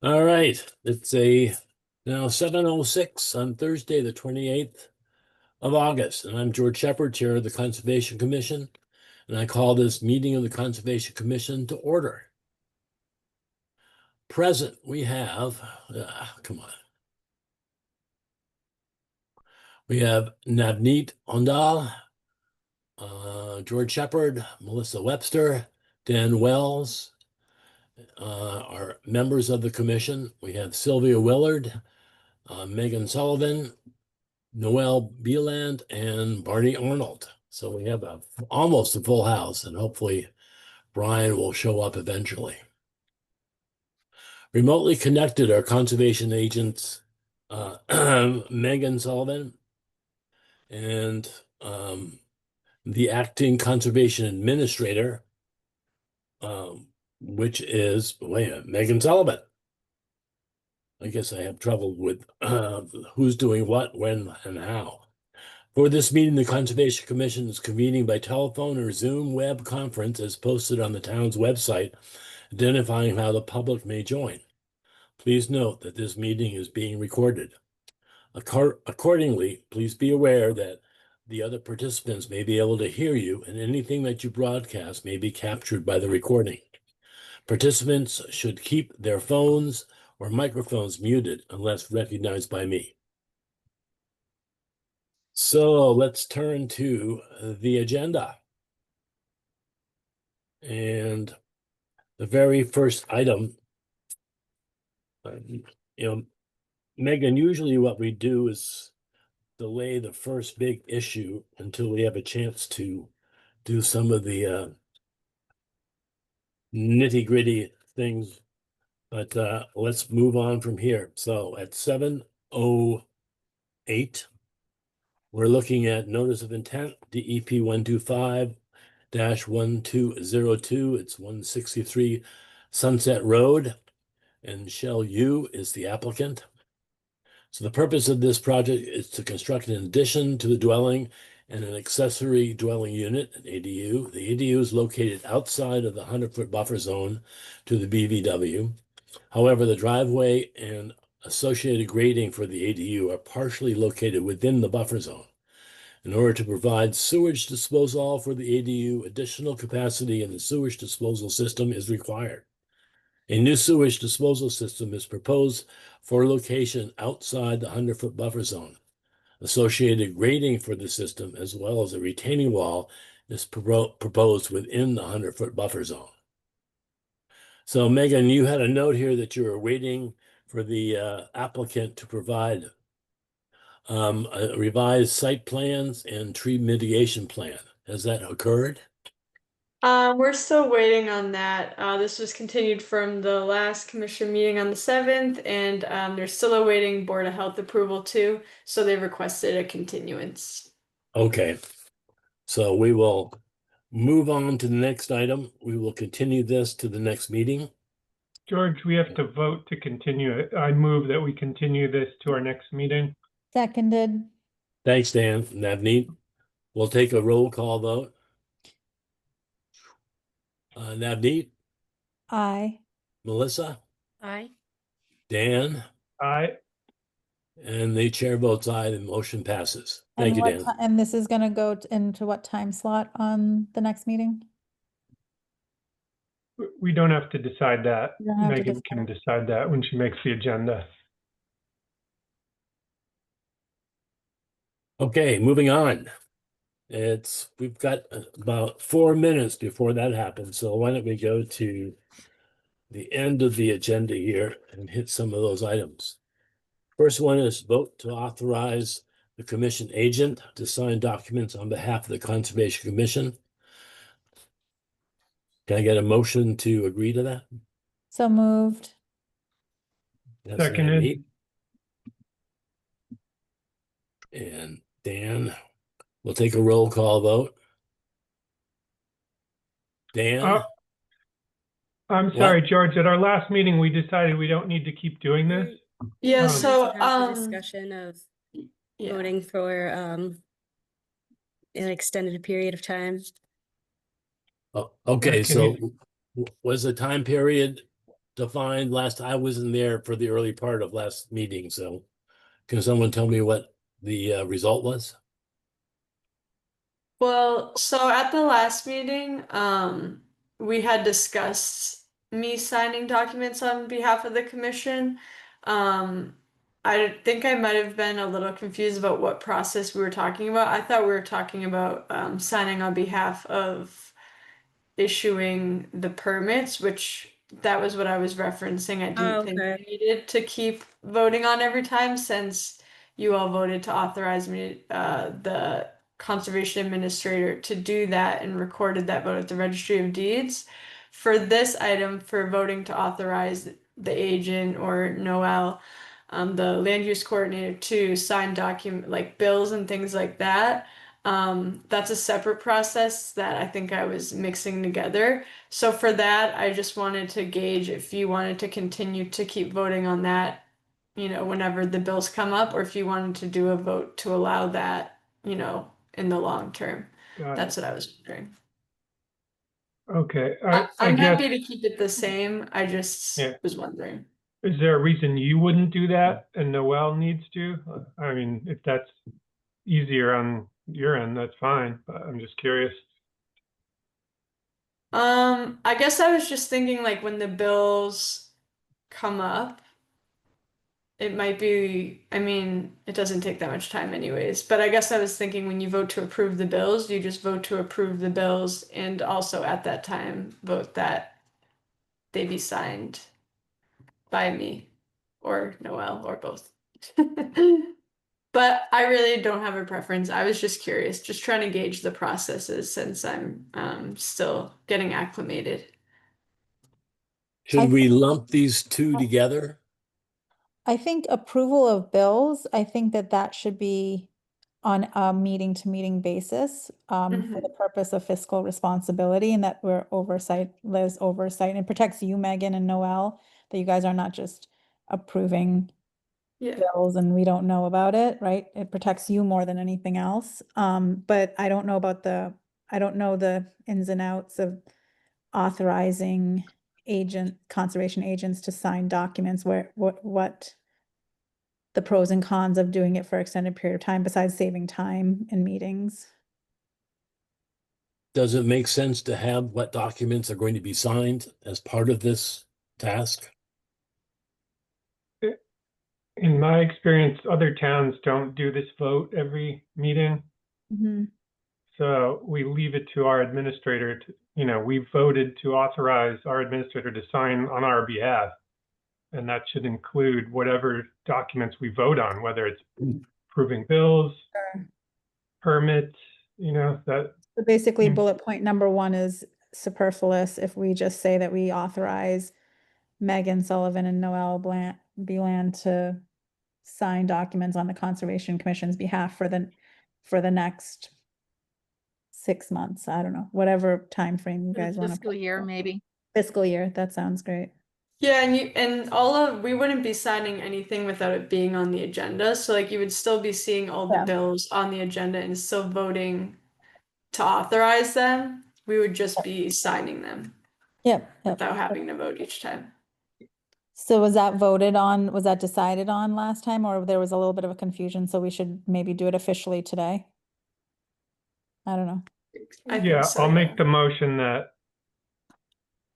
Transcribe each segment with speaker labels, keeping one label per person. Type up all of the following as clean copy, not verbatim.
Speaker 1: All right, it's now 7:06 on Thursday, the 28th of August, and I'm George Shepherd, Chair of the Conservation Commission, and I call this meeting of the Conservation Commission to order. Present, we have, come on. We have Navneet Ondal, George Shepherd, Melissa Webster, Dan Wells, are members of the commission. We have Sylvia Willard, Megan Sullivan, Noel Beeland, and Barney Arnold. So we have almost a full house, and hopefully Brian will show up eventually. Remotely connected are conservation agents Megan Sullivan and the acting conservation administrator, which is Megan Sullivan. I guess I have trouble with who's doing what, when, and how. For this meeting, the Conservation Commission is convening by telephone or Zoom web conference as posted on the town's website, identifying how the public may join. Please note that this meeting is being recorded. Accordingly, please be aware that the other participants may be able to hear you, and anything that you broadcast may be captured by the recording. Participants should keep their phones or microphones muted unless recognized by me. So let's turn to the agenda. And the very first item, Megan, usually what we do is delay the first big issue until we have a chance to do some of the nitty-gritty things. But let's move on from here. So at 7:08, we're looking at notice of intent, DEP 125-1202. It's 163 Sunset Road, and Shell U is the applicant. So the purpose of this project is to construct an addition to the dwelling and an accessory dwelling unit, an ADU. The ADU is located outside of the 100-foot buffer zone to the BVW. However, the driveway and associated grading for the ADU are partially located within the buffer zone. In order to provide sewage disposal for the ADU, additional capacity in the sewage disposal system is required. A new sewage disposal system is proposed for location outside the 100-foot buffer zone. Associated grading for the system, as well as a retaining wall, is proposed within the 100-foot buffer zone. So Megan, you had a note here that you were waiting for the applicant to provide revised site plans and tree mitigation plan. Has that occurred?
Speaker 2: We're still waiting on that. This was continued from the last commission meeting on the 7th, and they're still awaiting Board of Health approval too, so they requested a continuance.
Speaker 1: Okay, so we will move on to the next item. We will continue this to the next meeting.
Speaker 3: George, we have to vote to continue it. I move that we continue this to our next meeting.
Speaker 4: Seconded.
Speaker 1: Thanks, Dan. Navneet. We'll take a roll call vote. Navneet?
Speaker 4: Aye.
Speaker 1: Melissa?
Speaker 2: Aye.
Speaker 1: Dan?
Speaker 3: Aye.
Speaker 1: And the chair votes aye. The motion passes. Thank you, Dan.
Speaker 4: And this is going to go into what time slot on the next meeting?
Speaker 3: We don't have to decide that.
Speaker 4: You don't have to
Speaker 3: Megan can decide that when she makes the agenda.
Speaker 1: Okay, moving on. We've got about 4 minutes before that happens. So why don't we go to the end of the agenda here and hit some of those items. First one is vote to authorize the commission agent to sign documents on behalf of the Conservation Commission. Can I get a motion to agree to that?
Speaker 4: So moved.
Speaker 1: That's
Speaker 3: Seconded.
Speaker 1: Navneet. And Dan, we'll take a roll call vote. Dan?
Speaker 3: I'm sorry, George. At our last meeting, we decided we don't need to keep doing this.
Speaker 2: Yeah, so
Speaker 5: have the discussion of voting for an extended period of time.
Speaker 1: Oh, okay, so was the time period defined last, I wasn't there for the early part of last meeting, so can someone tell me what the result was?
Speaker 2: Well, so at the last meeting, we had discussed me signing documents on behalf of the commission. I think I might have been a little confused about what process we were talking about. I thought we were talking about signing on behalf of issuing the permits, which that was what I was referencing. I didn't think
Speaker 5: Okay.
Speaker 2: we needed to keep voting on every time since you all voted to authorize me, the conservation administrator to do that and recorded that vote at the registry of deeds. For this item, for voting to authorize the agent or Noel, the land use coordinator to sign document like bills and things like that. That's a separate process that I think I was mixing together. So for that, I just wanted to gauge if you wanted to continue to keep voting on that, whenever the bills come up, or if you wanted to do a vote to allow that, in the long term.
Speaker 3: Got
Speaker 2: That's
Speaker 3: it.
Speaker 2: what I was wondering.
Speaker 3: Okay, I
Speaker 2: I'm
Speaker 3: guess,
Speaker 2: happy to keep it the same. I just
Speaker 3: yeah.
Speaker 2: was wondering.
Speaker 3: Is there a reason you wouldn't do that and Noel needs to? I mean, if that's easier on your end, that's fine, but I'm just curious.
Speaker 2: I guess I was just thinking like when the bills come up, it might be, I mean, it doesn't take that much time anyways, but I guess I was thinking when you vote to approve the bills, you just vote to approve the bills and also at that time vote that they be signed by me or Noel or both. But I really don't have a preference. I was just curious, just trying to gauge the processes since I'm still getting acclimated.
Speaker 1: Should
Speaker 4: I
Speaker 1: we lump these two together?
Speaker 4: I think approval of bills, I think that that should be on a meeting to meeting basis for the purpose of fiscal responsibility and that we're oversight, Liz oversight, and it protects you, Megan and Noel, that you guys are not just approving
Speaker 2: Yeah.
Speaker 4: bills and we don't know about it, right? It protects you more than anything else. But I don't know about I don't know the ins and outs of authorizing conservation agents to sign documents where, what the pros and cons of doing it for extended period of time besides saving time in meetings.
Speaker 1: Does it make sense to have what documents are going to be signed as part of this task?
Speaker 3: In my experience, other towns don't do this vote every meeting.
Speaker 4: Mhm.
Speaker 3: So we leave it to our administrator to, we voted to authorize our administrator to sign on our behalf. And that should include whatever documents we vote on, whether it's approving bills,
Speaker 4: Sure.
Speaker 3: permits, that,
Speaker 4: So basically,
Speaker 3: Mm.
Speaker 4: bullet point number 1 is superfluous if we just say that we authorize Megan Sullivan and Noel Beland to sign documents on the Conservation Commission's behalf for the next 6 months. I don't know, whatever time frame you guys want to.
Speaker 6: Fiscal year, maybe.
Speaker 4: Fiscal year, that sounds great.
Speaker 2: Yeah, and we wouldn't be signing anything without it being on the agenda. So like you would still be seeing all the
Speaker 4: Yeah.
Speaker 2: bills on the agenda and still voting to authorize them. We would just be signing them
Speaker 4: Yep.
Speaker 2: without having to vote each time.
Speaker 4: So was that decided on last time, or there was a little bit of a confusion, so we should maybe do it officially today? I don't know.
Speaker 2: I think
Speaker 3: yeah,
Speaker 2: so,
Speaker 3: I'll
Speaker 2: yeah.
Speaker 3: make the motion that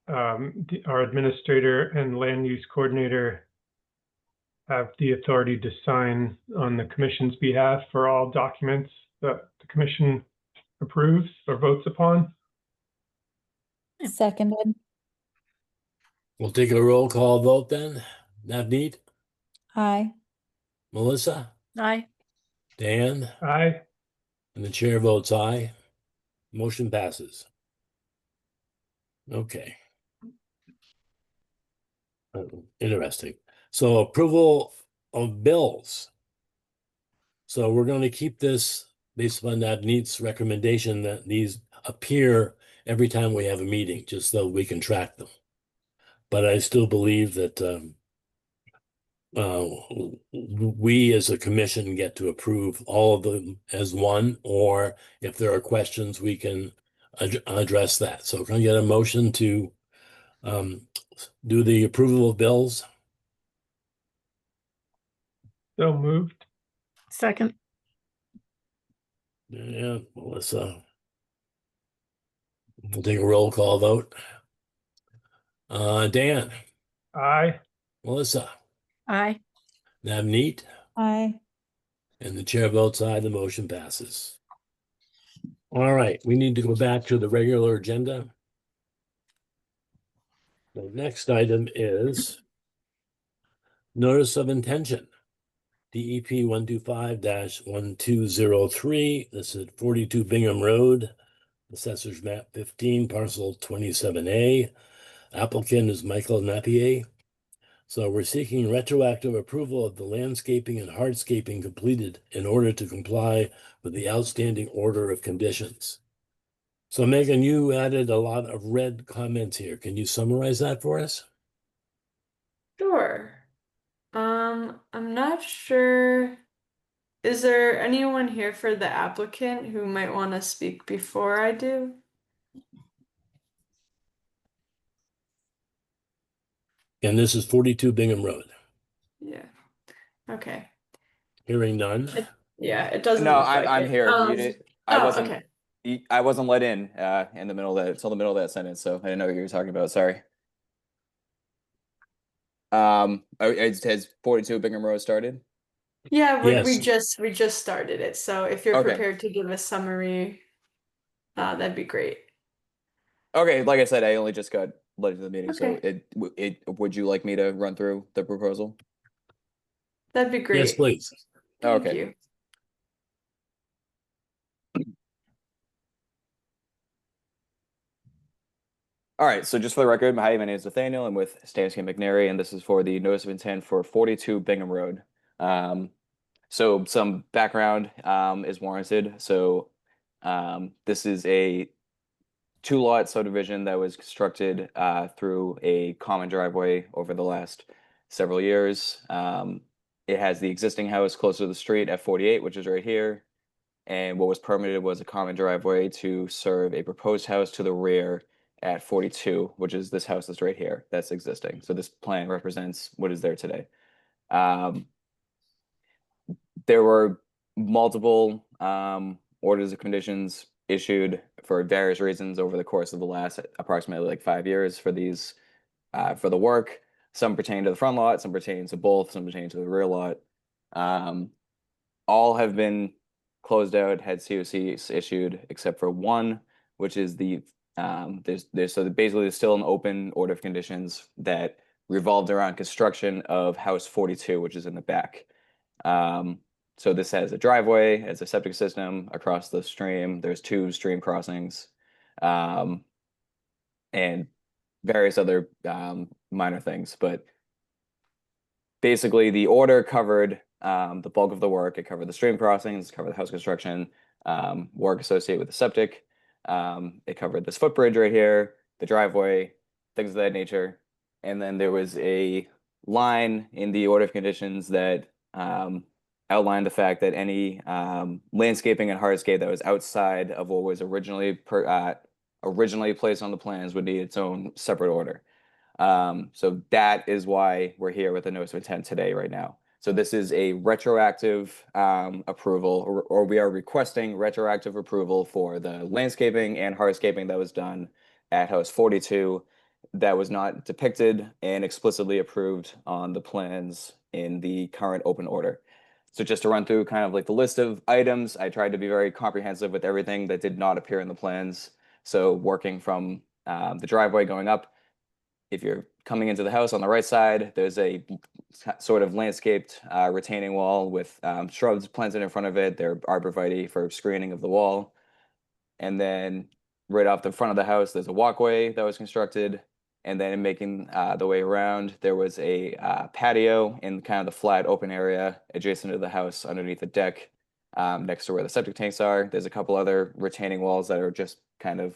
Speaker 3: our administrator and land use coordinator have the authority to sign on the commission's behalf for all documents that the commission approves or votes upon.
Speaker 4: Seconded.
Speaker 1: We'll take a roll call vote then. Navneet,
Speaker 4: Aye.
Speaker 1: Melissa,
Speaker 6: Aye.
Speaker 1: Dan,
Speaker 3: Aye.
Speaker 1: and the chair votes aye. Motion passes. Okay. Interesting. So approval of bills. So we're going to keep this based upon Navneet's recommendation that these appear every time we have a meeting, just so we can track them. But I still believe that we as a commission get to approve all of them as one, or if there are questions, we can address that. So can I get a motion to Do the approval of bills.
Speaker 3: So moved.
Speaker 5: Second.
Speaker 1: Yeah, Melissa. We'll take a roll call vote. Dan,
Speaker 3: Aye.
Speaker 1: Melissa,
Speaker 5: Aye.
Speaker 1: Navneet,
Speaker 4: Aye.
Speaker 1: and the chair votes aye, the motion passes. All right, we need to go back to the regular agenda. The next item is notice of intention. DEP 125-1203. This is 42 Bingham Road, Assessor's Map 15, Parcel 27A. Applicant is Michael Napier. So we're seeking retroactive approval of the landscaping and hardscaping completed in order to comply with the outstanding order of conditions. So Megan, you added a lot of red comments here. Can you summarize that for us?
Speaker 2: Sure. I'm not sure. Is there anyone here for the applicant who might want to speak before I do?
Speaker 1: And this is 42 Bingham Road.
Speaker 2: Yeah. Okay.
Speaker 1: Hearing none.
Speaker 2: Yeah, it doesn't
Speaker 6: No,
Speaker 2: look like
Speaker 6: I'm
Speaker 2: it.
Speaker 6: here. You did, I
Speaker 2: Oh,
Speaker 6: wasn't.
Speaker 2: okay.
Speaker 6: I wasn't let in the middle of that until the middle of that sentence, so I didn't know what you were talking about. Sorry. Has 42 Bingham Road started?
Speaker 2: Yeah, we
Speaker 1: Yes.
Speaker 2: just started it. So if you're
Speaker 6: Okay.
Speaker 2: prepared to give a summary, that'd be great.
Speaker 6: Okay, like I said, I only just got let into the meeting, so
Speaker 2: Okay.
Speaker 6: would you like me to run through the proposal?
Speaker 2: That'd be
Speaker 1: Yes,
Speaker 2: great.
Speaker 1: please.
Speaker 2: Thank
Speaker 6: Okay.
Speaker 2: you.
Speaker 6: All right, so just for the record, hi, my name is Nathaniel. I'm with Stansky McNary, and this is for the notice of intent for 42 Bingham Road. So some background is warranted. So this is a two-lot subdivision that was constructed through a common driveway over the last several years. It has the existing house closer to the street at 48, which is right here. And what was permitted was a common driveway to serve a proposed house to the rear at 42, which is this house that's right here, that's existing. So this plan represents what is there today. There were multiple orders of conditions issued for various reasons over the course of the last approximately like 5 years for these for the work. Some pertain to the front lot, some pertain to both, some pertain to the rear lot. All have been closed out, had COCs issued, except for one, which is the there's so basically there's still an open order of conditions that revolved around construction of house 42, which is in the back. So this has a driveway, has a septic system across the stream. There's 2 stream crossings, and various other minor things. But basically, the order covered the bulk of the work. It covered the stream crossings, covered the house construction, work associated with the septic. It covered this footbridge right here, the driveway, things of that nature. And then there was a line in the order of conditions that outlined the fact that any landscaping and hardscape that was outside of what was originally placed on the plans would need its own separate order. So that is why we're here with the notice of intent today, right now. So this is a retroactive approval, or we are requesting retroactive approval for the landscaping and hardscaping that was done at house 42 that was not depicted and explicitly approved on the plans in the current open order. So just to run through kind of like the list of items, I tried to be very comprehensive with everything that did not appear in the plans. So working from the driveway going up, if you're coming into the house on the right side, there's a sort of landscaped retaining wall with shrubs planted in front of it. They're arborvitae for screening of the wall. And then right off the front of the house, there's a walkway that was constructed. And then making the way around, there was a patio in kind of the flat open area adjacent to the house underneath the deck next to where the septic tanks are. There's a couple other retaining walls that are just kind of,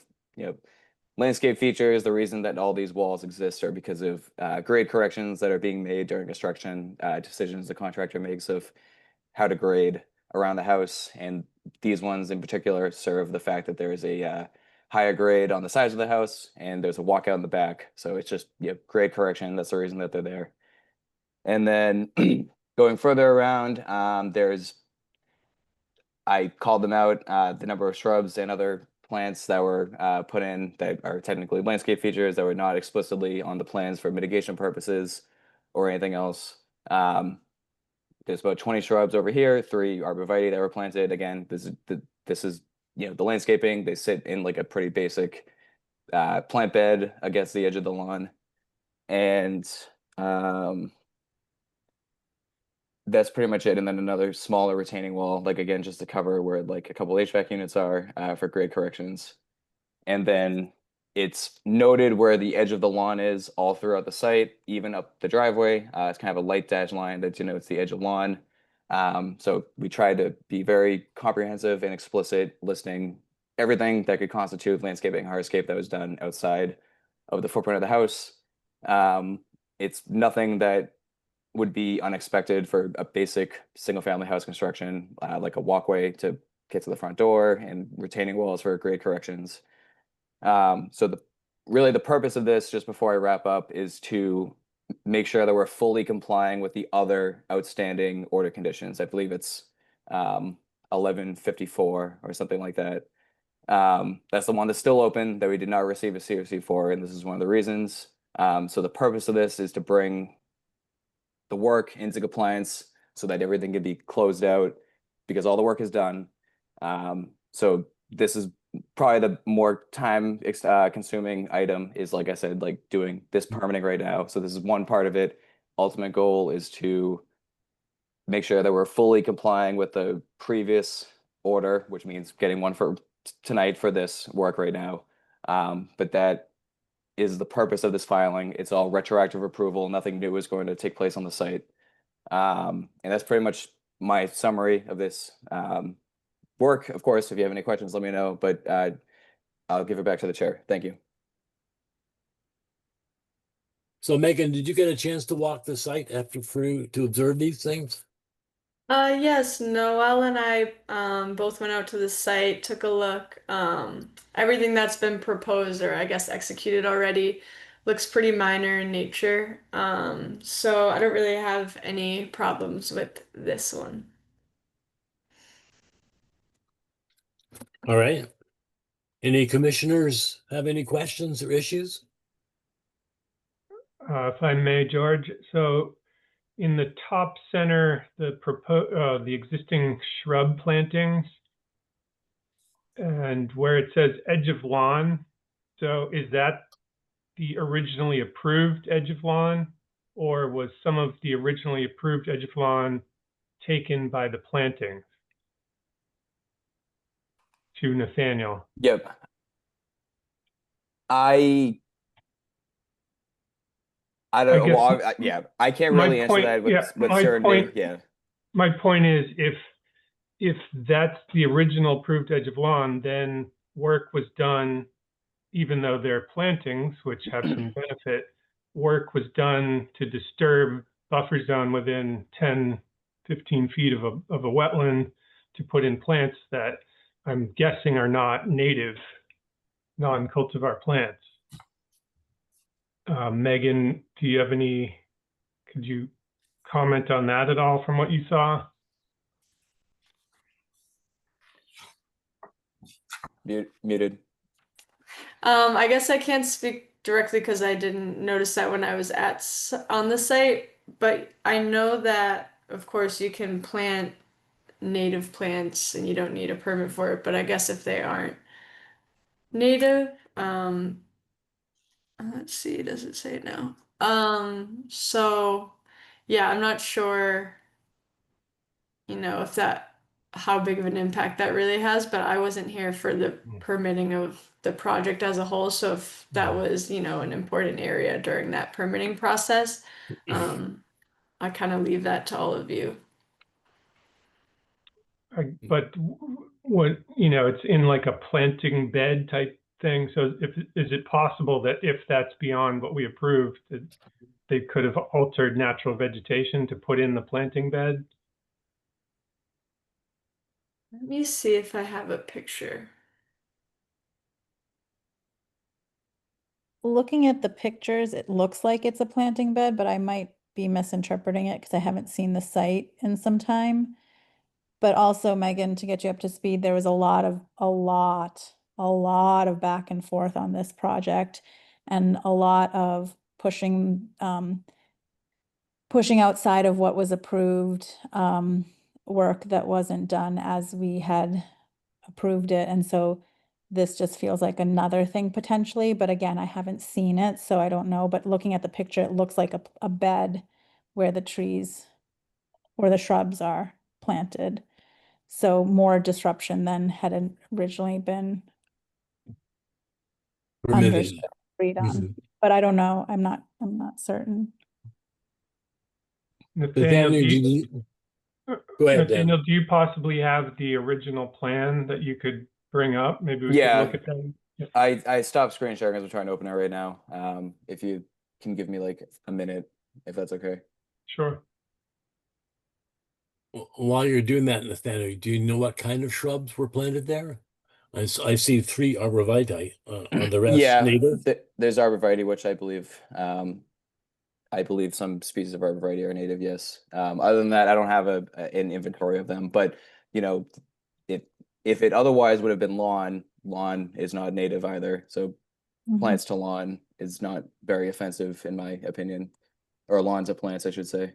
Speaker 6: landscape features. The reason that all these walls exist are because of grade corrections that are being made during construction, decisions the contractor makes of how to grade around the house. And these ones in particular serve the fact that there is a higher grade on the sides of the house, and there's a walkout in the back. So it's just grade correction. That's the reason that they're there. And then going further around, I called them out, the number of shrubs and other plants that were put in that are technically landscape features that were not explicitly on the plans for mitigation purposes or anything else. There's about 20 shrubs over here, 3 arborvitae that were planted. Again, this is the landscaping. They sit in like a pretty basic plant bed against the edge of the lawn, and that's pretty much it. And then another smaller retaining wall, like again, just to cover where like a couple HVAC units are for grade corrections. And then it's noted where the edge of the lawn is all throughout the site, even up the driveway. It's kind of a light dashed line that denotes the edge of lawn. So we tried to be very comprehensive and explicit, listing everything that could constitute landscaping hardscape that was done outside of the footprint of the house. It's nothing that would be unexpected for a basic single-family house construction, like a walkway to get to the front door and retaining walls for grade corrections. So really the purpose of this, just before I wrap up, is to make sure that we're fully complying with the other outstanding order conditions. I believe it's 1154 or something like that. That's the one that's still open that we did not receive a COC for, and this is one of the reasons. So the purpose of this is to bring the work into compliance so that everything can be closed out because all the work is done. So this is probably the more time consuming item is, like I said, like doing this permitting right now. So this is one part of it. Ultimate goal is to make sure that we're fully complying with the previous order, which means getting one for tonight for this work right now. But that is the purpose of this filing. It's all retroactive approval. Nothing new is going to take place on the site. And that's pretty much my summary of this work. Of course, if you have any questions, let me know, but I'll give it back to the chair. Thank you.
Speaker 1: So Megan, did you get a chance to walk the site to observe these things?
Speaker 2: Yes, Noel and I both went out to the site, took a look. Everything that's been proposed or I guess executed already looks pretty minor in nature. So I don't really have any problems with this one.
Speaker 1: All right. Any commissioners have any questions or issues?
Speaker 3: If I may, George. So in the top center, the existing shrub plantings, and where it says edge of lawn. So is that the originally approved edge of lawn, or was some of the originally approved edge of lawn taken by the planting? To Nathaniel.
Speaker 6: Yep. I don't know. Well, yeah, I can't really answer that with certainty. Yeah.
Speaker 3: My point is, if that's the original approved edge of lawn, then work was done, even though they're plantings, which have some benefit, work was done to disturb buffer zone within 10, 15 feet of a wetland to put in plants that I'm guessing are not native, non-cultivar plants. Megan, do you have could you comment on that at all from what you saw?
Speaker 6: Muted.
Speaker 2: I guess I can't speak directly because I didn't notice that when I was on the site, but I know that, of course, you can plant native plants and you don't need a permit for it, but I guess if they aren't native, let's see, does it say no? So yeah, I'm not sure, if how big of an impact that really has, but I wasn't here for the permitting of the project as a whole. So if that was, an important area during that permitting process, I kind of leave that to all of you.
Speaker 3: But what, it's in like a planting bed type thing. So is it possible that if that's beyond what we approved, that they could have altered natural vegetation to put in the planting bed?
Speaker 2: Let me see if I have a picture.
Speaker 4: looking at the pictures, it looks like it's a planting bed, but I might be misinterpreting it because I haven't seen the site in some time. But also, Megan, to get you up to speed, there was a lot of back and forth on this project and a lot of pushing outside of what was approved, work that wasn't done as we had approved it. And so this just feels like another thing potentially, but again, I haven't seen it, so I don't know. But looking at the picture, it looks like a bed where the trees or the shrubs are planted. So more disruption than had originally been
Speaker 1: Permitted.
Speaker 4: agreed on.
Speaker 1: Mhm.
Speaker 4: But I don't know. I'm not certain.
Speaker 3: Nathaniel,
Speaker 1: Nathaniel, go ahead, Dan.
Speaker 3: Nathaniel, do you possibly have the original plan that you could bring up? Maybe we could
Speaker 6: Yeah.
Speaker 3: look at that. Yeah.
Speaker 6: I stopped screen sharing because I'm trying to open it right now. If you can give me like a minute, if that's okay.
Speaker 3: Sure.
Speaker 1: While you're doing that, Nathaniel, do you know what kind of shrubs were planted there? I see 3 arborvitae. Are the rest
Speaker 6: Yeah,
Speaker 1: native?
Speaker 6: there's arborvitae, which I believe some species of arborvitae are native. Yes. Other than that, I don't have an inventory of them. But you know, if it otherwise would have been lawn is not native either. So
Speaker 4: Mhm.
Speaker 6: plants to lawn is not very offensive in my opinion, or lawn to plants, I should say.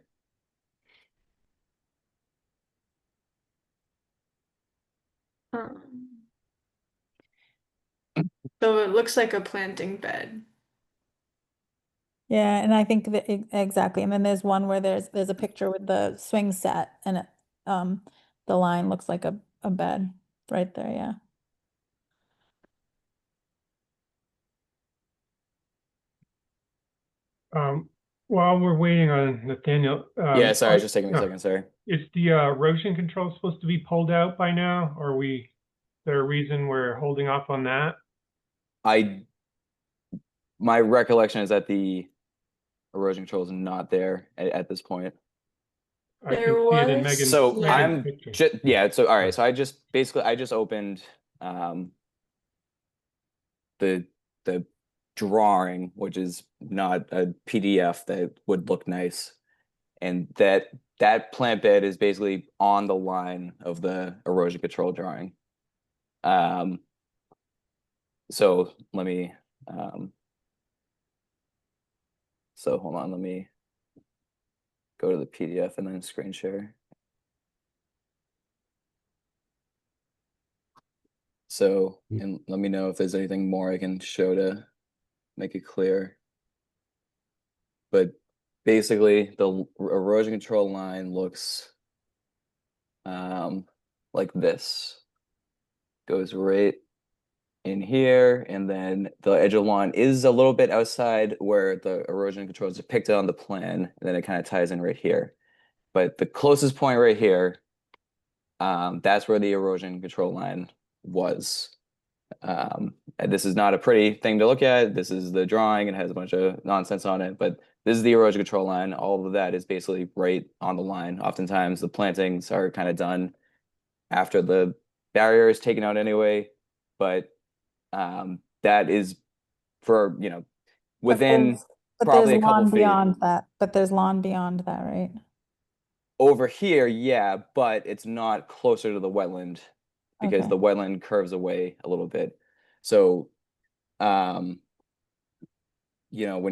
Speaker 2: So it looks like a planting bed.
Speaker 4: Yeah, and I think that exactly. And then there's one where there's a picture with the swing set and it, the line looks like a bed right there, yeah.
Speaker 3: While we're waiting on Nathaniel,
Speaker 6: Yeah, sorry, it's just taking me a second. Sorry.
Speaker 3: is the erosion control supposed to be pulled out by now? Or is there a reason we're holding off on that?
Speaker 6: My recollection is that the erosion control is not there at this point.
Speaker 3: I
Speaker 2: There
Speaker 3: can see it in
Speaker 2: was-
Speaker 3: Megan's,
Speaker 6: So
Speaker 2: Yeah.
Speaker 6: I'm
Speaker 3: picture.
Speaker 6: just yeah. So all right. So I just opened the drawing, which is not a PDF that would look nice, and that plant bed is basically on the line of the erosion control drawing. So let me so hold on, let me go to the PDF and then screen share. So, and let me know if there's anything more I can show to make it clear. But basically, the erosion control line looks like this. Goes right in here, and then the edge of the lawn is a little bit outside where the erosion control is depicted on the plan, and then it kind of ties in right here. But the closest point right here, that's where the erosion control line was. And this is not a pretty thing to look at. This is the drawing. It has a bunch of nonsense on it, but this is the erosion control line. All of that is basically right on the line. Oftentimes the plantings are kind of done after the barrier is taken out anyway, but that is for, within
Speaker 4: But
Speaker 6: probably
Speaker 4: there's
Speaker 6: a couple
Speaker 4: lawn
Speaker 6: feet.
Speaker 4: beyond that. But there's lawn beyond that, right?
Speaker 6: Over here, yeah, but it's not closer to the wetland because
Speaker 4: Okay.
Speaker 6: the wetland curves away a little bit. So, when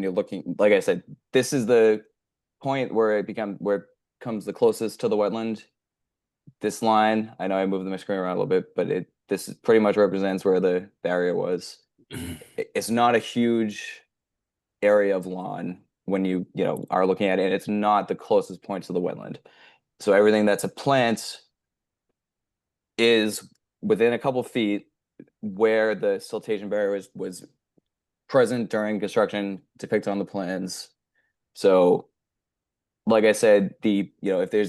Speaker 6: you're looking, like I said, this is the point where it comes the closest to the wetland. This line, I know I moved my screen around a little bit, but this pretty much represents where the barrier was. It's not a huge area of lawn when you are looking at it, and it's not the closest point to the wetland. So everything that's a plant is within a couple feet where the siltation barrier was present during construction, depicted on the plans. So, like I said, if there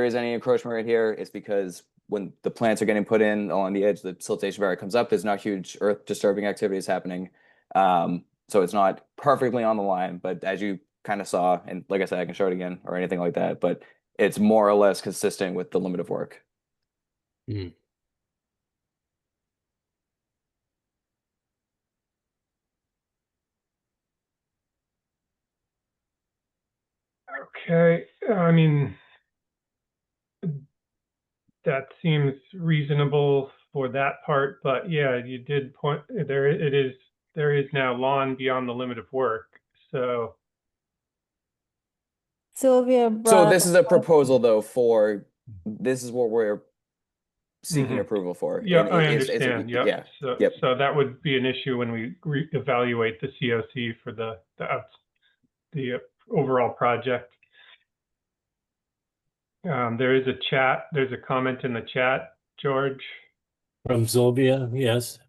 Speaker 6: is any encroachment right here, it's because when the plants are getting put in along the edge, the siltation barrier comes up. There's not huge earth disturbing activities happening. So it's not perfectly on the line, but as you kind of saw, and like I said, I can show it again or anything like that, but it's more or less consistent with the limit of work.
Speaker 1: Mm.
Speaker 3: Okay, I mean, that seems reasonable for that part, but yeah, you did point, there is now lawn beyond the limit of work, so.
Speaker 4: Sylvia
Speaker 6: So
Speaker 4: brought
Speaker 6: this
Speaker 4: up
Speaker 6: is a proposal though this is what we're seeking
Speaker 3: Mhm.
Speaker 6: approval for.
Speaker 3: Yeah,
Speaker 6: And
Speaker 3: I
Speaker 6: it's
Speaker 3: understand, yep.
Speaker 6: yeah.
Speaker 3: So,
Speaker 6: Yep.
Speaker 3: so that would be an issue when we evaluate the COC for the overall project. There's a comment in the chat, George.
Speaker 1: From Sylvia, yes.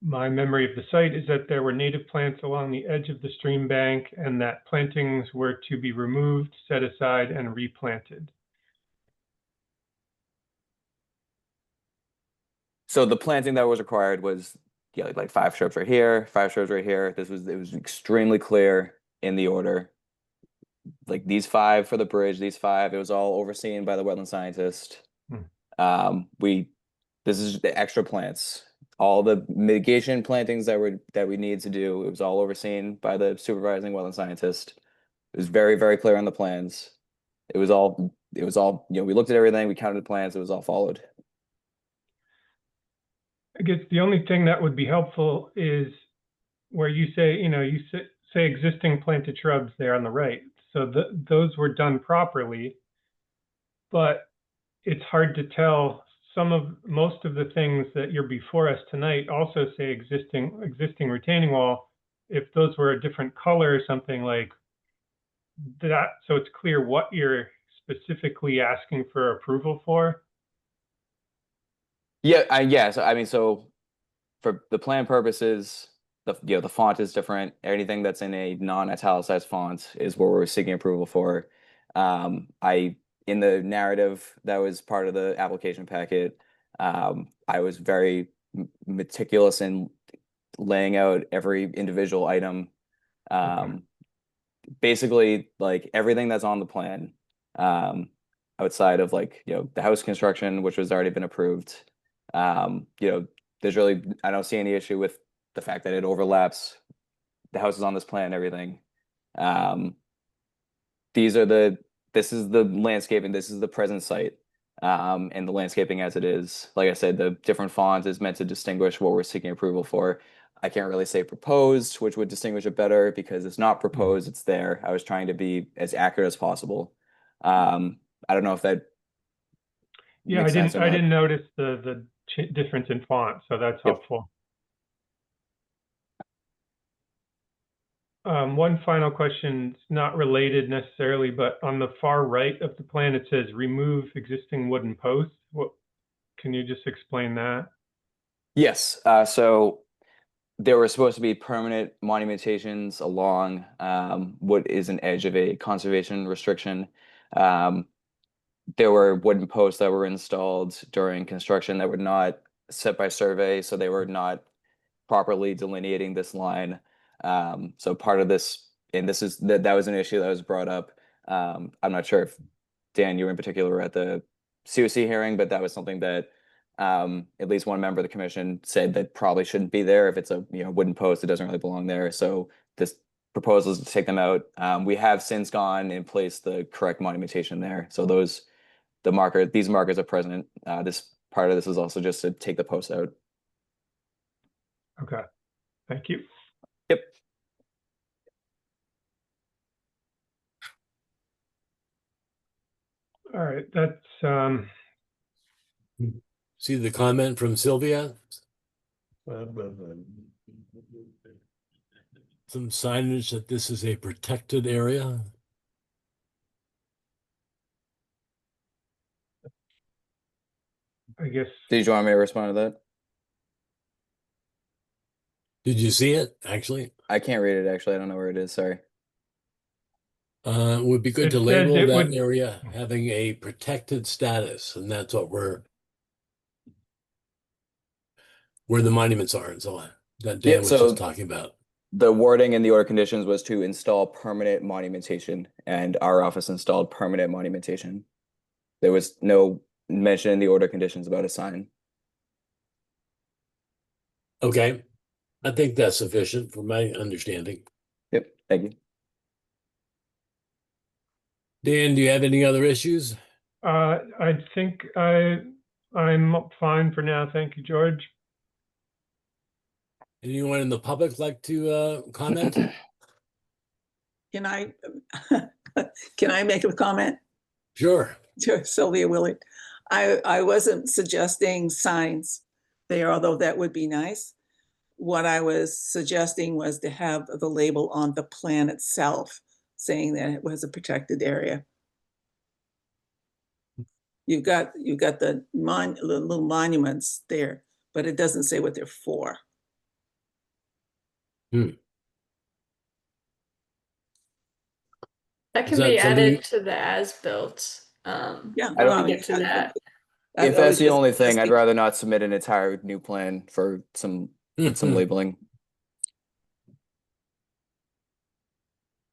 Speaker 3: My memory of the site is that there were native plants along the edge of the stream bank and that plantings were to be removed, set aside, and replanted.
Speaker 6: So the planting that was required was like 5 strips right here, 5 strips right here. It was extremely clear in the order. Like these 5 for the bridge, these 5, it was all overseen by the wetland scientist. This is the extra plants. All the mitigation plantings that we need to do, it was all overseen by the supervising wetland scientist. It was very, very clear on the plans. It was all, we looked at everything, we counted the plans, it was all followed.
Speaker 3: I guess the only thing that would be helpful is where you say, you say existing planted shrubs there on the right. So those were done properly, but it's hard to tell. Most of the things that you're before us tonight also say existing retaining wall. If those were a different color or something like that, so it's clear what you're specifically asking for approval for.
Speaker 6: Yeah, so I mean, so for the plan purposes, the font is different. Anything that's in a non-italicized font is what we're seeking approval for. I in the narrative that was part of the application packet, I was very meticulous in laying out every individual item. Basically, like everything that's on the plan, outside of like the house construction, which has already been approved. There's really I don't see any issue with the fact that it overlaps the houses on this plan and everything. Um, this is the landscaping, this is the present site, and the landscaping as it is. Like I said, the different font is meant to distinguish what we're seeking approval for. I can't really say proposed, which would distinguish it better because it's not proposed, it's there. I was trying to be as accurate as possible. I don't know if that
Speaker 3: Yeah,
Speaker 6: makes sense or
Speaker 3: I
Speaker 6: not.
Speaker 3: didn't notice the difference in font, so that's
Speaker 6: Yep.
Speaker 3: helpful. One final question, it's not related necessarily, but on the far right of the plan, it says remove existing wooden posts. What, can you just explain that?
Speaker 6: Yes. So there were supposed to be permanent monumentations along what is an edge of a conservation restriction. There were wooden posts that were installed during construction that were not set by survey, so they were not properly delineating this line. So part of this, and this is that was an issue that was brought up. I'm not sure if Dan, you in particular were at the COC hearing, but that was something that at least one member of the commission said that probably shouldn't be there. If it's a wooden post, it doesn't really belong there. So this proposal is to take them out. We have since gone and placed the correct monumentation there. So these markers are present. This part of this is also just to take the posts out.
Speaker 3: Okay, thank you.
Speaker 6: Yep.
Speaker 3: All right, that's
Speaker 1: See the comment from Sylvia? Some signage that this is a protected area.
Speaker 3: I guess.
Speaker 6: Did you want me to respond to that?
Speaker 1: Did you see it, actually?
Speaker 6: I can't read it, actually. I don't know where it is. Sorry.
Speaker 1: It would be good
Speaker 3: It
Speaker 1: to
Speaker 3: says
Speaker 1: label
Speaker 3: it
Speaker 1: that
Speaker 3: would-
Speaker 1: area having a protected status, and that's what where the monuments are and so on, that Dan was just talking about.
Speaker 6: The wording in the order conditions was to install permanent monumentation, and our office installed permanent monumentation. There was no mention in the order conditions about a sign.
Speaker 1: Okay, I think that's sufficient for my understanding.
Speaker 6: Yep, thank you.
Speaker 1: Dan, do you have any other issues?
Speaker 3: I think I'm fine for now. Thank you, George.
Speaker 1: Anyone in the public like to comment?
Speaker 7: Can I, can I make a comment?
Speaker 1: Sure.
Speaker 7: To Sylvia Willard. I wasn't suggesting signs there, although that would be nice. What I was suggesting was to have the label on the plan itself, saying that it was a protected area. You've got the little monuments there, but it doesn't say what they're for.
Speaker 2: That
Speaker 1: Is
Speaker 2: can
Speaker 1: that
Speaker 2: be
Speaker 1: something
Speaker 2: added to the as-built.
Speaker 7: Yeah,
Speaker 2: I
Speaker 7: well,
Speaker 2: can
Speaker 7: I mean,
Speaker 2: get to that.
Speaker 6: If
Speaker 7: I
Speaker 6: that's
Speaker 7: was
Speaker 6: the
Speaker 7: just
Speaker 6: only thing, I'd
Speaker 7: suggesting-
Speaker 6: rather not submit an entire new plan for some labeling.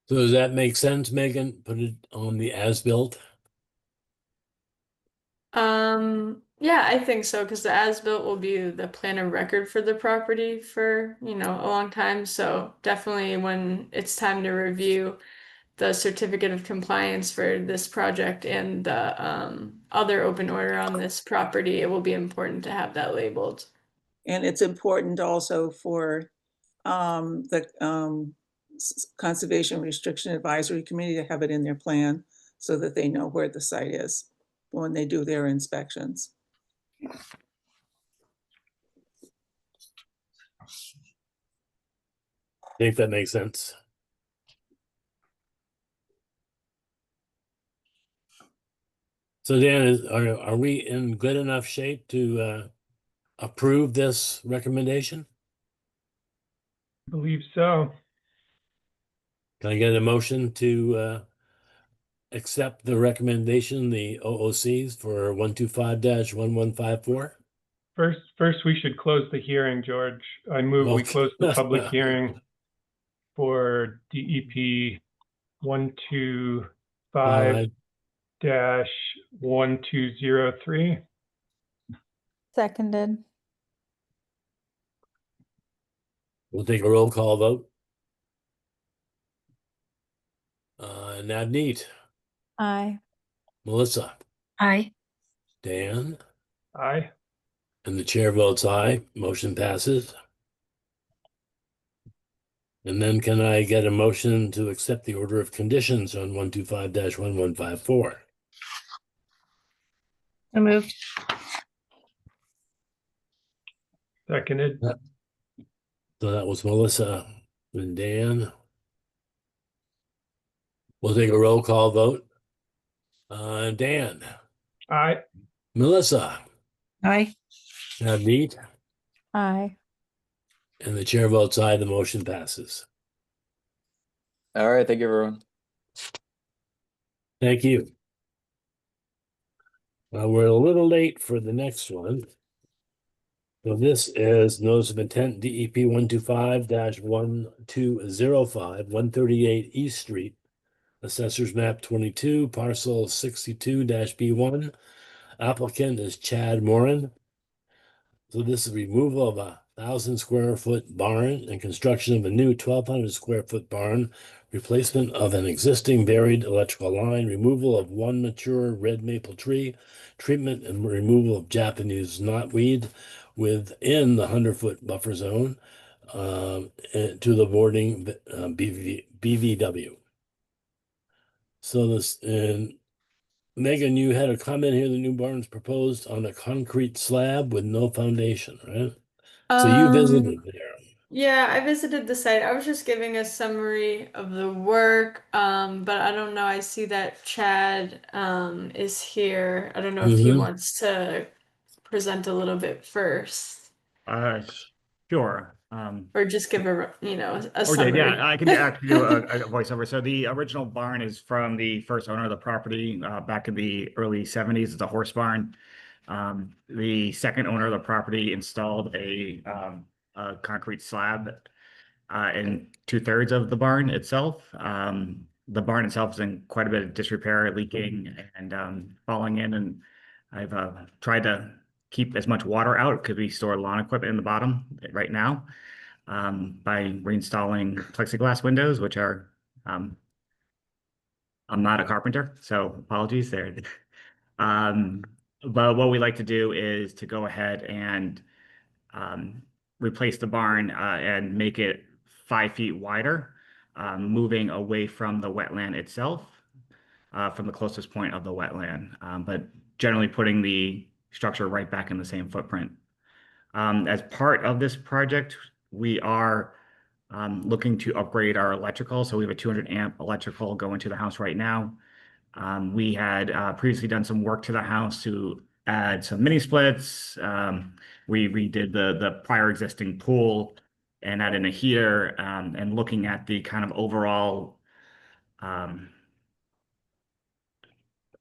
Speaker 1: So does that make sense, Megan? Put it on the as-built?
Speaker 2: Yeah, I think so, because the as-built will be the plan of record for the property for, a long time. So definitely when it's time to review the certificate of compliance for this project and the other open order on this property, it will be important to have that labeled.
Speaker 7: And it's important also for the Conservation Restriction Advisory Committee to have it in their plan so that they know where the site is when they do their inspections.
Speaker 1: I think that makes sense. So Dan, are we in good enough shape to approve this recommendation?
Speaker 3: I believe so.
Speaker 1: Can I get a motion to accept the recommendation, the OOCs for 125-1154?
Speaker 3: First, we should close the hearing, George. I move we
Speaker 1: Okay.
Speaker 3: close the public hearing for DEP 125-1203.
Speaker 4: Seconded.
Speaker 1: We'll take a roll call vote. Navneet,
Speaker 4: Aye.
Speaker 1: Melissa,
Speaker 5: Aye.
Speaker 1: Dan,
Speaker 3: Aye.
Speaker 1: and the chair votes aye. Motion passes. And then can I get a motion to accept the order of conditions on 125-1154?
Speaker 5: I moved.
Speaker 3: Seconded.
Speaker 1: So that was Melissa and Dan. We'll take a roll call vote. Dan,
Speaker 3: Aye.
Speaker 1: Melissa,
Speaker 5: Aye.
Speaker 1: Navneet,
Speaker 4: Aye.
Speaker 1: and the chair votes aye. The motion passes.
Speaker 6: All right, thank you, everyone.
Speaker 1: Thank you. We're a little late for the next one. So this is notice of intent DEP 125-1205, 138 East Street, Assessors Map 22, Parcel 62-B1. Applicant is Chad Moran. So this is removal of a 1,000-square-foot barn and construction of a new 1,200-square-foot barn, replacement of an existing buried electrical line, removal of one mature red maple tree, treatment and removal of Japanese knotweed within the 100-foot buffer zone to the boarding BVW. So this, and Megan, you had a comment here, the new barn is proposed on a concrete slab with no foundation, right? So you visited there.
Speaker 2: Yeah, I visited the site. I was just giving a summary of the work, but I don't know. I see that Chad is here. I don't know if he wants to present a little bit first,
Speaker 8: Sure.
Speaker 2: or just give a a
Speaker 8: Okay,
Speaker 2: summary.
Speaker 8: yeah, I can actually do a voiceover. So the original barn is from the first owner of the property back in the early 70s. It's a horse barn. The second owner of the property installed a concrete slab in 2/3 of the barn itself. The barn itself is in quite a bit of disrepair, leaking and falling in. And I've tried to keep as much water out because we store lawn equipment in the bottom right now by reinstalling plexiglass windows, which are I'm not a carpenter, so apologies there. But what we like to do is to go ahead and replace the barn and make it 5 feet wider, moving away from the wetland itself, from the closest point of the wetland, but generally putting the structure right back in the same footprint. As part of this project, we are looking to upgrade our electrical. So we have a 200 amp electrical going to the house right now. We had previously done some work to the house to add some mini splits. We redid the prior existing pool and added in a heater, and looking at the kind of overall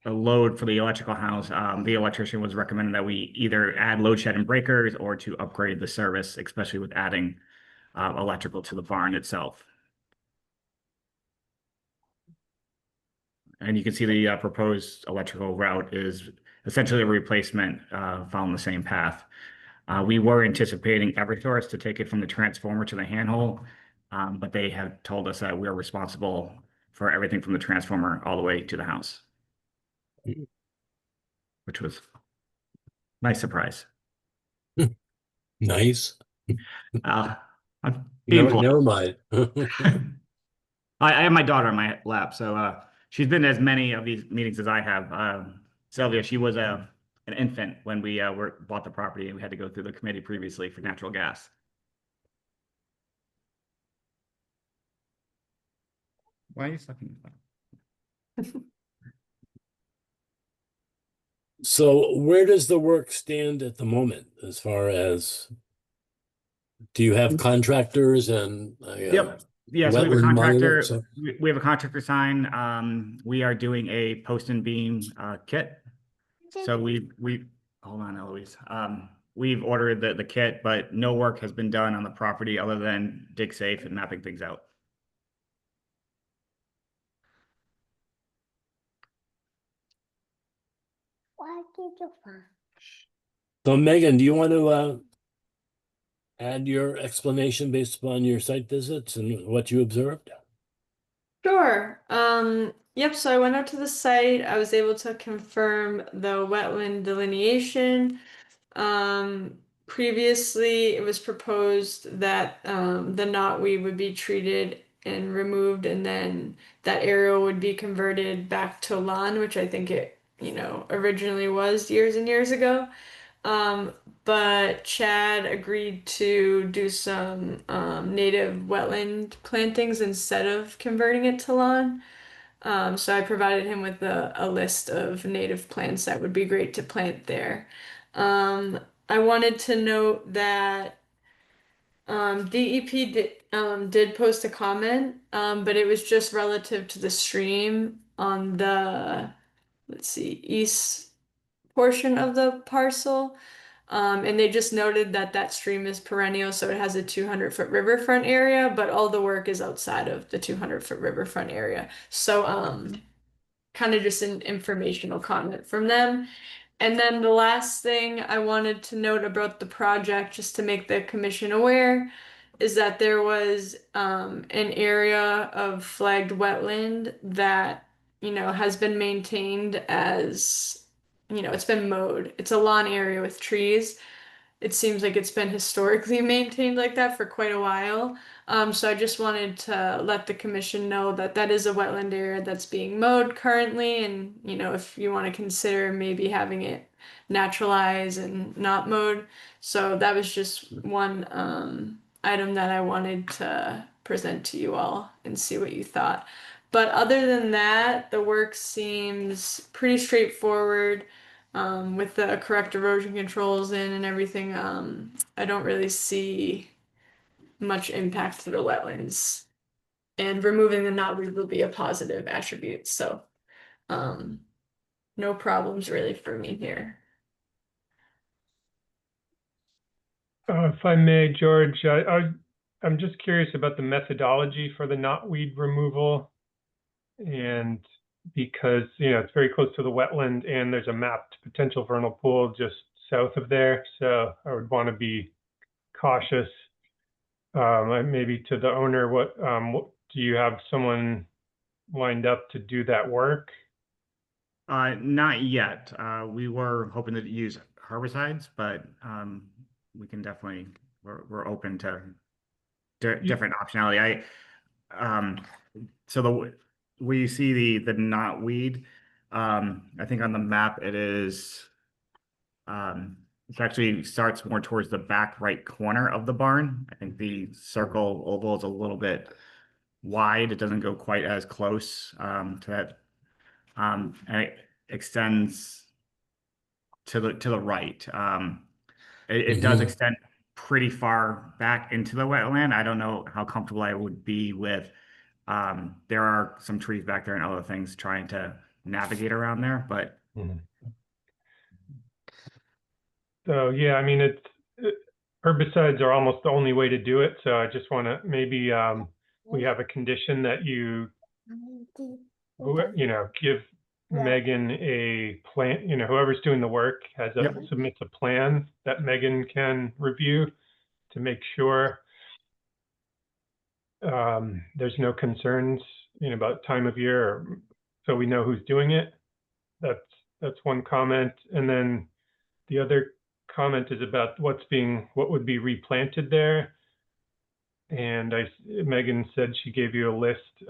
Speaker 8: a load for the electrical house, the electrician was recommending that we either add load shed and breakers or to upgrade the service, especially with adding electrical to the barn itself. And you can see the proposed electrical route is essentially a replacement following the same path. We were anticipating Eversource to take it from the transformer to the handhole, but they have told us that we're responsible for everything from the transformer all the way to the house, which was a nice surprise.
Speaker 1: Nice.
Speaker 8: I'm being polite.
Speaker 1: Never mind.
Speaker 8: I have my daughter on my lap, so she's been to as many of these meetings as I have. Sylvia, she was an infant when we bought the property, and we had to go through the committee previously for natural gas. Why are you sucking?
Speaker 1: So where does the work stand at the moment as far as, do you have contractors and
Speaker 8: Yep. Yeah, so we have a
Speaker 1: wetland monitor,
Speaker 8: contractor.
Speaker 1: so-
Speaker 8: We have a contractor sign. We are doing a post and beam kit. So we hold on, Eloise. We've ordered the kit, but no work has been done on the property other than dig safe and mapping things out.
Speaker 1: So Megan, do you want to add your explanation based upon your site visits and what you observed?
Speaker 2: Sure. Yep, so I went out to the site. I was able to confirm the wetland delineation. Previously it was proposed that the knotweed would be treated and removed, and then that area would be converted back to lawn, which I think it, originally was years and years ago. But Chad agreed to do some native wetland plantings instead of converting it to lawn. So I provided him with a list of native plants that would be great to plant there. I wanted to note that DEP did post a comment, but it was just relative to the stream on the, let's see, east portion of the parcel. And they just noted that that stream is perennial, so it has a 200-foot riverfront area, but all the work is outside of the 200-foot riverfront area. So, kind of just an informational comment from them. And then the last thing I wanted to note about the project, just to make the commission aware, is that there was an area of flagged wetland that, has been maintained as, it's been mowed. It's a lawn area with trees. It seems like it's been historically maintained like that for quite a while. So I just wanted to let the commission know that that is a wetland area that's being mowed currently, and if you want to consider maybe having it naturalize and not mowed. So that was just one item that I wanted to present to you all and see what you thought. But other than that, the work seems pretty straightforward. With the correct erosion controls in and everything, I don't really see much impact to the wetlands. And removing the knotweed will be a positive attribute. So, no problems really for me here.
Speaker 3: If I may, George, I'm just curious about the methodology for the knotweed removal. And because, it's very close to the wetland and there's a mapped potential vernal pool just south of there. So I would want to be cautious. Maybe to the owner, what do you have someone lined up to do that work?
Speaker 8: Not yet. We were hoping to use herbicides, but we can definitely, we're open to different optionality. So where you see the knotweed, I think on the map it is, it actually starts more towards the back right corner of the barn. I think the circle oval is a little bit wide. It doesn't go quite as close to that, and it extends to the right. It does
Speaker 1: Mhm.
Speaker 8: extend pretty far back into the wetland. I don't know how comfortable I would be with. There are some trees back there and other things trying to navigate around there, but
Speaker 3: So yeah, I mean, herbicides are almost the only way to do it. So I just want to maybe we have a condition that you give Megan a plan. Whoever's doing the work submits a plan that Megan can review to make sure there's no concerns about time of year, so we know who's doing it. That's one comment, and then the other comment is about what would be replanted there. And Megan said she gave you a list,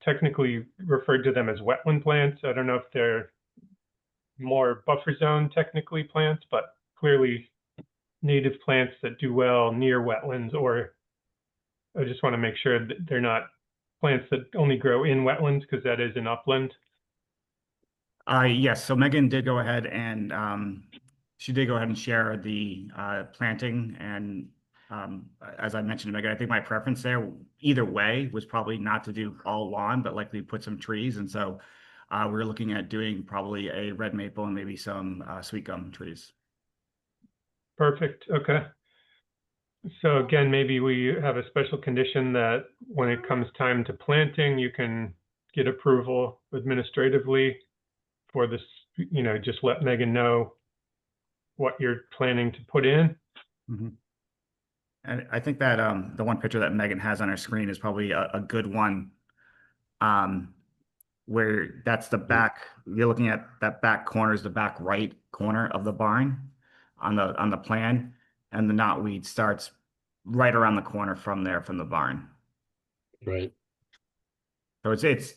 Speaker 3: technically referred to them as wetland plants. I don't know if they're more buffer zone technically plants, but clearly native plants that do well near wetlands, or I just want to make sure that they're not plants that only grow in wetlands, because that is an upland.
Speaker 8: yes, so Megan did go ahead and she did go ahead and share the planting. And as I mentioned to Megan, I think my preference there, either way, was probably not to do all lawn, but likely put some trees. And so we're looking at doing probably a red maple and maybe some sweet gum trees.
Speaker 3: Perfect. Okay. So again, maybe we have a special condition that when it comes time to planting, you can get approval administratively for this, just let Megan know what you're planning to put in.
Speaker 8: Mm-hmm. And I think that the one picture that Megan has on her screen is probably a good one, where that's the back. You're looking at that back corner is the back right corner of the barn on the plan, and the knotweed starts right around the corner from the barn.
Speaker 1: Right.
Speaker 8: So it's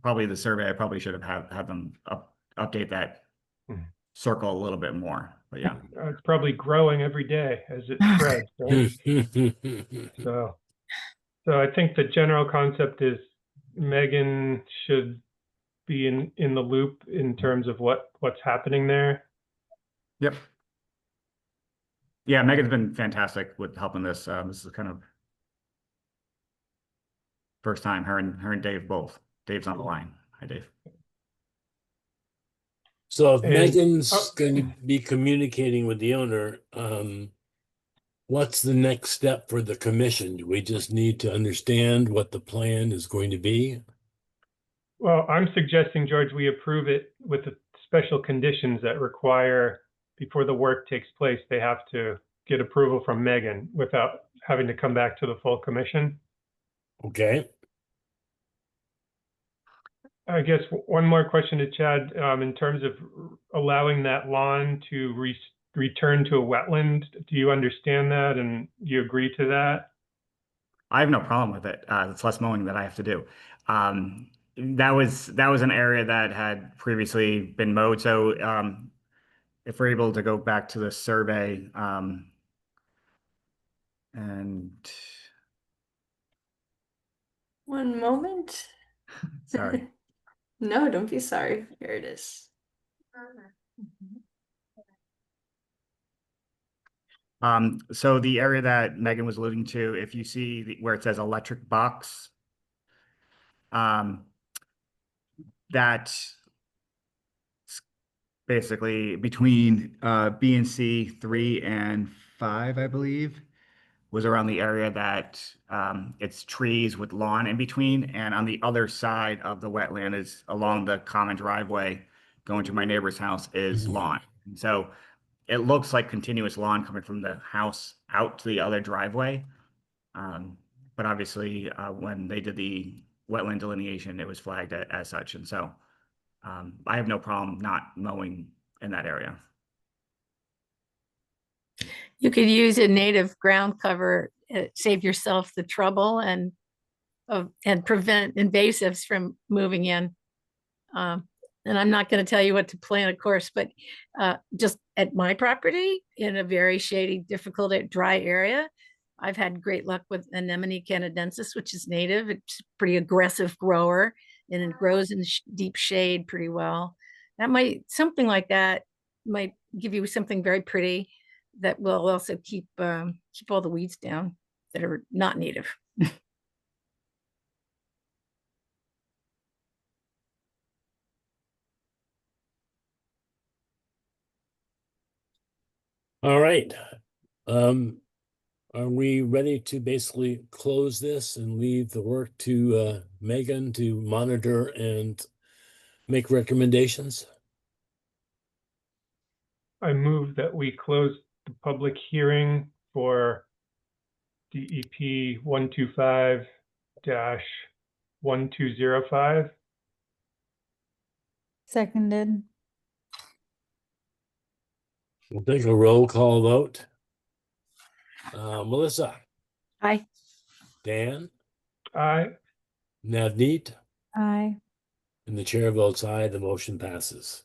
Speaker 8: probably the survey. I probably should have had them update that circle a little bit more. But yeah,
Speaker 3: it's probably growing every day as it spreads, right? So I think the general concept is Megan should be in the loop in terms of what's happening there.
Speaker 8: Yep. Yeah, Megan's been fantastic with helping this. This is kind of first time her and Dave both. Dave's on the line. Hi, Dave.
Speaker 1: So if Megan's going to be communicating with the owner, what's the next step for the commission? Do we just need to understand what the plan is going to be?
Speaker 3: Well, I'm suggesting, George, we approve it with the special conditions that require, before the work takes place, they have to get approval from Megan without having to come back to the full commission.
Speaker 1: Okay.
Speaker 3: I guess one more question to Chad, in terms of allowing that lawn to return to a wetland. Do you understand that, and you agree to that?
Speaker 8: I have no problem with it. It's less mowing that I have to do. That was an area that had previously been mowed. So if we're able to go back to the survey, and
Speaker 2: One moment.
Speaker 8: sorry.
Speaker 2: No, don't be sorry. Here it is.
Speaker 8: So the area that Megan was alluding to, if you see where it says electric box, that's basically between B and C 3 and 5, I believe, was around the area that it's trees with lawn in between. And on the other side of the wetland is along the common driveway going to my neighbor's house is lawn. And so it looks like continuous lawn coming from the house out to the other driveway. But obviously when they did the wetland delineation, it was flagged as such. And so I have no problem not mowing in that area.
Speaker 9: You could use a native ground cover, save yourself the trouble and prevent invasives from moving in. And I'm not going to tell you what to plant, of course, but just at my property in a very shady, difficult, dry area, I've had great luck with Anemone canadensis, which is native. It's a pretty aggressive grower and it grows in deep shade pretty well. Something like that might give you something very pretty that will also keep all the weeds down that are not native.
Speaker 1: All right. Are we ready to basically close this and leave the work to Megan to monitor and make recommendations?
Speaker 3: I move that we close the public hearing for DEP 125-1205.
Speaker 4: Seconded.
Speaker 1: We'll take a roll call vote. Melissa,
Speaker 5: Aye.
Speaker 1: Dan,
Speaker 3: Aye.
Speaker 1: Navneet,
Speaker 4: Aye.
Speaker 1: and the chair votes aye. The motion passes.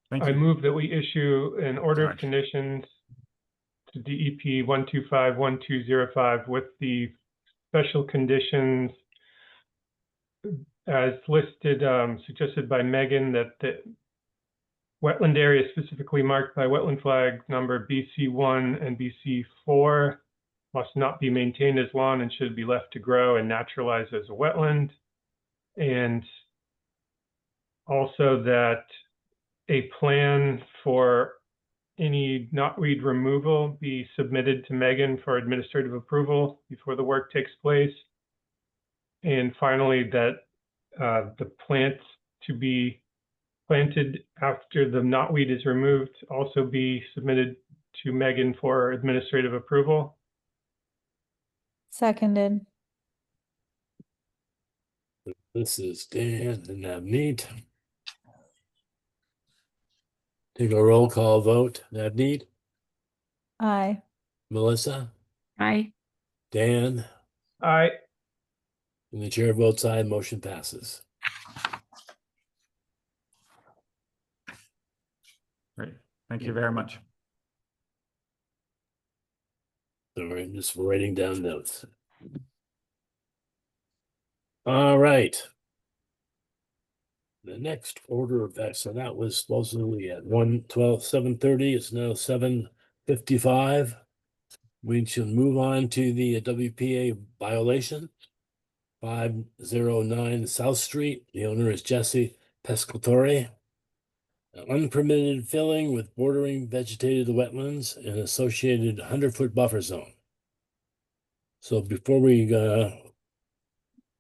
Speaker 8: Thank
Speaker 3: I
Speaker 8: you.
Speaker 3: move that we issue an order of
Speaker 8: Sorry.
Speaker 3: conditions to DEP 125-1205 with the special conditions as listed, suggested by Megan, that the wetland area specifically marked by wetland flag number BC1 and BC4 must not be maintained as lawn and should be left to grow and naturalize as a wetland. And also that a plan for any knotweed removal be submitted to Megan for administrative approval before the work takes place. And finally, that the plants to be planted after the knotweed is removed also be submitted to Megan for administrative approval.
Speaker 4: Seconded.
Speaker 1: This is Dan and Navneet. Take a roll call vote. Navneet,
Speaker 4: Aye.
Speaker 1: Melissa,
Speaker 5: Aye.
Speaker 1: Dan,
Speaker 3: Aye.
Speaker 1: and the chair votes aye. Motion passes.
Speaker 8: Great. Thank you very much.
Speaker 1: So we're just writing down notes. All right. The next order of that, so that was supposedly at 7:30. It's now 7:55. We should move on to the WPA violation. 509 South Street. The owner is Jesse Pescatore. Unpermitted filling with bordering vegetated wetlands and associated 100-foot buffer zone. So before we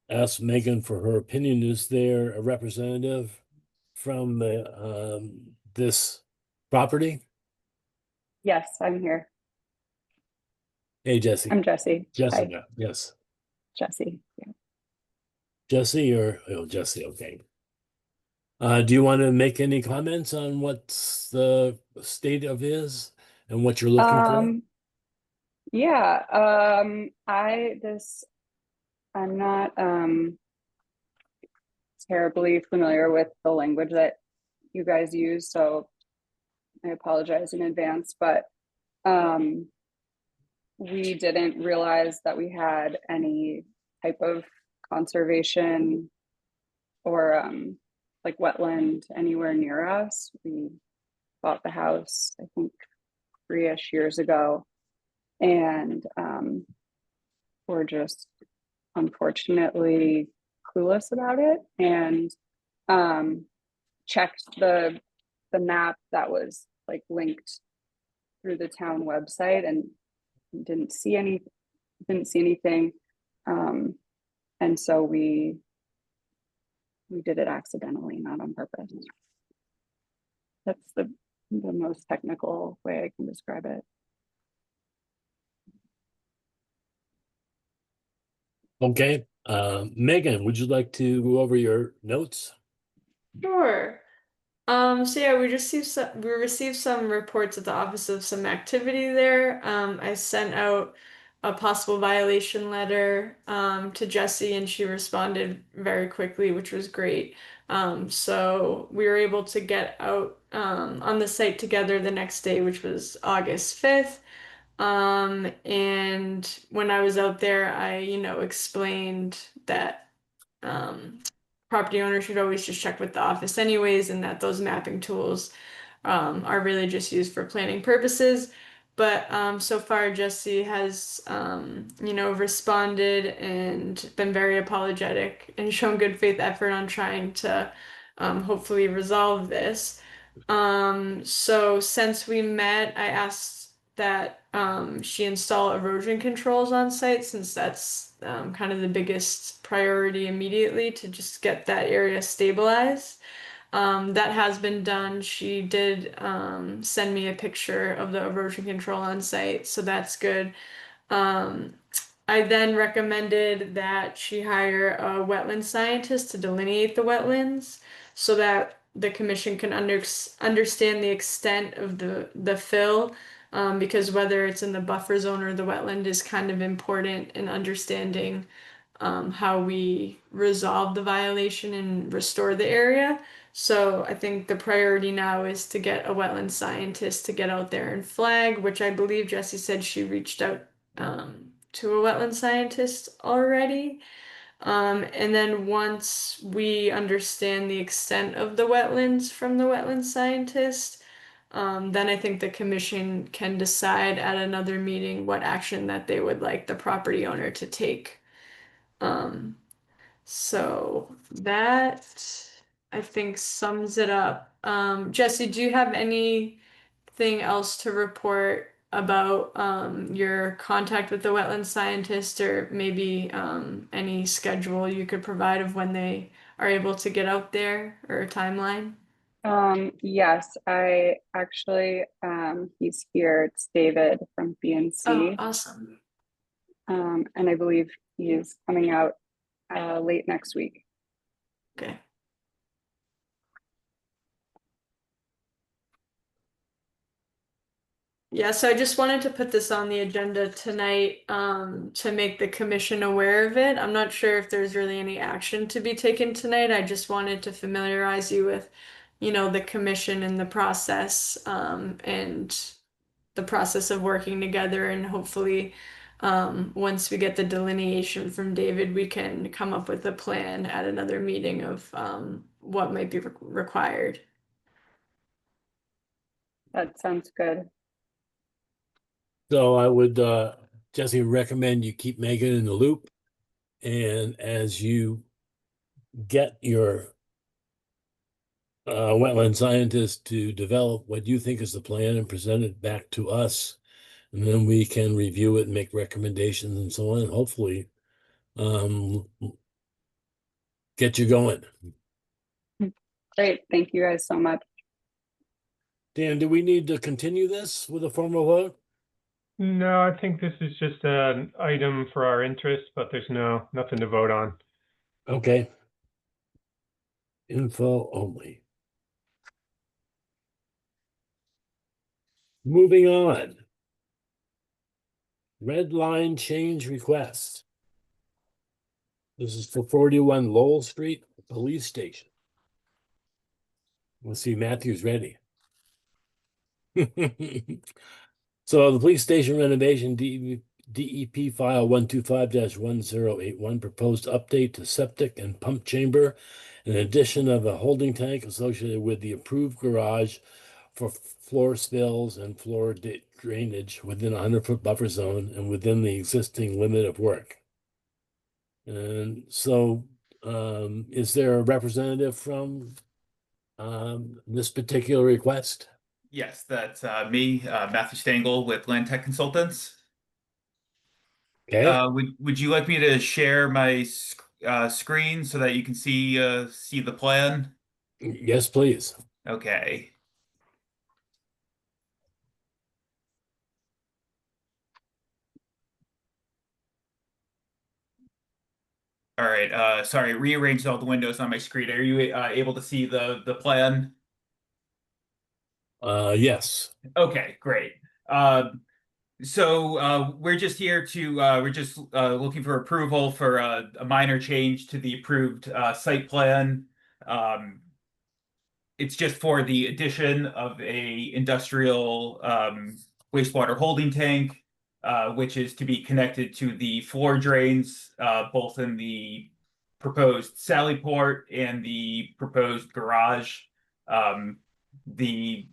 Speaker 1: ask Megan for her opinion, is there a representative from this property?
Speaker 10: Yes, I'm here.
Speaker 1: Hey, Jesse.
Speaker 10: I'm Jesse. Hi,
Speaker 1: Jessica, yes.
Speaker 10: Jesse. Yeah.
Speaker 1: Jesse Jesse, okay. Do you want to make any comments on what's the state of is and what you're looking for?
Speaker 10: Yeah, I'm not terribly familiar with the language that you guys use, so I apologize in advance, but we didn't realize that we had any type of conservation or like wetland anywhere near us. We bought the house, I think 3-ish years ago, and we're just unfortunately clueless about it, and checked the map that was like linked through the town website and didn't see anything, and so we did it accidentally, not on purpose. That's the most technical way I can describe it.
Speaker 1: Okay, Megan, would you like to go over your notes?
Speaker 2: Sure. So yeah, we received some reports at the office of some activity there. I sent out a possible violation letter to Jessie and she responded very quickly, which was great. So we were able to get out on the site together the next day, which was August 5th. And when I was out there, I, explained that um, property owners should always just check with the office anyways, and that those mapping tools are really just used for planning purposes. But so far, Jesse has, responded and been very apologetic and shown good faith effort on trying to hopefully resolve this. So since we met, I asked that she install erosion controls on site since that's kind of the biggest priority immediately to just get that area stabilized. That has been done. She did send me a picture of the erosion control on site, so that's good. Um, I then recommended that she hire a wetland scientist to delineate the wetlands so that the commission can understand the extent of the fill, because whether it's in the buffer zone or the wetland is kind of important in understanding how we resolve the violation and restore the area. So I think the priority now is to get a wetland scientist to get out there and flag, which I believe Jessie said she reached out to a wetland scientist already. And then once we understand the extent of the wetlands from the wetland scientist, then I think the commission can decide at another meeting what action that they would like the property owner to take. Um, so that I think sums it up. Jesse, do you have anything else to report about your contact with the wetland scientist or maybe any schedule you could provide of when they are able to get out there or a timeline?
Speaker 10: Yes, I actually, he's here. It's David from
Speaker 2: Oh,
Speaker 10: BNC.
Speaker 2: awesome.
Speaker 10: And I believe he is coming out late next week.
Speaker 2: Okay. Yeah, so I just wanted to put this on the agenda tonight, to make the commission aware of it. I'm not sure if there's really any action to be taken tonight. I just wanted to familiarize you with, the commission and the process, and the process of working together. And hopefully, once we get the delineation from David, we can come up with a plan at another meeting of, what might be required.
Speaker 10: That sounds good.
Speaker 1: So I would, Jesse, recommend you keep Megan in the loop. And as you get your wetland scientist to develop what you think is the plan and present it back to us, and then we can review it and make recommendations and so on, and hopefully get you going.
Speaker 10: Great. Thank you guys so much.
Speaker 1: Dan, do we need to continue this with a formal vote?
Speaker 3: No, I think this is just an item for our interest, but there's nothing to vote on.
Speaker 1: Okay. Info only. Moving on. Red line change request. This is for 41 Lowell Street, Police Station. We'll see Matthew's ready. So the police station renovation DEP file 125-1081 proposed update to septic and pump chamber, in addition of a holding tank associated with the approved garage for floor spills and floor drainage within a 100-foot buffer zone and within the existing limit of work. And so, is there a representative from this particular request?
Speaker 11: Yes, that's me, Matthew Stengel with Land Tech Consultants.
Speaker 1: Okay.
Speaker 11: Would you like me to share my screen so that you can see the plan?
Speaker 1: Yes, please.
Speaker 11: Okay. All right. Sorry, rearranged all the windows on my screen. Are you able to see the plan?
Speaker 1: Yes.
Speaker 11: Okay, great. So we're just here to we're just looking for approval for a minor change to the approved site plan. Um, it's just for the addition of a industrial wastewater holding tank, which is to be connected to the floor drains, both in the proposed sally port and the proposed garage. The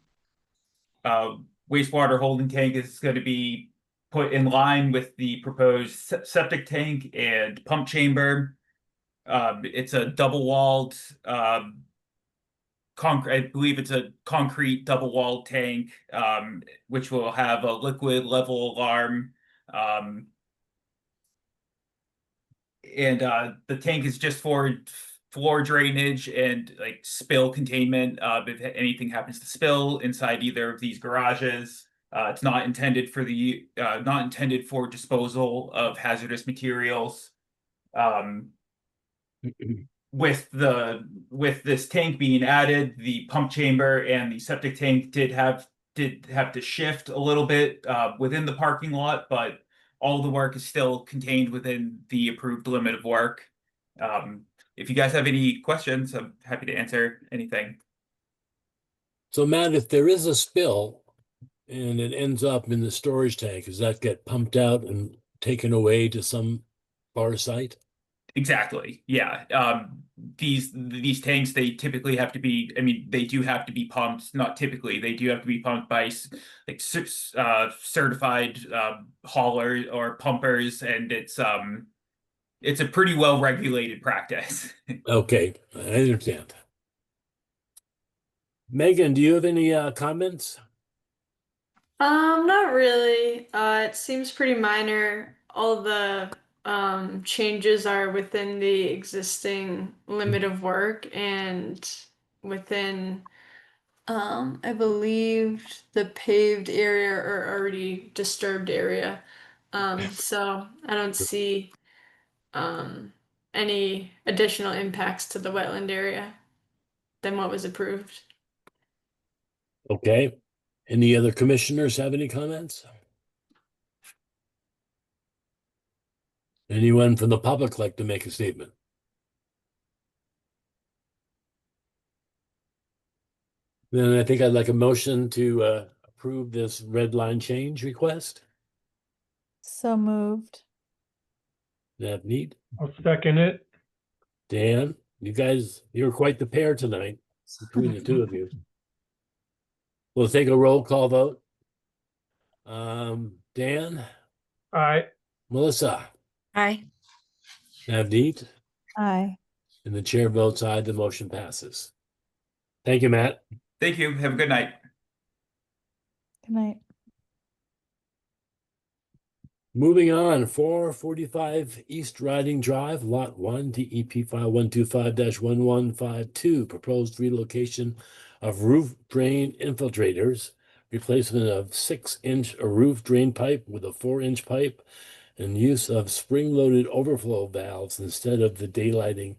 Speaker 11: wastewater holding tank is going to be put in line with the proposed septic tank and pump chamber. It's a double-walled concrete. I believe it's a concrete double-walled tank, which will have a liquid level alarm. And the tank is just for floor drainage and like spill containment. If anything happens to spill inside either of these garages, it's not intended for not intended for disposal of hazardous materials. With this tank being added, the pump chamber and the septic tank did have to shift a little bit within the parking lot, but all the work is still contained within the approved limit of work. If you guys have any questions, I'm happy to answer anything.
Speaker 1: So Matt, if there is a spill and it ends up in the storage tank, does that get pumped out and taken away to some far site?
Speaker 11: Exactly. Yeah. These tanks, they typically have to be, I mean, they do have to be pumped, not typically, they do have to be pumped by like certified hauler or pumpers, and it's a pretty well regulated practice.
Speaker 1: Okay, I understand. Megan, do you have any comments?
Speaker 2: Not really. It seems pretty minor. All the changes are within the existing limit of work and within I believe the paved area or already disturbed area. So I don't see any additional impacts to the wetland area than what was approved.
Speaker 1: Okay. Any other commissioners have any comments? Anyone from the public like to make a statement? Then I think I'd like a motion to approve this red line change request.
Speaker 4: So moved.
Speaker 1: That need?
Speaker 3: I'll second it.
Speaker 1: Dan, you guys, you're quite the pair tonight between the two of you. We'll take a roll call vote. Dan,
Speaker 3: Aye.
Speaker 1: Melissa,
Speaker 9: Aye.
Speaker 1: Navneet,
Speaker 4: Aye.
Speaker 1: and the chair votes aye, the motion passes. Thank you, Matt.
Speaker 11: Thank you. Have a good night.
Speaker 4: Good night.
Speaker 1: Moving on, 445 East Riding Drive, Lot 1, DEP file 125-1152, proposed relocation of roof drain infiltrators, replacement of 6-inch roof drain pipe with a 4-inch pipe, and use of spring-loaded overflow valves instead of the daylighting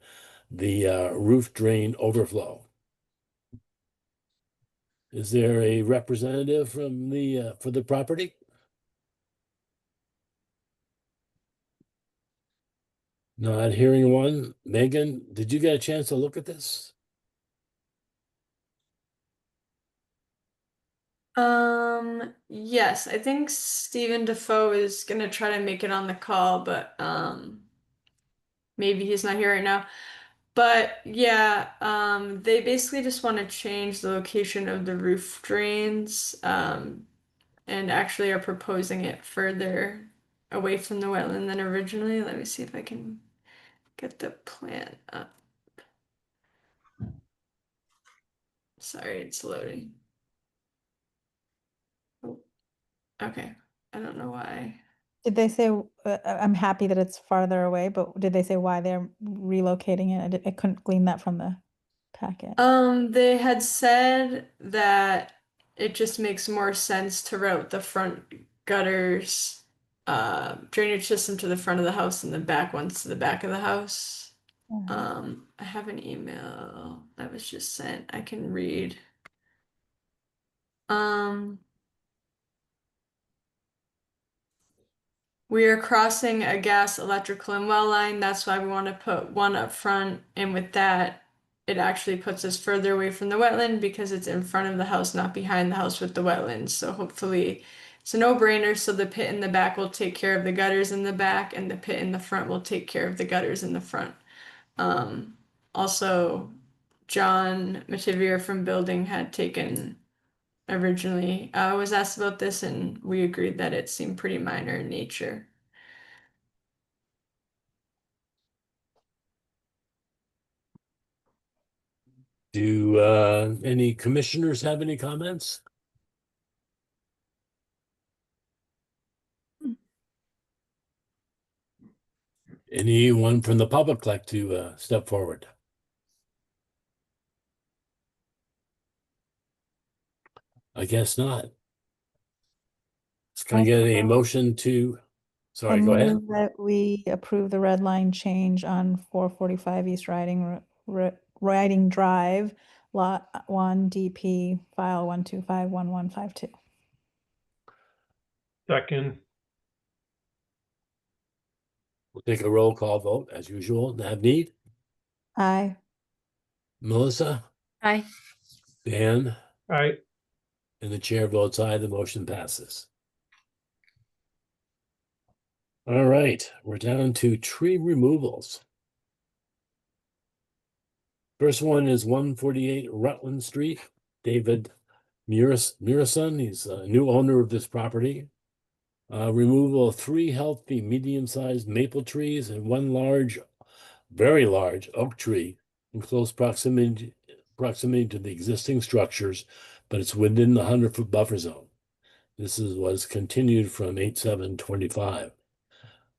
Speaker 1: the roof drain overflow. Is there a representative from the for the property? Not hearing one. Megan, did you get a chance to look at this?
Speaker 2: Yes, I think Stephen Defoe is gonna try to make it on the call, but maybe he's not here right now. But yeah, they basically just want to change the location of the roof drains, and actually are proposing it further away from the wetland than originally. Let me see if I can get the plan up. Sorry, it's loading. Oh, okay, I don't know why.
Speaker 4: Did they say, I'm happy that it's farther away, but did they say why they're relocating it? I couldn't glean that from the packet.
Speaker 2: They had said that it just makes more sense to route the front gutters drainage system to the front of the house and the back ones to the back of the house. I have an email that was just sent. I can read. We are crossing a gas, electrical, and well line. That's why we want to put one up front. And with that, it actually puts us further away from the wetland because it's in front of the house, not behind the house with the wetlands. So hopefully it's a no-brainer. So the pit in the back will take care of the gutters in the back, and the pit in the front will take care of the gutters in the front. Also, John Mativier from building had taken originally was asked about this, and we agreed that it seemed pretty minor in nature.
Speaker 1: Do any commissioners have any comments? Anyone from the public like to step forward? I guess not. Can I get a motion to, sorry, go ahead.
Speaker 4: That we approve the red line change on 445 East Riding Drive, Lot 1, DP, file 1251152.
Speaker 3: Second,
Speaker 1: We'll take a roll call vote as usual. Navneet,
Speaker 4: Aye.
Speaker 1: Melissa,
Speaker 9: Aye.
Speaker 1: Dan,
Speaker 3: aye.
Speaker 1: and the chair votes aye. The motion passes. All right, we're down to tree removals. First one is 148 Rutland Street. David Murison, he's a new owner of this property. Removal of 3 healthy medium-sized maple trees and 1 large, very large oak tree in close proximity to the existing structures, but it's within the 100-foot buffer zone. This was continued from 8/7/25.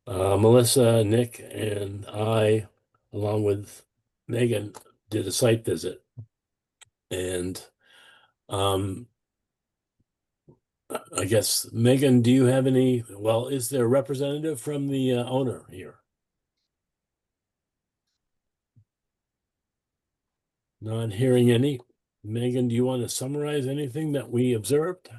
Speaker 1: Melissa, Nick, and I, along with Megan, did a site visit. And I guess, Megan, do you have any, well, is there a representative from the owner here? Not hearing any. Megan, do you want to summarize anything that we observed?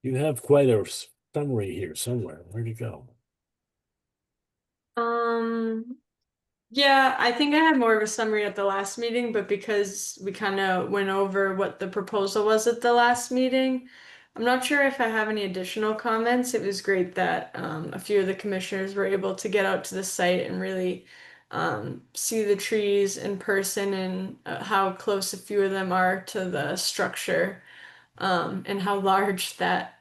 Speaker 1: You have quite a summary here somewhere. Where'd it go?
Speaker 2: Yeah, I think I had more of a summary at the last meeting, but because we kind of went over what the proposal was at the last meeting, I'm not sure if I have any additional comments. It was great that a few of the commissioners were able to get out to the site and really see the trees in person and how close a few of them are to the structure, and how large that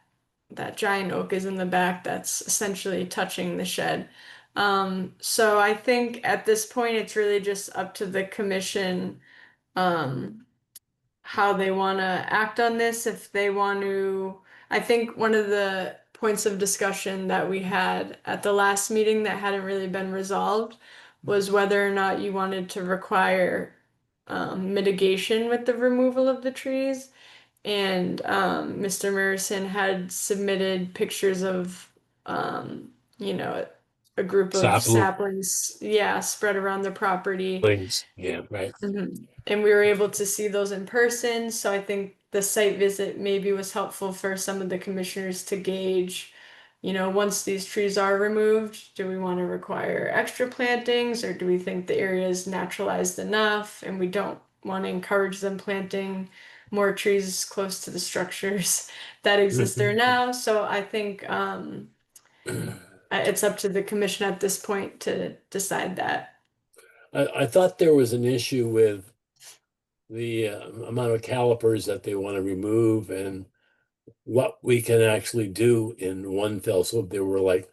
Speaker 2: giant oak is in the back that's essentially touching the shed. So I think at this point, it's really just up to the commission, how they want to act on this. If they want to, I think one of the points of discussion that we had at the last meeting that hadn't really been resolved was whether or not you wanted to require mitigation with the removal of the trees. And Mr. Morrison had submitted pictures of, you know, a group of saplings, yeah, spread around the property.
Speaker 1: Yeah, right.
Speaker 2: And we were able to see those in person. So I think the site visit maybe was helpful for some of the commissioners to gauge, once these trees are removed, do we want to require extra plantings, or do we think the area is naturalized enough and we don't want to encourage them planting more trees close to the structures that exist there now? So I think it's up to the commission at this point to decide that.
Speaker 1: I thought there was an issue with the amount of calipers that they want to remove and what we can actually do in one fell swoop. There were like,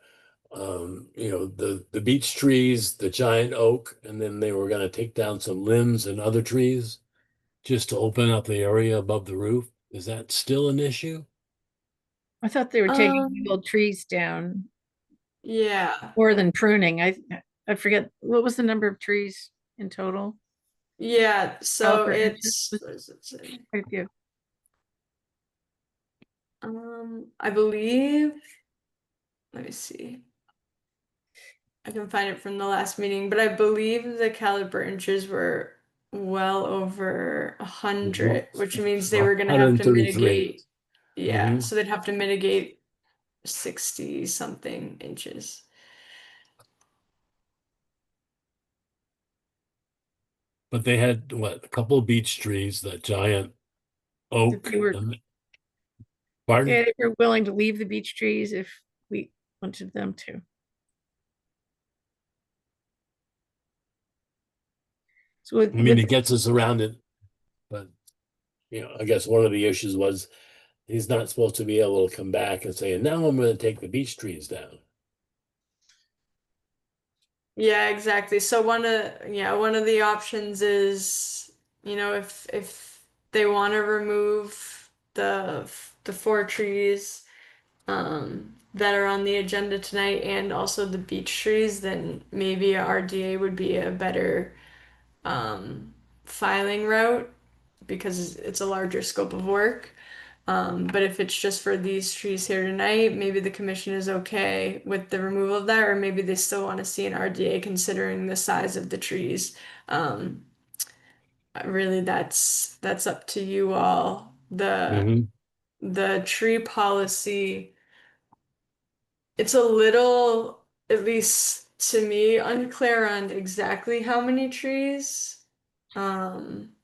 Speaker 1: the beech trees, the giant oak, and then they were going to take down some limbs and other trees just to open up the area above the roof. Is that still an issue?
Speaker 9: I thought they were taking old trees down
Speaker 2: Yeah.
Speaker 9: more than pruning. I forget, what was the number of trees in total?
Speaker 2: Yeah, so
Speaker 9: Caliper
Speaker 2: it's
Speaker 9: inches? Quite a few.
Speaker 2: I believe, let me see. I can find it from the last meeting, but I believe the caliber inches were well over 100, which means they were gonna have to
Speaker 1: 133.
Speaker 2: mitigate. Yeah,
Speaker 1: Mhm.
Speaker 2: so they'd have to mitigate 60 something inches.
Speaker 1: But they had what, a couple of beech trees, that giant oak.
Speaker 9: They were,
Speaker 1: Pardon?
Speaker 9: yeah, they were willing to leave the beech trees if we wanted them to. So
Speaker 1: I mean, it gets us around it, but I guess one of the issues was he's not supposed to be able to come back and say, now I'm going to take the beech trees down.
Speaker 2: Yeah, exactly. So one of the options is, if they want to remove the four trees that are on the agenda tonight and also the beech trees, then maybe a RDA would be a better filing route because it's a larger scope of work. But if it's just for these trees here tonight, maybe the commission is okay with the removal of that, or maybe they still want to see an RDA considering the size of the trees. Um, Really, that's up to you all.
Speaker 1: Mhm.
Speaker 2: The tree policy, it's a little, at least to me, unclear on exactly how many trees. Um,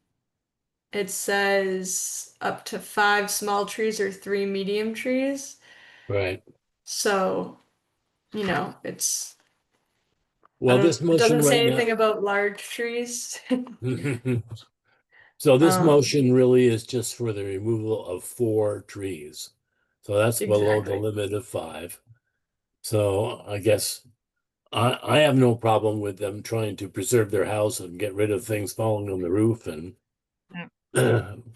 Speaker 2: it says up to 5 small trees or 3 medium trees.
Speaker 1: Right.
Speaker 2: So, it's, I
Speaker 1: Well,
Speaker 2: don't,
Speaker 1: this
Speaker 2: it
Speaker 1: motion
Speaker 2: doesn't say
Speaker 1: right now.
Speaker 2: anything about large trees.
Speaker 1: So this
Speaker 2: Um,
Speaker 1: motion really is just for the removal of 4 trees. So that's below the
Speaker 2: exactly.
Speaker 1: limit of 5. So I guess I have no problem with them trying to preserve their house and get rid of things falling on the roof and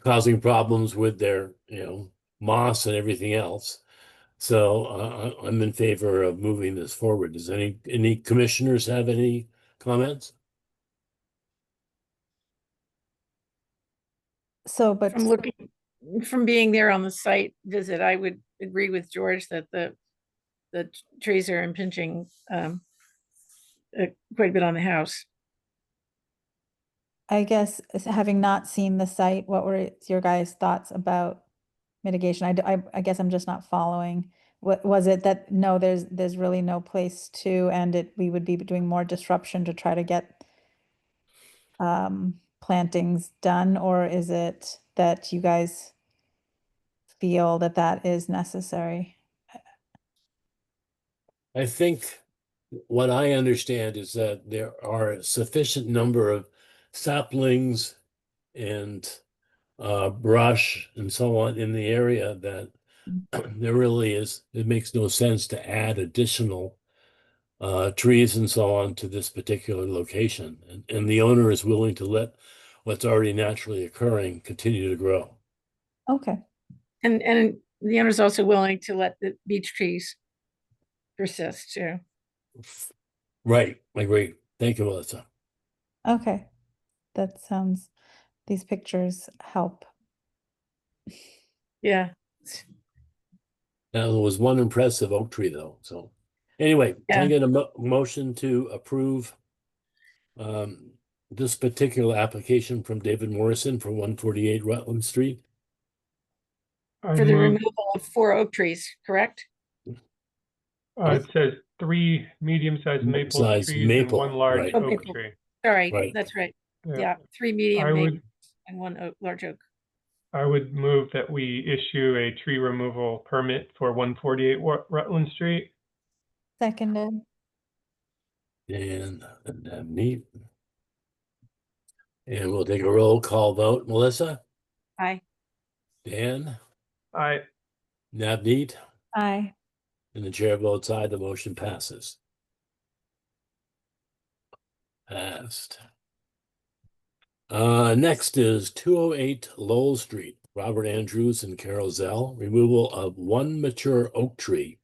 Speaker 1: causing problems with their, moss and everything else. So I'm in favor of moving this forward. Does any commissioners have any comments?
Speaker 4: So, but
Speaker 9: from being there on the site visit, I would agree with George that the trees are impinging quite a bit on the house.
Speaker 4: I guess having not seen the site, what were your guys' thoughts about mitigation? I guess I'm just not following. What was it that, no, there's really no place to, and we would be doing more disruption to try to get plantings done, or is it that you guys feel that that is necessary?
Speaker 1: I think what I understand is that there are a sufficient number of saplings and brush and so on in the area that there really is, it makes no sense to add additional trees and so on to this particular location. And the owner is willing to let what's already naturally occurring continue to grow.
Speaker 4: Okay,
Speaker 9: And the owner's also willing to let the beech trees persist too.
Speaker 1: Right, I agree. Thank you, Melissa.
Speaker 4: okay. That sounds, these pictures help.
Speaker 9: Yeah.
Speaker 1: Now, there was one impressive oak tree though, so. Anyway, can I
Speaker 9: Yeah.
Speaker 1: get a motion to approve this particular application from David Morrison for 148 Rutland Street?
Speaker 3: I
Speaker 9: For the
Speaker 3: move,
Speaker 9: removal of 4 oak trees, correct?
Speaker 3: it says 3 medium-sized maple
Speaker 1: Size
Speaker 3: trees and 1
Speaker 1: maple,
Speaker 3: large
Speaker 1: right,
Speaker 9: Oh,
Speaker 3: oak
Speaker 9: maple.
Speaker 3: tree.
Speaker 9: Sorry,
Speaker 1: right.
Speaker 9: that's right.
Speaker 3: Yeah.
Speaker 9: Yeah, 3
Speaker 3: I
Speaker 9: medium
Speaker 3: would,
Speaker 9: maples and 1 large oak.
Speaker 3: I would move that we issue a tree removal permit for 148 Rutland Street.
Speaker 4: Seconded.
Speaker 1: And neat. And we'll take a roll call vote. Melissa,
Speaker 9: Aye.
Speaker 1: Dan,
Speaker 3: I,
Speaker 1: Navneet,
Speaker 4: Aye.
Speaker 1: and the chair votes aye. The motion passes. Passed. Next is 208 Lowell Street, Robert Andrews and Carol Zell, removal of 1 mature oak tree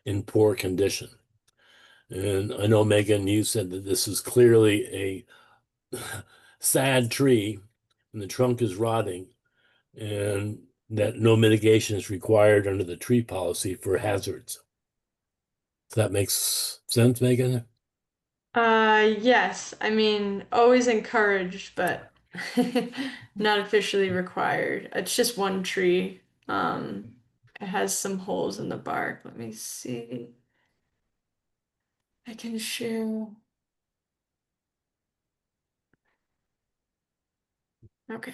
Speaker 1: in poor condition. And I know, Megan, you said that this is clearly a sad tree and the trunk is rotting. And that no mitigation is required under the tree policy for hazards. That makes sense, Megan?
Speaker 2: Yes. I mean, always encouraged, but not officially required. It's just one tree. It has some holes in the bark. Let me see. I can share. Okay.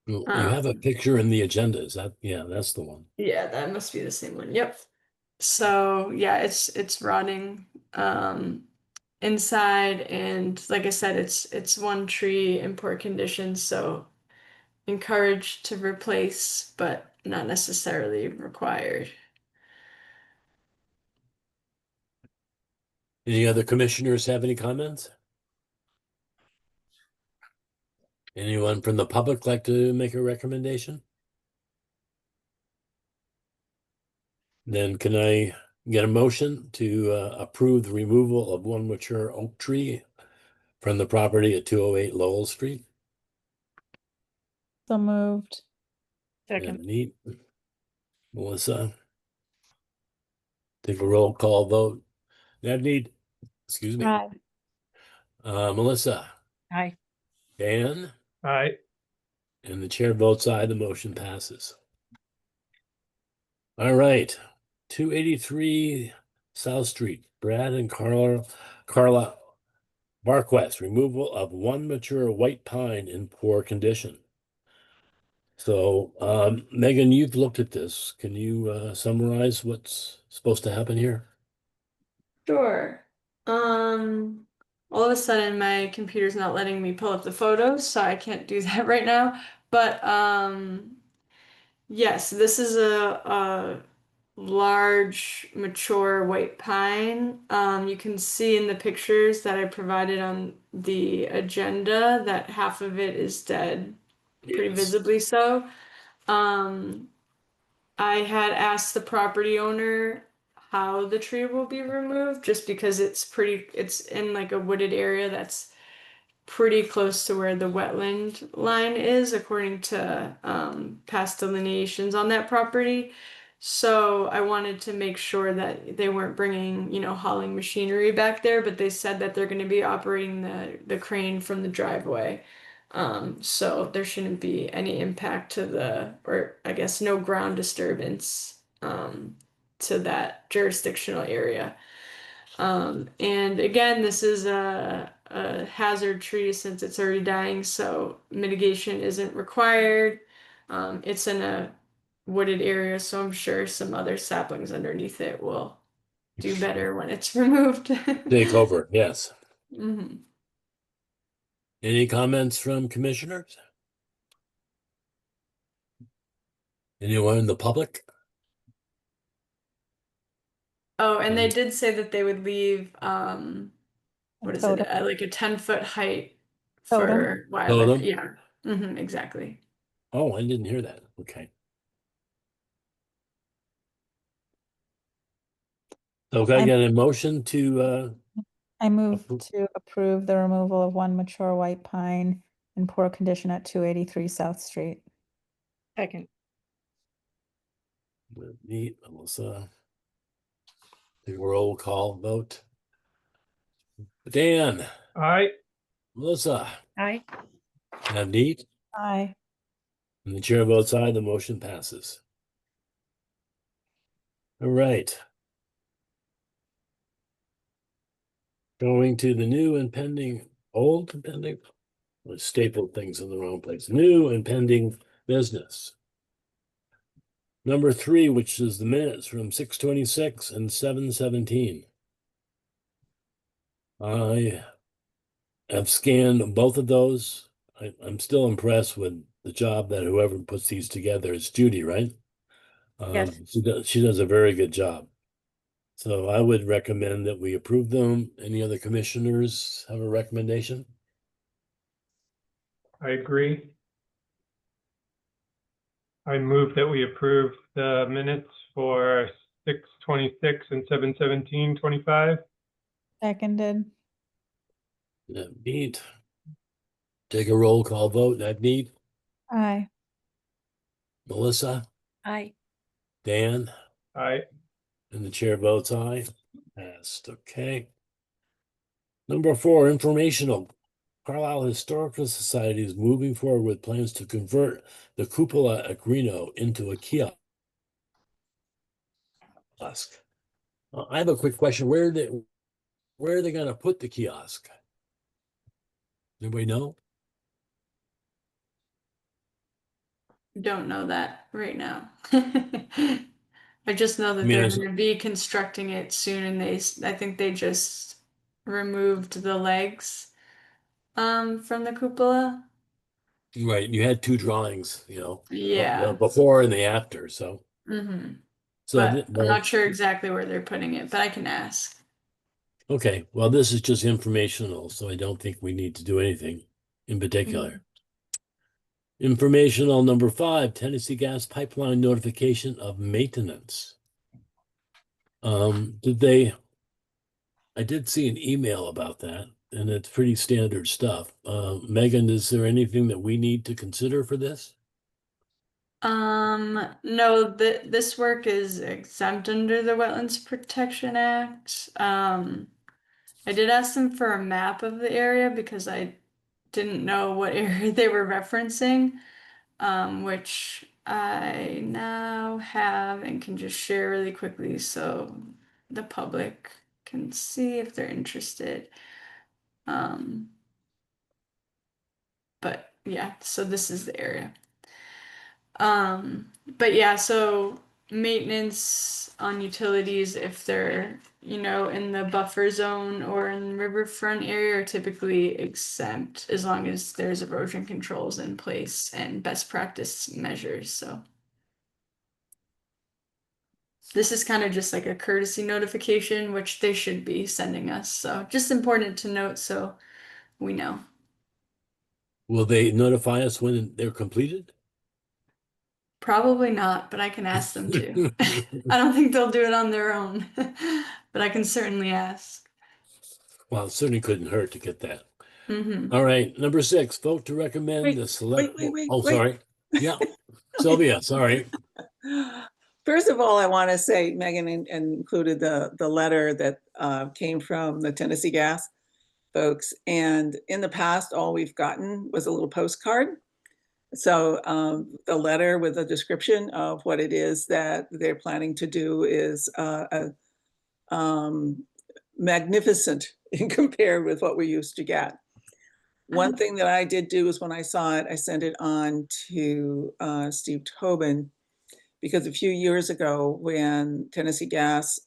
Speaker 1: Well, you have a picture in the agenda. Is that, yeah, that's the one.
Speaker 2: Yeah, that must be the same one. Yep. So yeah, it's rotting inside, and like I said, it's one tree in poor condition, so encouraged to replace, but not necessarily required.
Speaker 1: Any other commissioners have any comments? Anyone from the public like to make a recommendation? Then can I get a motion to approve the removal of one mature oak tree from the property at 208 Lowell Street?
Speaker 4: So moved.
Speaker 9: Second.
Speaker 1: Neat. Melissa? Take a roll call vote. Need, excuse me.
Speaker 4: Aye.
Speaker 1: Melissa?
Speaker 9: Aye.
Speaker 1: Dan?
Speaker 3: Aye.
Speaker 1: And the chair votes aye, the motion passes. All right, 283 South Street, Brad and Carla Barquest, removal of one mature white pine in poor condition. So, Megan, you've looked at this. Can you summarize what's supposed to happen here?
Speaker 2: Sure. All of a sudden my computer's not letting me pull up the photos, so I can't do that right now. But yes, this is a large, mature white pine. You can see in the pictures that I provided on the agenda that half of it is dead, pretty
Speaker 1: Yes.
Speaker 2: visibly so. I had asked the property owner how the tree will be removed, just because it's in like a wooded area that's pretty close to where the wetland line is, according to past delineations on that property. So I wanted to make sure that they weren't bringing, hauling machinery back there, but they said that they're going to be operating the crane from the driveway. So there shouldn't be any impact or I guess no ground disturbance to that jurisdictional area. And again, this is a hazard tree since it's already dying, so mitigation isn't required. It's in a wooded area, so I'm sure some other saplings underneath it will do better when it's removed.
Speaker 1: Take over, yes.
Speaker 2: Mhm.
Speaker 1: Any comments from commissioners? Anyone in the public?
Speaker 2: Oh, and they did say that they would leave what is it?
Speaker 4: Totem.
Speaker 2: Like a 10-foot height
Speaker 4: Totem.
Speaker 2: for wildlife.
Speaker 1: Totem?
Speaker 2: Yeah. Exactly.
Speaker 1: Oh, I didn't hear that. Okay. So can I get a motion to
Speaker 4: I move
Speaker 1: Appro-
Speaker 4: to approve the removal of one mature white pine in poor condition at 283 South Street.
Speaker 9: Second.
Speaker 1: meet Melissa? Take a roll call vote. Dan,
Speaker 3: Aye.
Speaker 1: Melissa,
Speaker 9: Aye.
Speaker 1: Navneet,
Speaker 4: Aye.
Speaker 1: and the chair votes aye, the motion passes. All right. Going to the new and pending, old and pending, I stapled things in the wrong place. New and pending business. Number 3, which is the minutes from 6:26 and 7:17. I have scanned both of those. I'm still impressed with the job that whoever puts these together is Judy, right?
Speaker 9: Yes.
Speaker 1: She does a very good job. So I would recommend that we approve them. Any other commissioners have a recommendation?
Speaker 3: I agree. I move that we approve the minutes for 6:26 and 7:17:25.
Speaker 4: Seconded.
Speaker 1: Navneet. Take a roll call vote. Navneet,
Speaker 4: Aye.
Speaker 1: Melissa,
Speaker 9: I,
Speaker 1: Dan,
Speaker 3: I,
Speaker 1: and the chair votes aye. Passed, okay. Number 4, informational. Carlisle Historical Society is moving forward with plans to convert the cupola at Greeno into a kiosk. I have a quick question. Where are they going to put the kiosk? Anybody know?
Speaker 2: Don't know that right now. I just know that
Speaker 1: mean,
Speaker 2: they're
Speaker 1: as-
Speaker 2: going to be constructing it soon, and I think they just removed the legs from the cupola.
Speaker 1: Right, you had 2 drawings,
Speaker 2: Yeah.
Speaker 1: before and the after. So,
Speaker 2: Mm-hmm.
Speaker 1: so
Speaker 2: But I'm
Speaker 1: well,
Speaker 2: not sure exactly where they're putting it, but I can ask.
Speaker 1: okay. Well, this is just informational, so I don't think we need to do anything in particular. Informational number 5, Tennessee Gas Pipeline notification of maintenance. I did see an email about that, and it's pretty standard stuff. Megan, is there anything that we need to consider for this?
Speaker 2: No, this work is exempt under the Wetlands Protection Act. I did ask them for a map of the area because I didn't know what area they were referencing, which I now have and can just share really quickly so the public can see if they're interested. But yeah, so this is the area. But yeah, so maintenance on utilities, if they're, in the buffer zone or in riverfront area, are typically exempt as long as there's erosion controls in place and best practice measures. So this is kind of just like a courtesy notification, which they should be sending us. So just important to note so we know.
Speaker 1: Will they notify us when they're completed?
Speaker 2: Probably not, but I can ask them to. I don't think they'll do it on their own, but I can certainly ask.
Speaker 1: Well, it certainly couldn't hurt to get that.
Speaker 2: Mm-hmm.
Speaker 1: All right, number 6, vote to recommend the select.
Speaker 7: wait,
Speaker 1: Oh,
Speaker 7: wait.
Speaker 1: sorry. Yeah, Sylvia, sorry.
Speaker 7: First of all, I want to say Megan included the letter that came from the Tennessee Gas folks. And in the past, all we've gotten was a little postcard. So the letter with a description of what it is that they're planning to do is magnificent compared with what we used to get. One thing that I did do is when I saw it, I sent it on to Steve Tobin, because a few years ago when Tennessee Gas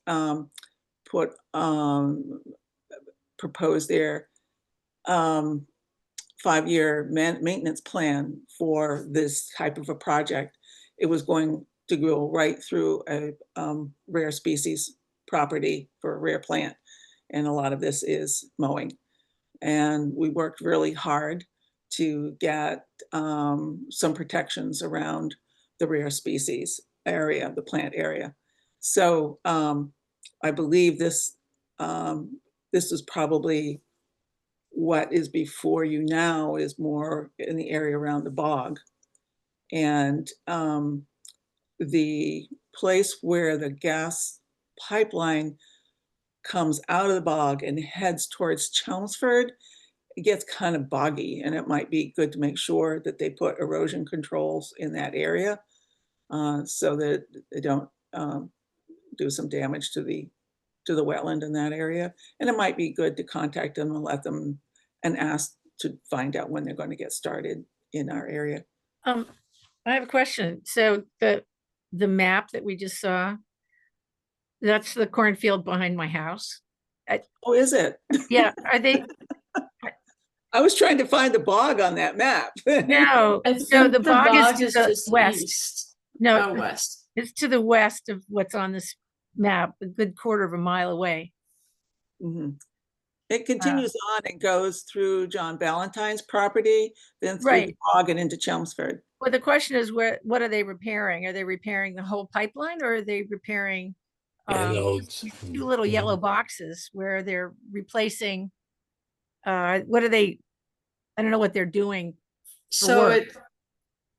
Speaker 7: proposed their 5-year maintenance plan for this type of a project, it was going to go right through a rare species property for a rare plant. And a lot of this is mowing. And we worked really hard to get some protections around the rare species area, the plant area. So I believe this is probably what is before you now is more in the area around the bog. And the place where the gas pipeline comes out of the bog and heads towards Chelmsford, it gets kind of boggy, and it might be good to make sure that they put erosion controls in that area so that they don't do some damage to the wetland in that area. And it might be good to contact them and let them and ask to find out when they're going to get started in our area.
Speaker 9: I have a question. So the map that we just saw, that's the cornfield behind my house.
Speaker 7: Oh, is it?
Speaker 9: Yeah, are they?
Speaker 7: I was trying to find the bog on that map.
Speaker 9: No,
Speaker 2: I
Speaker 9: so
Speaker 2: think
Speaker 9: the bog is to the
Speaker 2: just
Speaker 9: west.
Speaker 2: east.
Speaker 9: No,
Speaker 2: West.
Speaker 9: it's to the west of what's on this map, a good quarter of a mile away.
Speaker 7: Mm-hmm. It continues on and goes through John Ballantyne's property, then through the bog and into Chelmsford.
Speaker 9: Well, the question is, what are they repairing? Are they repairing the whole pipeline, or are they repairing two little yellow boxes where they're replacing? What are they? I don't know what they're doing.
Speaker 2: So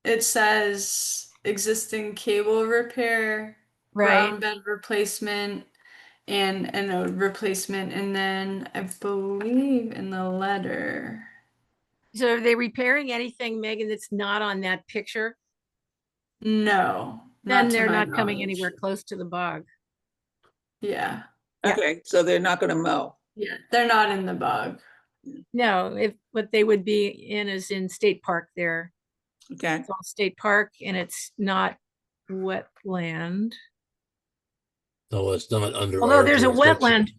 Speaker 2: it says existing cable repair,
Speaker 9: Right.
Speaker 2: ground bed replacement, and a node replacement, and then I believe in the letter.
Speaker 9: So are they repairing anything, Megan, that's not on that picture?
Speaker 2: No,
Speaker 9: Then
Speaker 2: not to
Speaker 9: they're
Speaker 2: my
Speaker 9: not coming
Speaker 2: knowledge.
Speaker 9: anywhere close to the bog.
Speaker 2: Yeah.
Speaker 9: Yeah.
Speaker 7: Okay, so they're not gonna mow.
Speaker 2: Yeah, they're not in the bog.
Speaker 9: No, if what they would be in is in State Park there.
Speaker 7: Okay,
Speaker 9: It's all State Park and it's not wetland.
Speaker 1: So it's not under
Speaker 9: Although
Speaker 1: our
Speaker 9: there's a
Speaker 1: jurisdiction.
Speaker 9: wetland,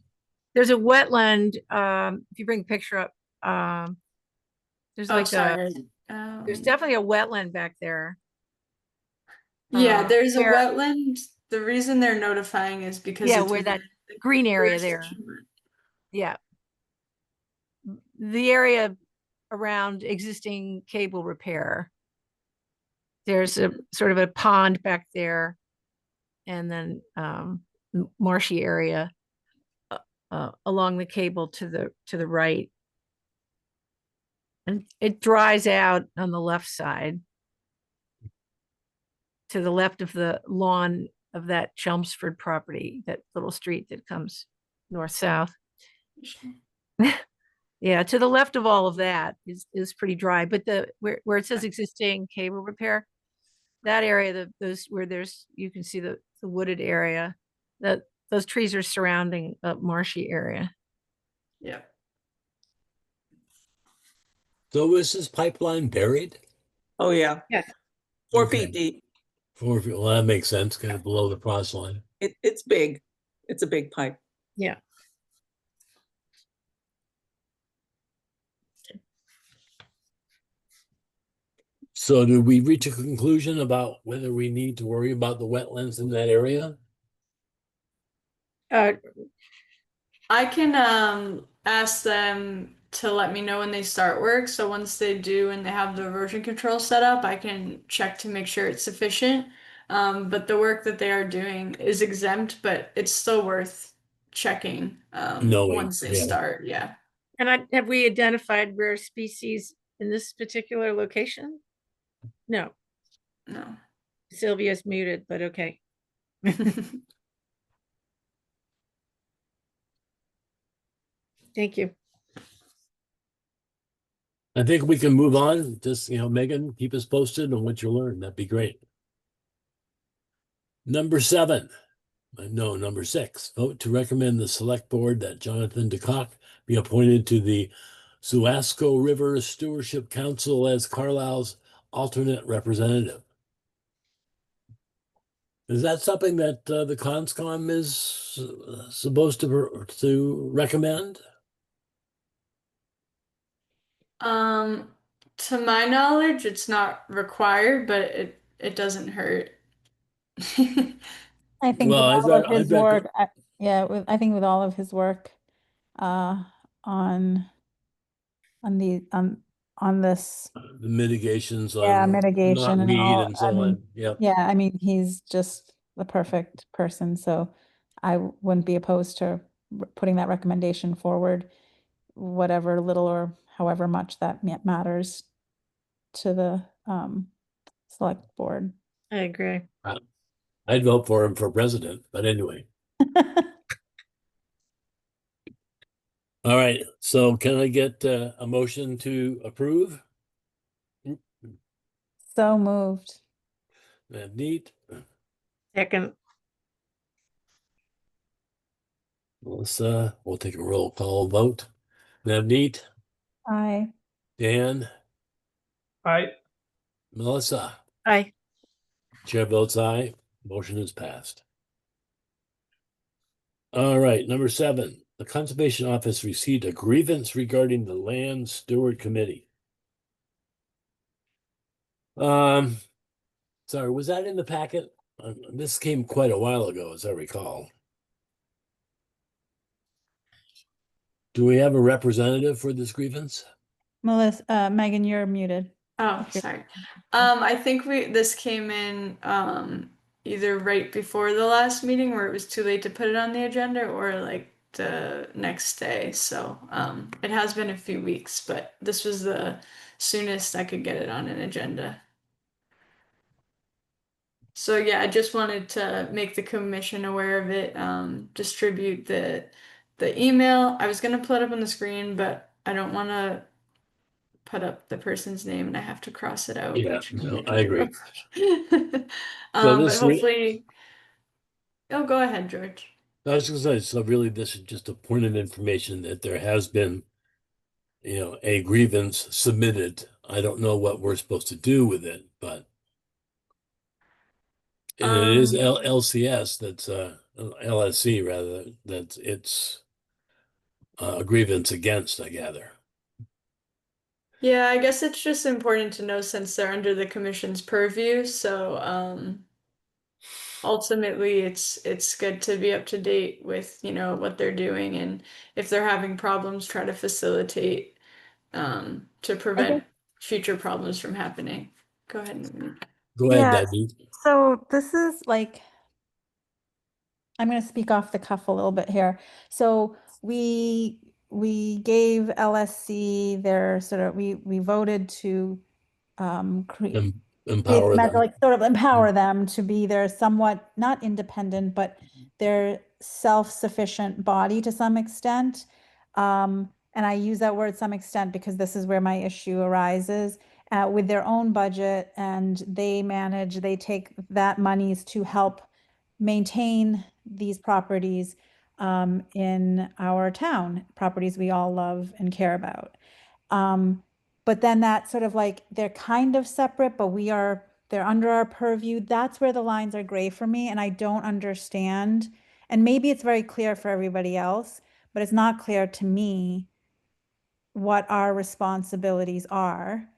Speaker 9: there's a wetland, if you bring a picture up, there's
Speaker 2: Oh,
Speaker 9: like a,
Speaker 2: sorry.
Speaker 9: there's definitely a wetland back there.
Speaker 2: Yeah, there's a
Speaker 9: where-
Speaker 2: wetland. The reason they're notifying is because
Speaker 9: Yeah,
Speaker 2: it's
Speaker 9: where
Speaker 2: within
Speaker 9: that
Speaker 2: the
Speaker 9: green area there.
Speaker 2: jurisdiction.
Speaker 9: Yeah. The area around existing cable repair. There's a sort of a pond back there and then marshy area along the cable to the right. And it dries out on the left side to the left of the lawn of that Chelmsford property, that little street that comes north-south. Yeah, to the left of all of that is pretty dry, but where it says existing cable repair, that area, those where you can see the wooded area, that those trees are surrounding a marshy area.
Speaker 2: Yeah.
Speaker 1: So is this pipeline buried?
Speaker 7: oh yeah,
Speaker 9: Yes.
Speaker 7: 4
Speaker 1: Okay.
Speaker 7: feet deep.
Speaker 1: Well, that makes sense, kind of below the frost line.
Speaker 7: It's big. It's a big pipe.
Speaker 9: Yeah.
Speaker 1: So did we reach a conclusion about whether we need to worry about the wetlands in that area?
Speaker 2: I can ask them to let me know when they start work. So once they do and they have the erosion control set up, I can check to make sure it's sufficient. But the work that they are doing is exempt, but it's still worth checking
Speaker 1: Knowing,
Speaker 2: once they
Speaker 1: yeah.
Speaker 2: start. Yeah.
Speaker 9: And have we identified rare species in this particular location? No,
Speaker 2: No.
Speaker 9: Sylvia's muted, but okay. Thank you.
Speaker 1: I think we can move on. Just, Megan, keep us posted on what you learn. That'd be great. Number 6, vote to recommend the select board that Jonathan DeCock be appointed to the Suasco River Stewardship Council as Carlisle's alternate representative. Is that something that the Conscom is supposed to recommend?
Speaker 2: To my knowledge, it's not required, but it doesn't hurt.
Speaker 4: I think with
Speaker 1: Well,
Speaker 4: all of his
Speaker 1: I've read
Speaker 4: work, I think with all of his work, on this,
Speaker 1: the mitigations
Speaker 4: yeah,
Speaker 1: on
Speaker 4: mitigation and
Speaker 1: knotweed
Speaker 4: all,
Speaker 1: and so
Speaker 4: I mean,
Speaker 1: on. Yep.
Speaker 4: yeah, I mean, he's just the perfect person, so I wouldn't be opposed to putting that recommendation forward, whatever little or however much that matters to the select board.
Speaker 9: I agree.
Speaker 1: I'd vote for him for president, but anyway. All right, so can I get a motion to approve?
Speaker 4: So moved.
Speaker 1: Neat.
Speaker 9: Second.
Speaker 1: Melissa, we'll take a roll call vote. Neat.
Speaker 4: Aye.
Speaker 1: Dan,
Speaker 3: I,
Speaker 1: Melissa,
Speaker 9: Aye.
Speaker 1: chair votes aye. Motion is passed. All right, number 7, the Conservation Office received a grievance regarding the Land Steward Committee. Sorry, was that in the packet? This came quite a while ago, as I recall. Do we have a representative for this grievance?
Speaker 4: Melissa, Megan, you're muted.
Speaker 2: Oh, sorry. I think this came in either right before the last meeting where it was too late to put it on the agenda or like the next day. So it has been a few weeks, but this was the soonest I could get it on an agenda. So yeah, I just wanted to make the commission aware of it, distribute the email. I was gonna put it up on the screen, but I don't wanna put up the person's name and I have to cross it out,
Speaker 1: Yeah,
Speaker 2: which
Speaker 1: no,
Speaker 2: can
Speaker 1: I
Speaker 2: be
Speaker 1: agree.
Speaker 2: rough.
Speaker 1: So
Speaker 2: But
Speaker 1: this,
Speaker 2: hopefully, oh, go ahead, George.
Speaker 1: I was gonna say, so really this is just a point of information that there has been, a grievance submitted. I don't know what we're supposed to do with it, but and it is
Speaker 2: Um,
Speaker 1: LCS that's LSC rather, that it's a grievance against, I gather.
Speaker 2: yeah, I guess it's just important to know since they're under the commission's purview. So, ultimately it's good to be up to date with, what they're doing, and if they're having problems, try to facilitate to prevent future problems from happening. Go ahead, Naomi.
Speaker 1: Go ahead,
Speaker 4: Yeah,
Speaker 1: Debbie.
Speaker 4: so this is like, I'm going to speak off the cuff a little bit here. So we gave LSC their sort of, we voted to create
Speaker 1: Empower them.
Speaker 4: like sort of empower them to be their somewhat, not independent, but their self-sufficient body to some extent. And I use that word some extent because this is where my issue arises, with their own budget, and they take that monies to help maintain these properties in our town, properties we all love and care about. But then that sort of like, they're kind of separate, but they're under our purview. That's where the lines are gray for me, and I don't understand. And maybe it's very clear for everybody else, but it's not clear to me what our responsibilities are.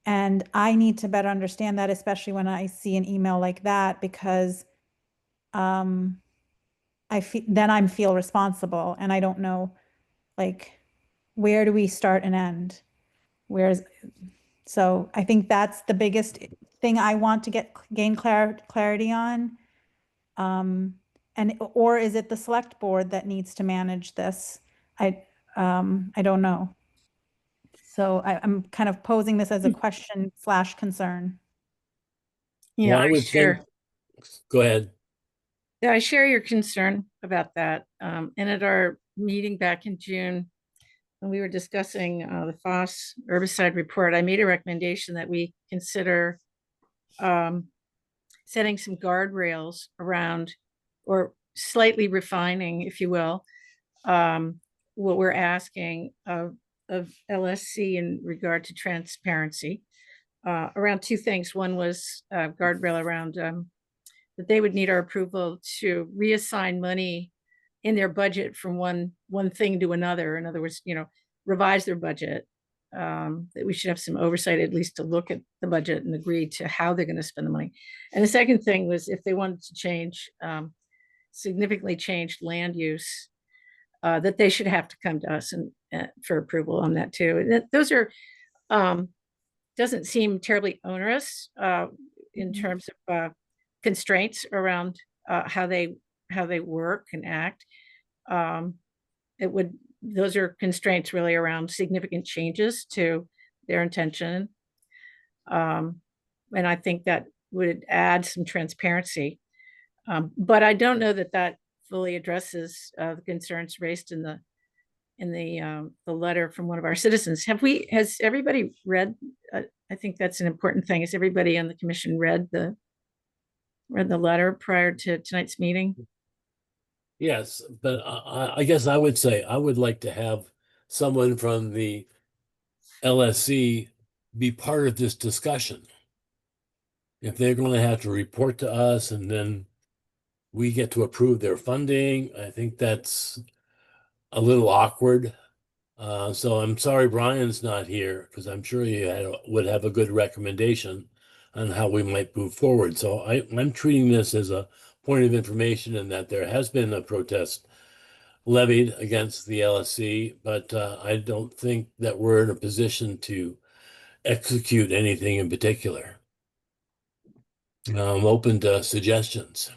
Speaker 4: And I need to better understand that, especially when I see an email like that, because I feel responsible, and I don't know, like, where do we start and end? So I think that's the biggest thing I want to gain clarity on. Or is it the select board that needs to manage this? I don't know. So I'm kind of posing this as a question / concern.
Speaker 9: Yeah,
Speaker 1: Well, I
Speaker 9: I
Speaker 1: would think,
Speaker 9: share.
Speaker 1: go ahead.
Speaker 9: Yeah, I share your concern about that. And at our meeting back in June, when we were discussing the FOSS herbicide report, I made a recommendation that we consider setting some guardrails around, or slightly refining, if you will, what we're asking of LSC in regard to transparency, around two things. One was guardrail around that they would need our approval to reassign money in their budget from one thing to another. In other words, revise their budget. That we should have some oversight, at least to look at the budget and agree to how they're going to spend the money. And the second thing was if they wanted to change, significantly change land use, that they should have to come to us and for approval on that too. And those are doesn't seem terribly onerous in terms of constraints around how they work and act. Those are constraints really around significant changes to their intention. And I think that would add some transparency. But I don't know that fully addresses the concerns raised in the letter from one of our citizens. Has everybody read? I think that's an important thing. Has everybody on the commission read the letter prior to tonight's meeting?
Speaker 1: Yes, but I guess I would say I would like to have someone from the LSC be part of this discussion. If they're going to have to report to us and then we get to approve their funding, I think that's a little awkward. So I'm sorry Brian's not here, because I'm sure he would have a good recommendation on how we might move forward. So I'm treating this as a point of information, and that there has been a protest levied against the LSC, but I don't think that we're in a position to execute anything in particular. I'm open to suggestions.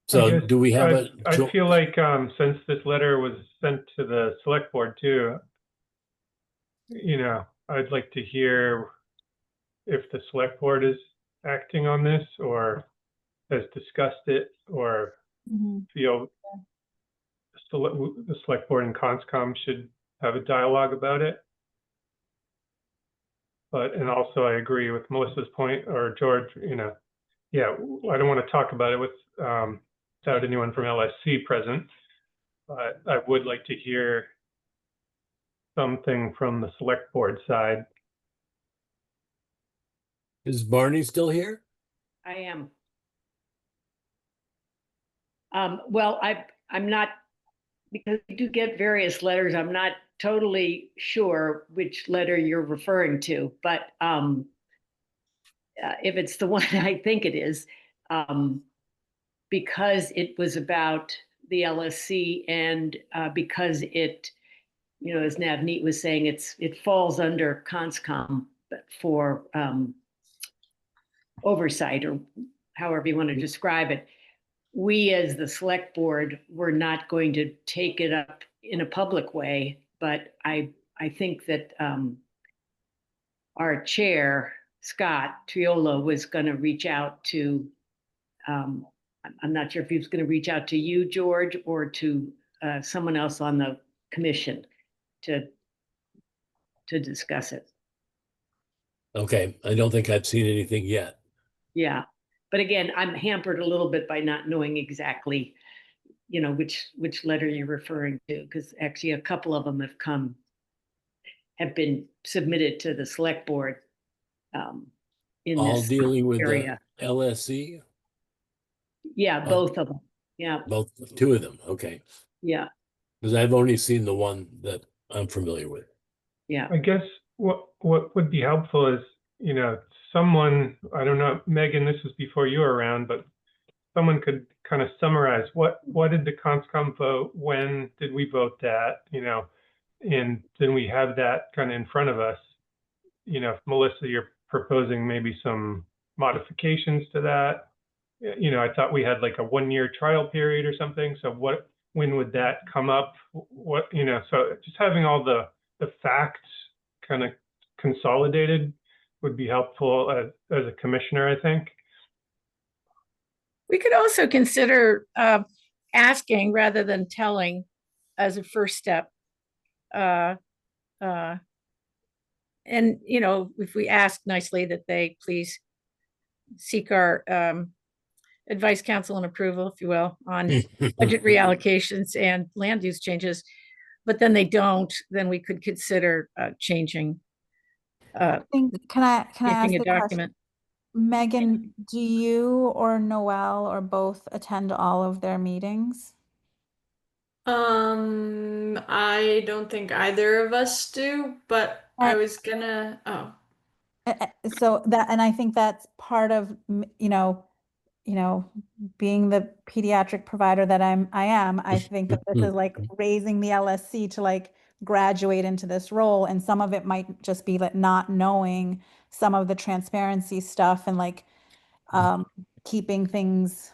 Speaker 1: So do we have
Speaker 3: I feel like since this letter was sent to the select board too, I'd like to hear if the select board is acting on this or has discussed it or
Speaker 4: Mhm.
Speaker 3: feel the select board and conscom should have a dialogue about it. But, and also I agree with Melissa's point, or George, yeah, I don't want to talk about it without anyone from LSC present, but I would like to hear something from the select board side.
Speaker 1: Is Barney still here?
Speaker 12: I am. Well, I'm not, because we do get various letters, I'm not totally sure which letter you're referring to, but if it's the one I think it is, because it was about the LSC and because it, as Navneet was saying, it falls under conscom for oversight, or however you want to describe it. We, as the select board, were not going to take it up in a public way, but I think that our chair, Scott Triola, was going to reach out to, I'm not sure if he was going to reach out to you, George, or to someone else on the commission to discuss it.
Speaker 1: Okay, I don't think I've seen anything yet.
Speaker 12: Yeah, but again, I'm hampered a little bit by not knowing exactly, which letter you're referring to, because actually a couple of them have been submitted to the select board in
Speaker 1: All
Speaker 12: this
Speaker 1: dealing with
Speaker 12: area.
Speaker 1: the LSC?
Speaker 12: Yeah, both of them. Yeah,
Speaker 1: Both, two of them, okay.
Speaker 12: yeah,
Speaker 1: Because I've only seen the one that I'm familiar with.
Speaker 12: yeah.
Speaker 3: I guess what would be helpful is, someone, I don't know, Megan, this was before you were around, but someone could kind of summarize what did the conscom vote, when did we vote that, and then we have that kind of in front of us. If Melissa, you're proposing maybe some modifications to that. I thought we had like a 1-year trial period or something. So when would that come up? So just having all the facts kind of consolidated would be helpful as a commissioner, I think.
Speaker 9: We could also consider asking rather than telling as a first step. And, if we ask nicely that they please seek our advice, counsel, and approval, if you will, on budget reallocations and land use changes, but then they don't, then we could consider changing
Speaker 4: Can I ask
Speaker 9: changing a
Speaker 4: a question?
Speaker 9: document.
Speaker 4: Megan, do you or Noel or both attend all of their meetings?
Speaker 2: I don't think either of us do, but I was gonna,
Speaker 4: So that, and I think that's part of, being the pediatric provider that I am, I think that this is like raising the LSC to like graduate into this role. And some of it might just be like not knowing some of the transparency stuff and like keeping things,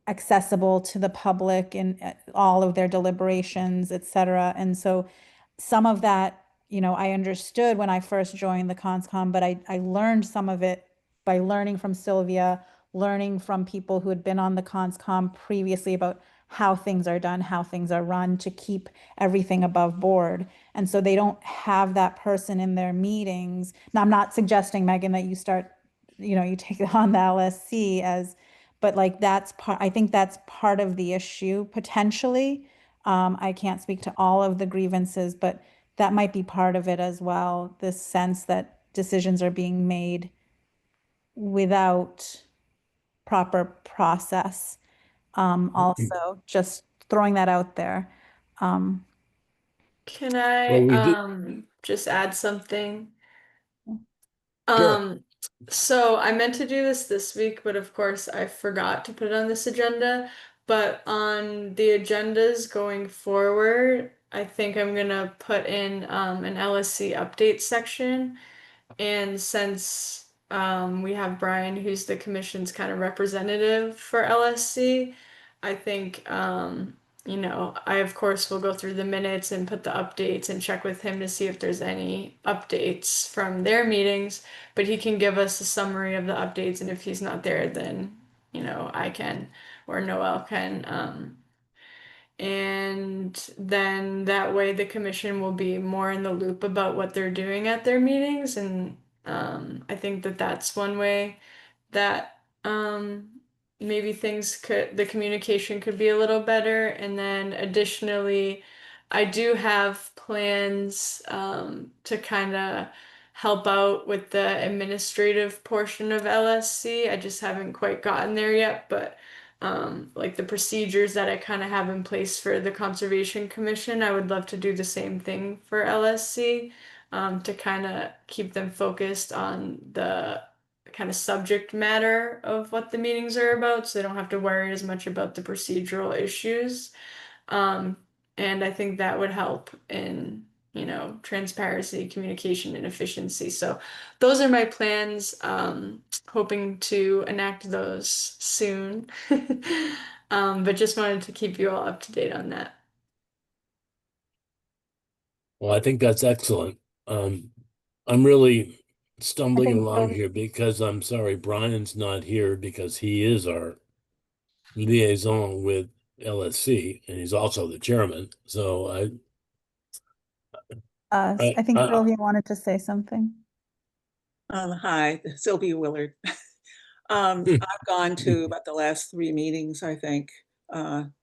Speaker 4: accessible to the public and all of their deliberations, et cetera. And so some of that, I understood when I first joined the conscom, but I learned some of it by learning from Sylvia, learning from people who had been on the conscom previously about how things are done, how things are run to keep everything above board. And so they don't have that person in their meetings. Now, I'm not suggesting, Megan, that you start, you take on the LSC but like that's part, I think that's part of the issue potentially. I can't speak to all of the grievances, but that might be part of it as well. This sense that decisions are being made without proper process. Also, just throwing that out there.
Speaker 2: can I
Speaker 1: Well, we
Speaker 2: just add something?
Speaker 1: Sure.
Speaker 2: So I meant to do this week, but of course I forgot to put it on this agenda. But on the agendas going forward, I think I'm gonna put in an LSC update section. And since we have Brian, who's the commission's kind of representative for LSC, I think you know, I of course will go through the minutes and put the updates and check with him to see if there's any updates from their meetings, but he can give us a summary of the updates, and if he's not there, then, you know, I can, or Noel can. And then that way the commission will be more in the loop about what they're doing at their meetings. And I think that that's one way that maybe the communication could be a little better. And then additionally, I do have plans to kind of help out with the administrative portion of LSC. I just haven't quite gotten there yet, but like the procedures that I kind of have in place for the Conservation Commission, I would love to do the same thing for LSC, to kind of keep them focused on the kind of subject matter of what the meetings are about, so they don't have to worry as much about the procedural issues. Um, and I think that would help in, you know, transparency, communication, and efficiency. So those are my plans. Hoping to enact those soon. But just wanted to keep you all up to date on that.
Speaker 1: Well, I think that's excellent. I'm really stumbling
Speaker 4: think
Speaker 1: along
Speaker 4: so.
Speaker 1: here because I'm sorry, Brian's not here because he is our liaison with LSC and he's also the chairman. So
Speaker 4: I think Sylvia wanted to say something.
Speaker 7: Hi, Sylvia Willard. I've gone to about the last 3 meetings, I think. And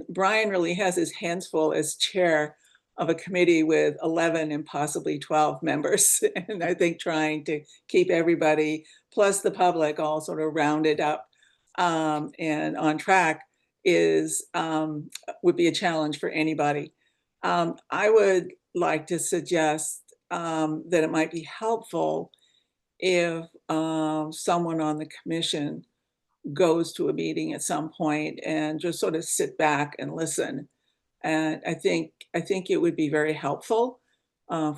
Speaker 7: Brian really has his hands full as chair of a committee with 11 and possibly 12 members. And I think trying to keep everybody, plus the public, all sort of rounded up and on track would be a challenge for anybody. I would like to suggest that it might be helpful if someone on the commission goes to a meeting at some point and just sort of sit back and listen. And I think it would be very helpful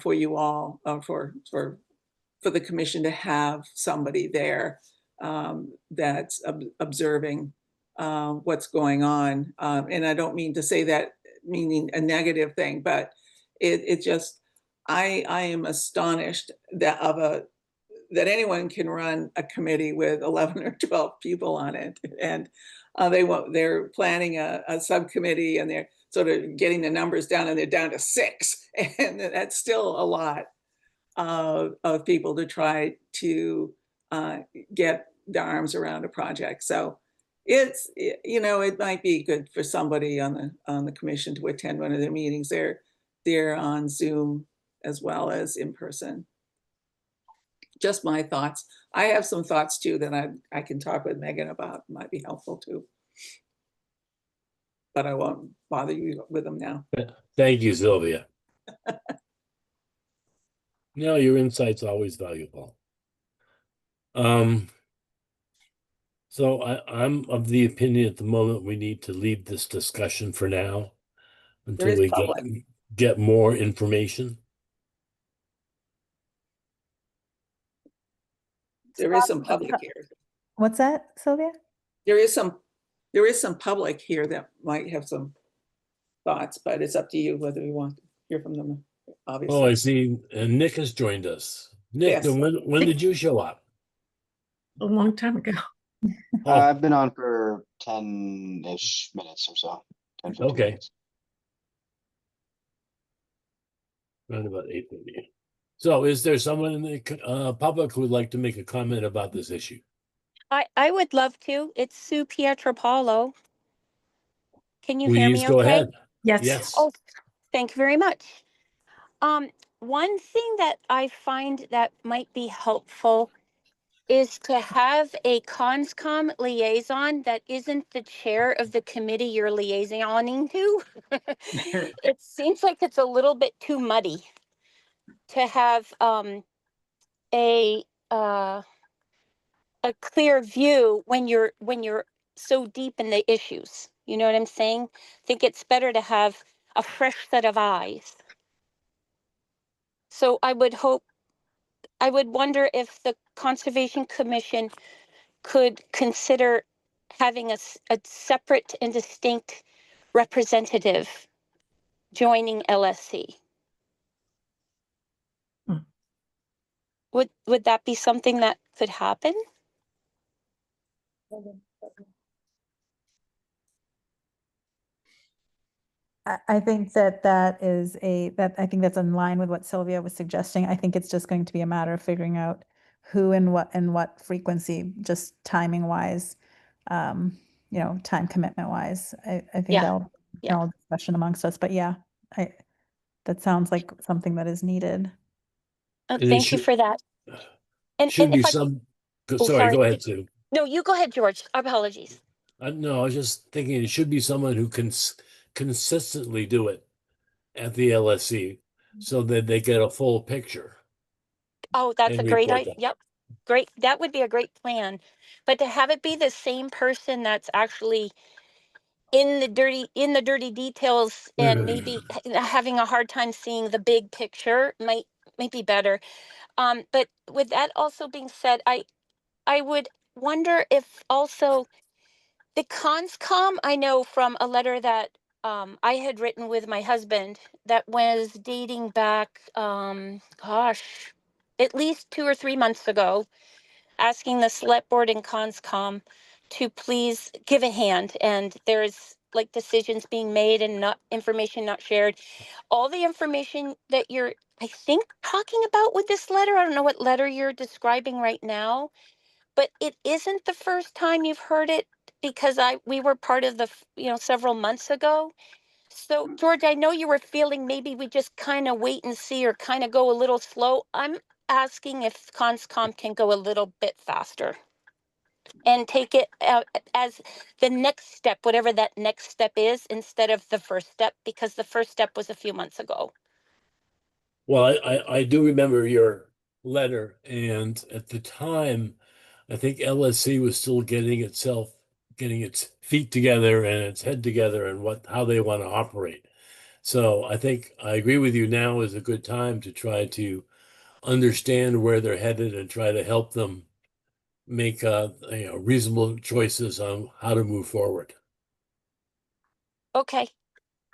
Speaker 7: for you all, for the commission to have somebody there that's observing what's going on. And I don't mean to say that meaning a negative thing, but it just, I am astonished that anyone can run a committee with 11 or 12 people on it. And they're planning a subcommittee and they're sort of getting the numbers down and they're down to 6. And that's still a lot of people to try to get their arms around a project. So it's, you know, it might be good for somebody on the commission to attend one of their meetings. They're on Zoom as well as in person. Just my thoughts. I have some thoughts too that I can talk with Megan about, might be helpful too. But I won't bother you with them now.
Speaker 1: thank you, Sylvia. You know, your insight's always valuable. So I'm of the opinion at the moment we need to leave this discussion for now until we get more information.
Speaker 7: There is some public here.
Speaker 4: What's that, Sylvia?
Speaker 7: There is some public here that might have some thoughts, but it's up to you whether you want to hear from them, obviously.
Speaker 1: Oh, I see. And Nick has joined us. Nick,
Speaker 7: Yes.
Speaker 1: when did you show up?
Speaker 9: A long time ago.
Speaker 1: Oh,
Speaker 13: I've been on for 10-ish minutes or so. 10, 15
Speaker 1: okay.
Speaker 13: minutes.
Speaker 1: Around about 8:30. So is there someone in the public who would like to make a comment about this issue?
Speaker 14: I would love to. It's Sue Pietropalo. Can you hear
Speaker 1: Please
Speaker 14: me
Speaker 1: go
Speaker 14: okay?
Speaker 1: ahead.
Speaker 9: Yes.
Speaker 1: Yes.
Speaker 14: Oh, thank you very much. One thing that I find that might be helpful is to have a conscom liaison that isn't the chair of the committee you're liaisoning to. It seems like it's a little bit too muddy to have a clear view when you're so deep in the issues. You know what I'm saying? I think it's better to have a fresh set of eyes. So I would wonder if the Conservation Commission could consider having a separate and distinct representative joining LSC. Would that be something that could happen?
Speaker 4: I think that I think that's in line with what Sylvia was suggesting. I think it's just going to be a matter of figuring out who and what frequency, just timing wise, time commitment wise. I think
Speaker 14: Yeah.
Speaker 4: that'll
Speaker 14: Yeah.
Speaker 4: all discussion amongst us, but yeah, that sounds like something that is needed.
Speaker 1: And it
Speaker 14: Thank you for that. And
Speaker 1: should be
Speaker 14: if I,
Speaker 1: some,
Speaker 14: oh,
Speaker 1: sorry, go ahead, Sue.
Speaker 14: No, you go ahead, George. Apologies.
Speaker 1: No, I was just thinking it should be someone who can consistently do it at the LSC so that they get a full picture
Speaker 14: Oh, that's a
Speaker 1: and
Speaker 14: great
Speaker 1: report
Speaker 14: idea.
Speaker 1: that.
Speaker 14: Yep. Great. That would be a great plan. But to have it be the same person that's actually in the dirty details and maybe having a hard time seeing the big picture might be better. But with that also being said, I would wonder if also the conscom, I know from a letter that I had written with my husband that was dating back, gosh, at least 2 or 3 months ago, asking the select board and conscom to please give a hand. And there's like decisions being made and not information not shared. All the information that you're, I think, talking about with this letter, I don't know what letter you're describing right now, but it isn't the first time you've heard it because we were part of the, several months ago. So George, I know you were feeling maybe we just kind of wait and see or kind of go a little slow. I'm asking if conscom can go a little bit faster and take it as the next step, whatever that next step is, instead of the first step, because the first step was a few months ago.
Speaker 1: Well, I do remember your letter, and at the time, I think LSC was still getting its feet together and its head together and how they want to operate. So I think I agree with you. Now is a good time to try to understand where they're headed and try to help them make reasonable choices on how to move forward.
Speaker 14: Okay.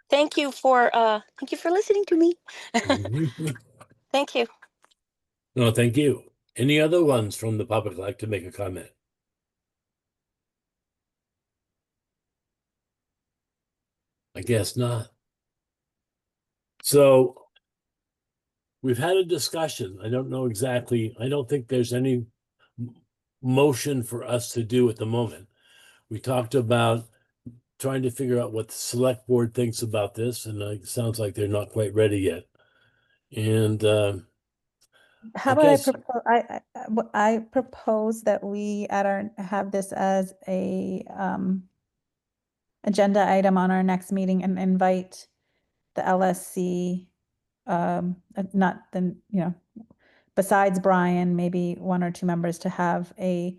Speaker 14: Thank you for listening to me. Thank you.
Speaker 1: No, thank you. Any other ones from the public like to make a comment? I guess not. So we've had a discussion. I don't know exactly. I don't think there's any motion for us to do at the moment. We talked about trying to figure out what the select board thinks about this, and it sounds like they're not quite ready yet. And
Speaker 4: How about I propose that we have this as a agenda item on our next meeting and invite the LSC, not the, besides Brian, maybe 1 or 2 members to have a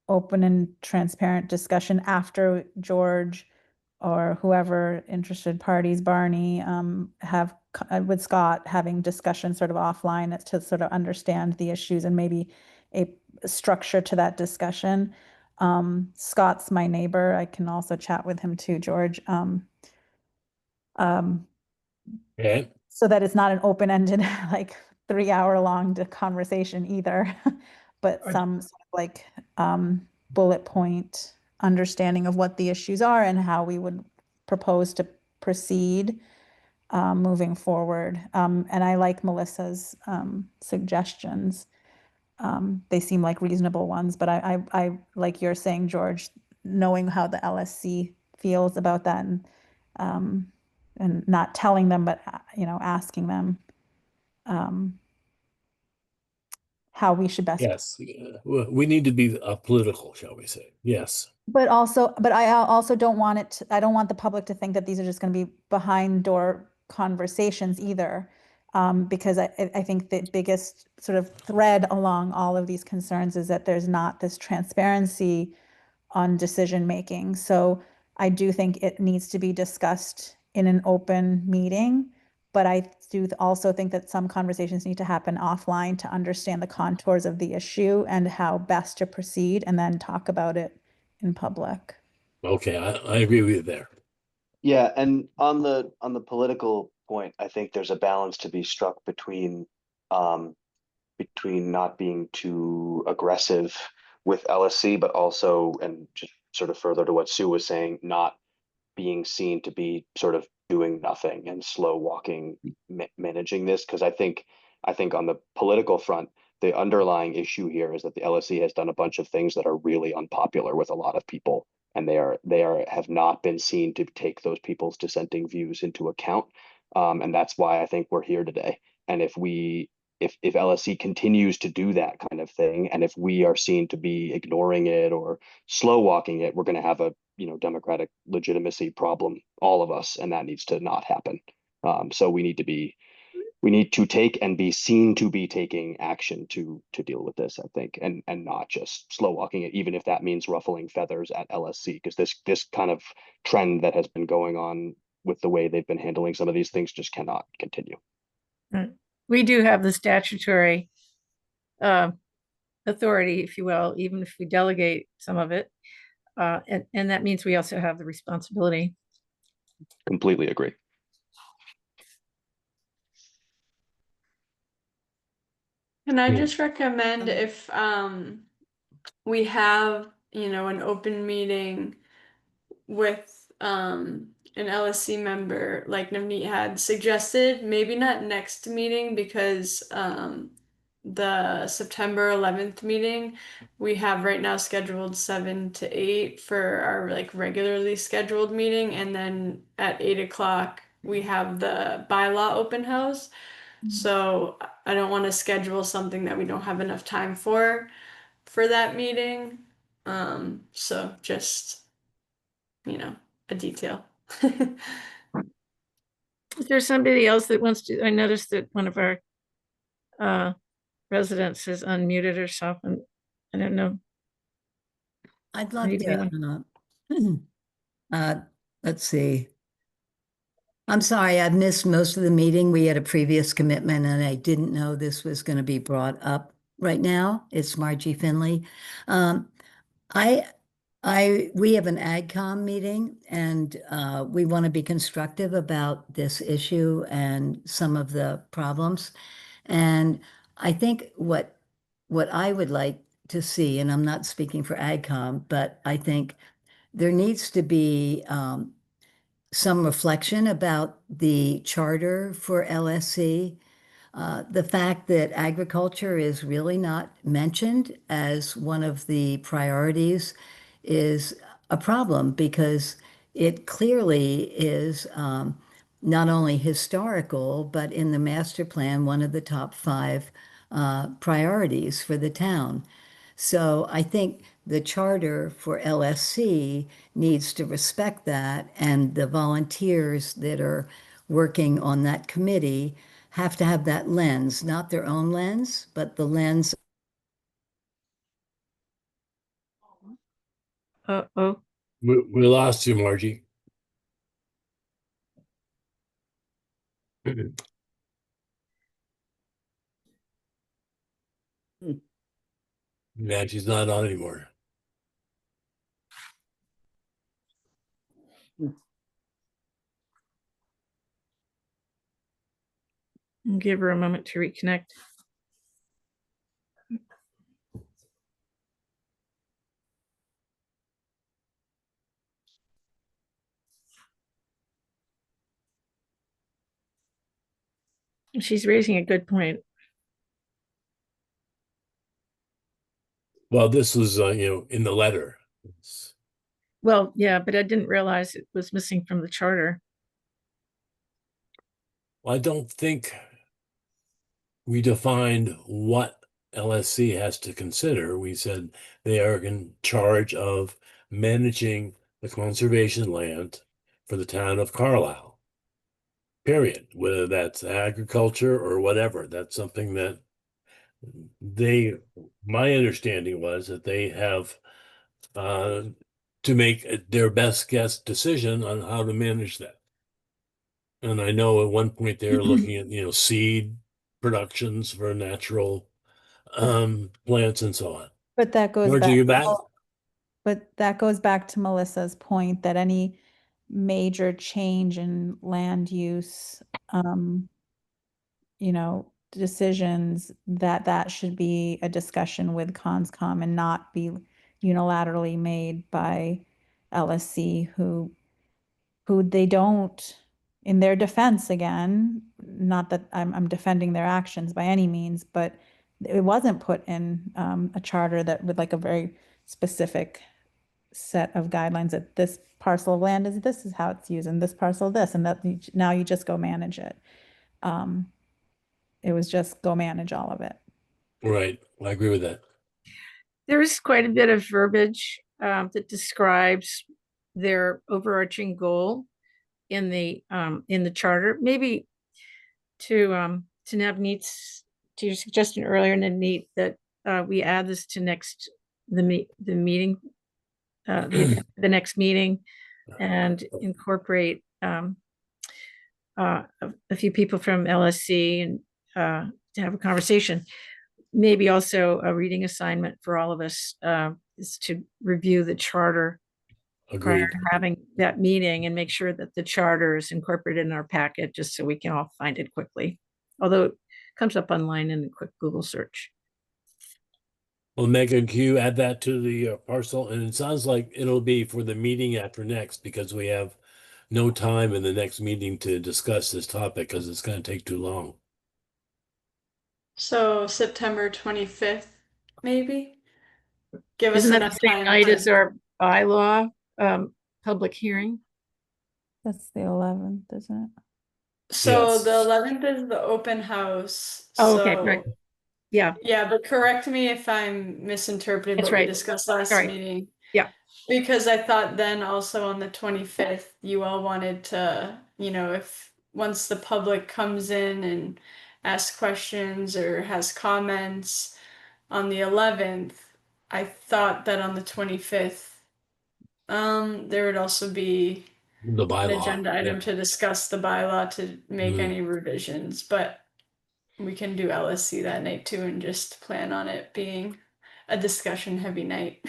Speaker 4: open and transparent discussion after George or whoever interested parties, Barney, have with Scott having discussion sort of offline to sort of understand the issues and maybe a structure to that discussion. Scott's my neighbor. I can also chat with him too, George.
Speaker 1: okay.
Speaker 4: So that it's not an open-ended, like 3-hour long conversation either, but some sort of like bullet point understanding of what the issues are and how we would propose to proceed moving forward. And I like Melissa's suggestions. They seem like reasonable ones, but I like you're saying, George, knowing how the LSC feels about that and not telling them, but asking them how we should best.
Speaker 1: Yes, we need to be political, shall we say? Yes.
Speaker 4: But I also don't want I don't want the public to think that these are just going to be behind door conversations either. Because I think the biggest sort of thread along all of these concerns is that there's not this transparency on decision making. So I do think it needs to be discussed in an open meeting, but I do also think that some conversations need to happen offline to understand the contours of the issue and how best to proceed, and then talk about it in public.
Speaker 1: Okay, I agree with you there.
Speaker 13: Yeah, and on the political point, I think there's a balance to be struck um between not being too aggressive with LSC, but also, and just sort of further to what Sue was saying, not being seen to be sort of doing nothing and slow walking managing this. Because I think on the political front, the underlying issue here is that the LSE has done a bunch of things that are really unpopular with a lot of people, and they are have not been seen to take those people's dissenting views into account. And that's why I think we're here today. And if LSE continues to do that kind of thing, and if we are seen to be ignoring it or slow walking it, we're going to have a democratic legitimacy problem, all of us, and that needs to not happen. So we need to take and be seen to be taking action to deal with this, I think, and not just slow walking it, even if that means ruffling feathers at LSC, because this kind of trend that has been going on with the way they've been handling some of these things just cannot continue.
Speaker 9: Right. We do have the statutory authority, if you will, even if we delegate some of it. And that means we also have the responsibility.
Speaker 13: Completely agree.
Speaker 2: Can I
Speaker 1: Yeah.
Speaker 2: just recommend if we have, an open meeting with an LSC member like Navneet had suggested, maybe not next meeting because the September 11th meeting we have right now scheduled 7 to 8 for our like regularly scheduled meeting, and then at 8 o'clock we have the bylaw open house. So I don't want to schedule something that we don't have enough time for that meeting. So just, a detail.
Speaker 9: Is there somebody else that wants to? I noticed that one of our residents has unmuted herself, and I don't know.
Speaker 15: I'd love
Speaker 9: Anybody
Speaker 15: to. Let's see. I'm sorry, I've missed most of the meeting. We had a previous commitment and I didn't know this was going to be brought up right now. It's Margie Finley. I we have an AgCom meeting and we want to be constructive about this issue and some of the problems. And I think what I would like to see, and I'm not speaking for AgCom, but I think there needs to be some reflection about the charter for LSC. The fact that agriculture is really not mentioned as one of the priorities is a problem because it clearly is not only historical, but in the master plan, one of the top 5 priorities for the town. So I think the charter for LSC needs to respect that, and the volunteers that are working on that committee have to have that lens, not their own lens, but the lens.
Speaker 9: Uh-oh.
Speaker 1: We lost you, Margie. Yeah, she's not on anymore.
Speaker 9: Give her a moment to reconnect. She's raising a good point.
Speaker 1: Well, this was, in the letter.
Speaker 9: Well, yeah, but I didn't realize it was missing from the charter.
Speaker 1: Well, I don't think we defined what LSC has to consider. We said they are in charge of managing the conservation land for the town of Carlisle. Period. Whether that's agriculture or whatever, that's something that my understanding was that they have to make their best guess decision on how to manage that. And I know at one point they were looking at, seed productions for natural plants and so on.
Speaker 4: But that goes
Speaker 1: Margie,
Speaker 4: back.
Speaker 1: you back?
Speaker 4: But that goes back to Melissa's point that any major change in land use, you know, decisions, that should be a discussion with Conscom and not be unilaterally made by LSC, who they don't, in their defense again, not that I'm defending their actions by any means, but it wasn't put in a charter that with like a very specific set of guidelines that this parcel of land is, this is how it's used, and this parcel this, and that now you just go manage it. It was just go manage all of it.
Speaker 1: Right, I agree with that.
Speaker 9: There is quite a bit of verbiage that describes their overarching goal in the charter. Maybe to Navneet's, to your suggestion earlier, Navneet, that we add this to the meeting, the next meeting, and incorporate a few people from LSC and to have a conversation. Maybe also a reading assignment for all of us is to review the charter prior
Speaker 1: Agreed.
Speaker 9: to having that meeting and make sure that the charter is incorporated in our packet, just so we can all find it quickly. Although it comes up online in a quick Google search.
Speaker 1: Well, Megan, can you add that to the parcel? And it sounds like it'll be for the meeting after next, because we have no time in the next meeting to discuss this topic because it's going to take too long.
Speaker 2: So September 25th, maybe? Give us
Speaker 9: Isn't that
Speaker 2: enough
Speaker 9: the same
Speaker 2: time
Speaker 9: night
Speaker 2: to-
Speaker 9: as our bylaw public hearing?
Speaker 4: That's the 11th, isn't it?
Speaker 2: So
Speaker 1: Yes.
Speaker 2: the 11th is the open house.
Speaker 9: Oh, okay,
Speaker 2: so-
Speaker 9: right. Yeah,
Speaker 2: Yeah, but correct me if I'm misinterpreting
Speaker 9: That's
Speaker 2: what we
Speaker 9: right.
Speaker 2: discussed last
Speaker 9: Right.
Speaker 2: meeting.
Speaker 9: Yeah.
Speaker 2: Because I thought then also on the 25th, you all wanted to, you know, if once the public comes in and asks questions or has comments on the 11th, I thought that on the 25th, there would also be
Speaker 1: The
Speaker 2: an
Speaker 1: bylaw.
Speaker 2: agenda item
Speaker 1: Yeah.
Speaker 2: to discuss the bylaw to make
Speaker 1: Mhm.
Speaker 2: any revisions, but we can do LSC that night too and just plan on it being a discussion heavy night.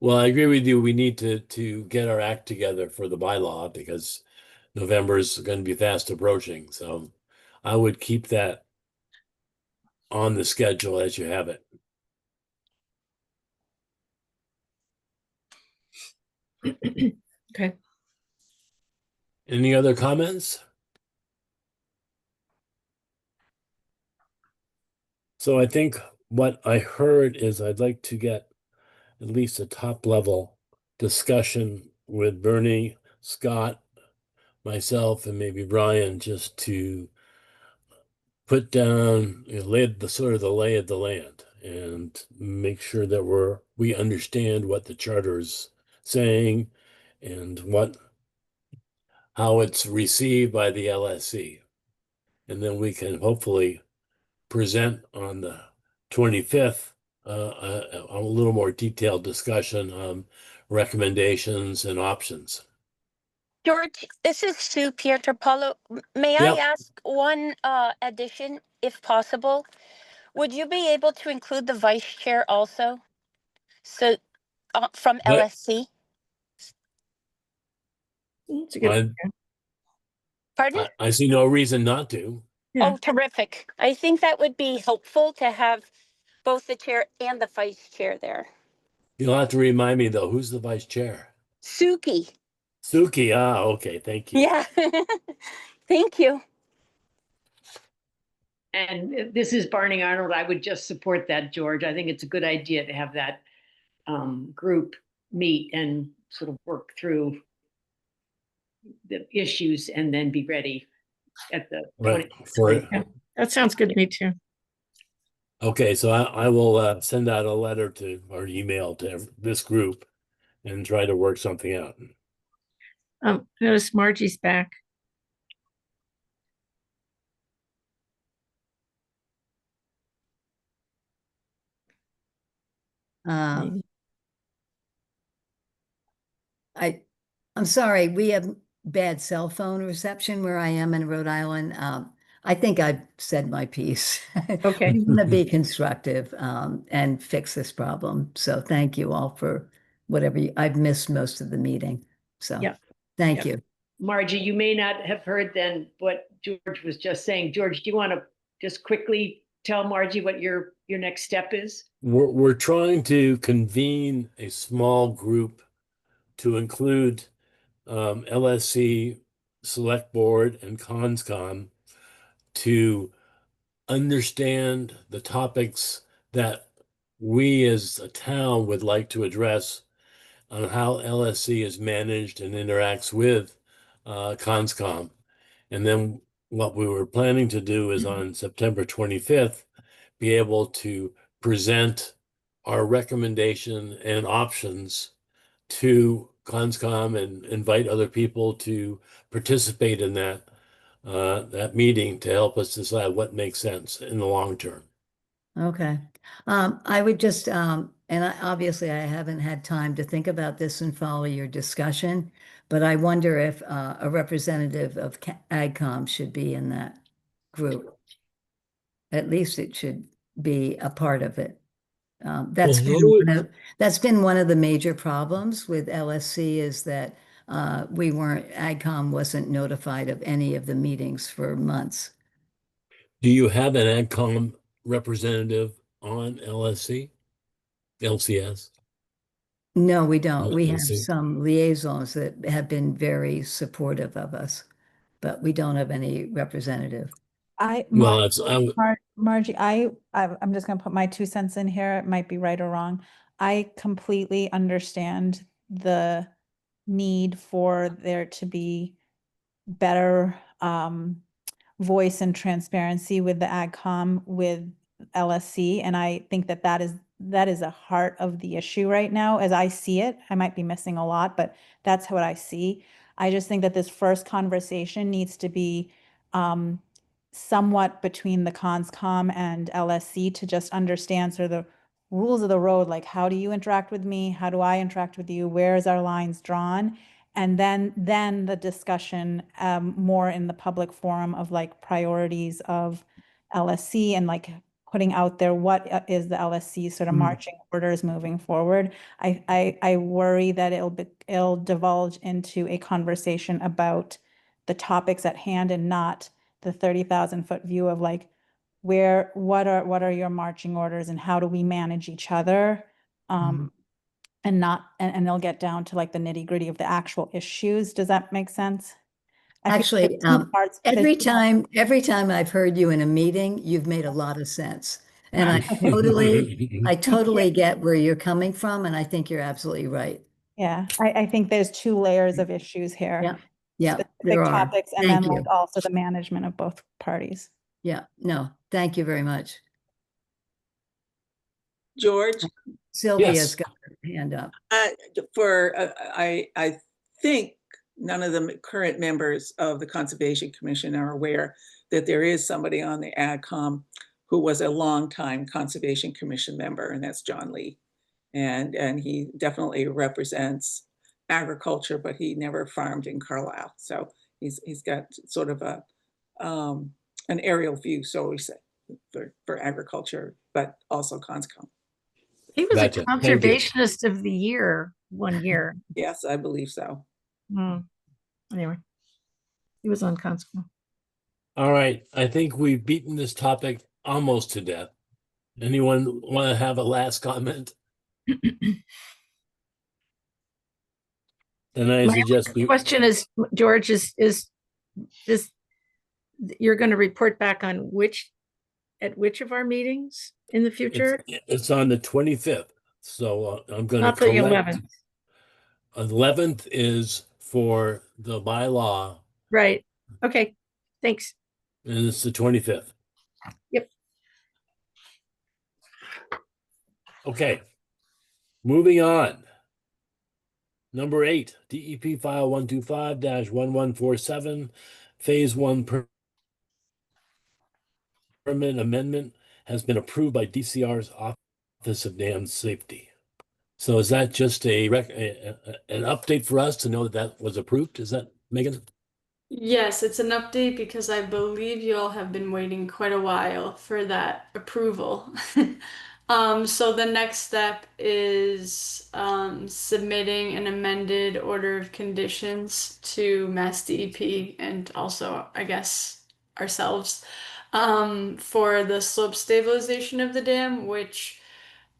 Speaker 1: Well, I agree with you. We need to get our act together for the bylaw because November is going to be fast approaching. So I would keep that on the schedule as you have it.
Speaker 9: okay.
Speaker 1: Any other comments? So I think what I heard is I'd like to get at least a top level discussion with Bernie, Scott, myself, and maybe Brian, just to put down, lay the sort of the lay of the land and make sure that we understand what the charter is saying and how it's received by the LSC. And then we can hopefully present on the 25th a little more detailed discussion on recommendations and options.
Speaker 14: George, this is Sue Pietropalo. May I
Speaker 1: Yep.
Speaker 14: ask one addition, if possible? Would you be able to include the vice chair also? So from
Speaker 1: But-
Speaker 14: LSC?
Speaker 9: That's a good.
Speaker 14: Pardon?
Speaker 1: I see no reason not to.
Speaker 9: Yeah.
Speaker 14: Oh, terrific. I think that would be helpful to have both the chair and the vice chair there.
Speaker 1: You'll have to remind me though, who's the vice chair?
Speaker 14: Suki.
Speaker 1: Suki. Ah, okay. Thank you.
Speaker 14: Yeah. Thank you.
Speaker 12: And this is Barney Arnold. I would just support that, George. I think it's a good idea to have that group meet and sort of work through the issues and then be ready at the
Speaker 1: Right.
Speaker 12: 20th.
Speaker 9: Yeah, that sounds good to me too.
Speaker 1: Okay, so I will send out a letter or email to this group and try to work something out.
Speaker 9: Notice Margie's back.
Speaker 15: I'm sorry, we have bad cell phone reception where I am in Rhode Island. I think I've said my piece.
Speaker 9: Okay.
Speaker 15: We want to be constructive and fix this problem. So thank you all for whatever I've missed most of the meeting. So
Speaker 12: Yeah.
Speaker 15: thank
Speaker 12: Yeah.
Speaker 15: you.
Speaker 12: Margie, you may not have heard then what George was just saying. George, do you want to just quickly tell Margie what your next step is?
Speaker 1: We're trying to convene a small group to include LSC, Select Board, and CONSCOM to understand the topics that we as a town would like to address on how LSC is managed and interacts with CONSCOM. And then what we were planning to do is on September 25th, be able to present our recommendation and options to CONSCOM and invite other people to participate in that meeting to help us decide what makes sense in the long term.
Speaker 15: Okay. I would just, obviously I haven't had time to think about this and follow your discussion, but I wonder if a representative of AgCom should be in that group. At least it should be a part of it. That's been one of the major problems with LSC is that AgCom wasn't notified of any of the meetings for months.
Speaker 1: Do you have an AgCom representative on LCS?
Speaker 15: No, we don't. We have
Speaker 1: LC?
Speaker 15: some liaisons that have been very supportive of us, but we don't have any representative.
Speaker 1: Well, it's
Speaker 4: Margie, I'm just gonna put my 2 cents in here. It might be right or wrong. I completely understand the need for there to be better voice and transparency with the AgCom with LSC, and I think that is a heart of the issue right now as I see it. I might be missing a lot, but that's what I see. I just think that this first conversation needs to be somewhat between the CONSCOM and LSC to just understand sort of the rules of the road, like how do you interact with me? How do I interact with you? Where is our lines drawn? And then the discussion more in the public forum of like priorities of LSC and like putting out there what is the LSC sort of marching orders moving forward. I worry that it'll divulge into a conversation about the topics at hand and not the 30,000-foot view of like what are your marching orders and how do we manage each other. And they'll get down to like the nitty gritty of the actual issues. Does that make sense?
Speaker 15: Actually, every time I've heard you in a meeting, you've made a lot of sense. And I totally get where you're coming from, and I think you're absolutely right.
Speaker 4: Yeah, I think there's 2 layers of issues here.
Speaker 15: Yeah,
Speaker 4: Specific
Speaker 15: there are.
Speaker 4: topics and
Speaker 15: Thank
Speaker 4: then
Speaker 15: you.
Speaker 4: like also the management of both parties.
Speaker 15: Yeah, no, thank you very much.
Speaker 7: George?
Speaker 15: Sylvia's got her hand up.
Speaker 7: I think none of the current members of the Conservation Commission are aware that there is somebody on the AgCom who was a longtime Conservation Commission member, and that's John Lee. And he definitely represents agriculture, but he never farmed in Carlisle. So he's got sort of an aerial view, so we say, for agriculture, but also CONSCOM.
Speaker 9: He was a conservationist of the year one year.
Speaker 7: Yes, I believe so.
Speaker 9: Anyway, he was on CONSCOM.
Speaker 1: All right, I think we've beaten this topic almost to death. Anyone want to have a last comment? Then I suggest
Speaker 9: the question is, George, is this you're going to report back on which of our meetings in the future?
Speaker 1: It's on the 25th, so I'm going
Speaker 9: Not
Speaker 1: to
Speaker 9: the 11th.
Speaker 1: 11th is for the bylaw.
Speaker 9: Right. Okay. Thanks.
Speaker 1: And it's the 25th.
Speaker 9: Yep.
Speaker 1: Okay. Moving on. Number 8, DEP file 125-1147, phase 1 permit amendment has been approved by DCR's Office of Dam Safety. So is that just an update for us to know that was approved? Is that, Megan?
Speaker 2: Yes, it's an update because I believe you all have been waiting quite a while for that approval. So the next step is submitting an amended order of conditions to Mass DEP and also, I guess, ourselves for the slope stabilization of the dam, which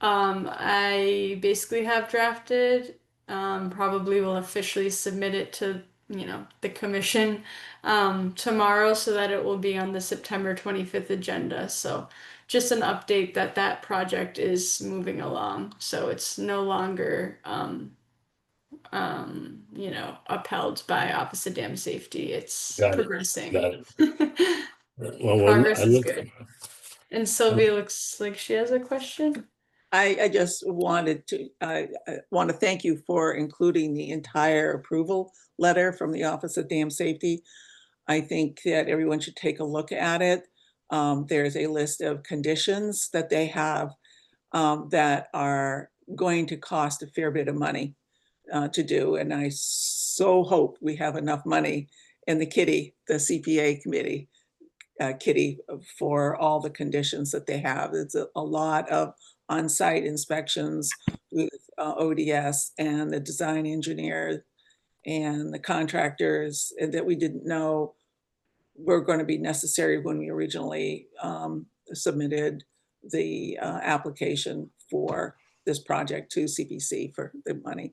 Speaker 2: I basically have drafted. Probably will officially submit it to, the commission tomorrow so that it will be on the September 25th agenda. So just an update that that project is moving along. So it's no longer, upheld by Office of Dam Safety. It's
Speaker 1: Got it.
Speaker 2: progressing.
Speaker 1: Got it. Well,
Speaker 2: Progress
Speaker 1: I
Speaker 2: is
Speaker 1: look.
Speaker 2: good. And Sylvia looks like she has a question.
Speaker 7: I just wanted to, I want to thank you for including the entire approval letter from the Office of Dam Safety. I think that everyone should take a look at it. There's a list of conditions that they have that are going to cost a fair bit of money to do. And I so hope we have enough money in the the CPA committee, kitty, for all the conditions that they have. It's a lot of on-site inspections with ODS and the design engineer and the contractors that we didn't know were going to be necessary when we originally submitted the application for this project to CPC for the money.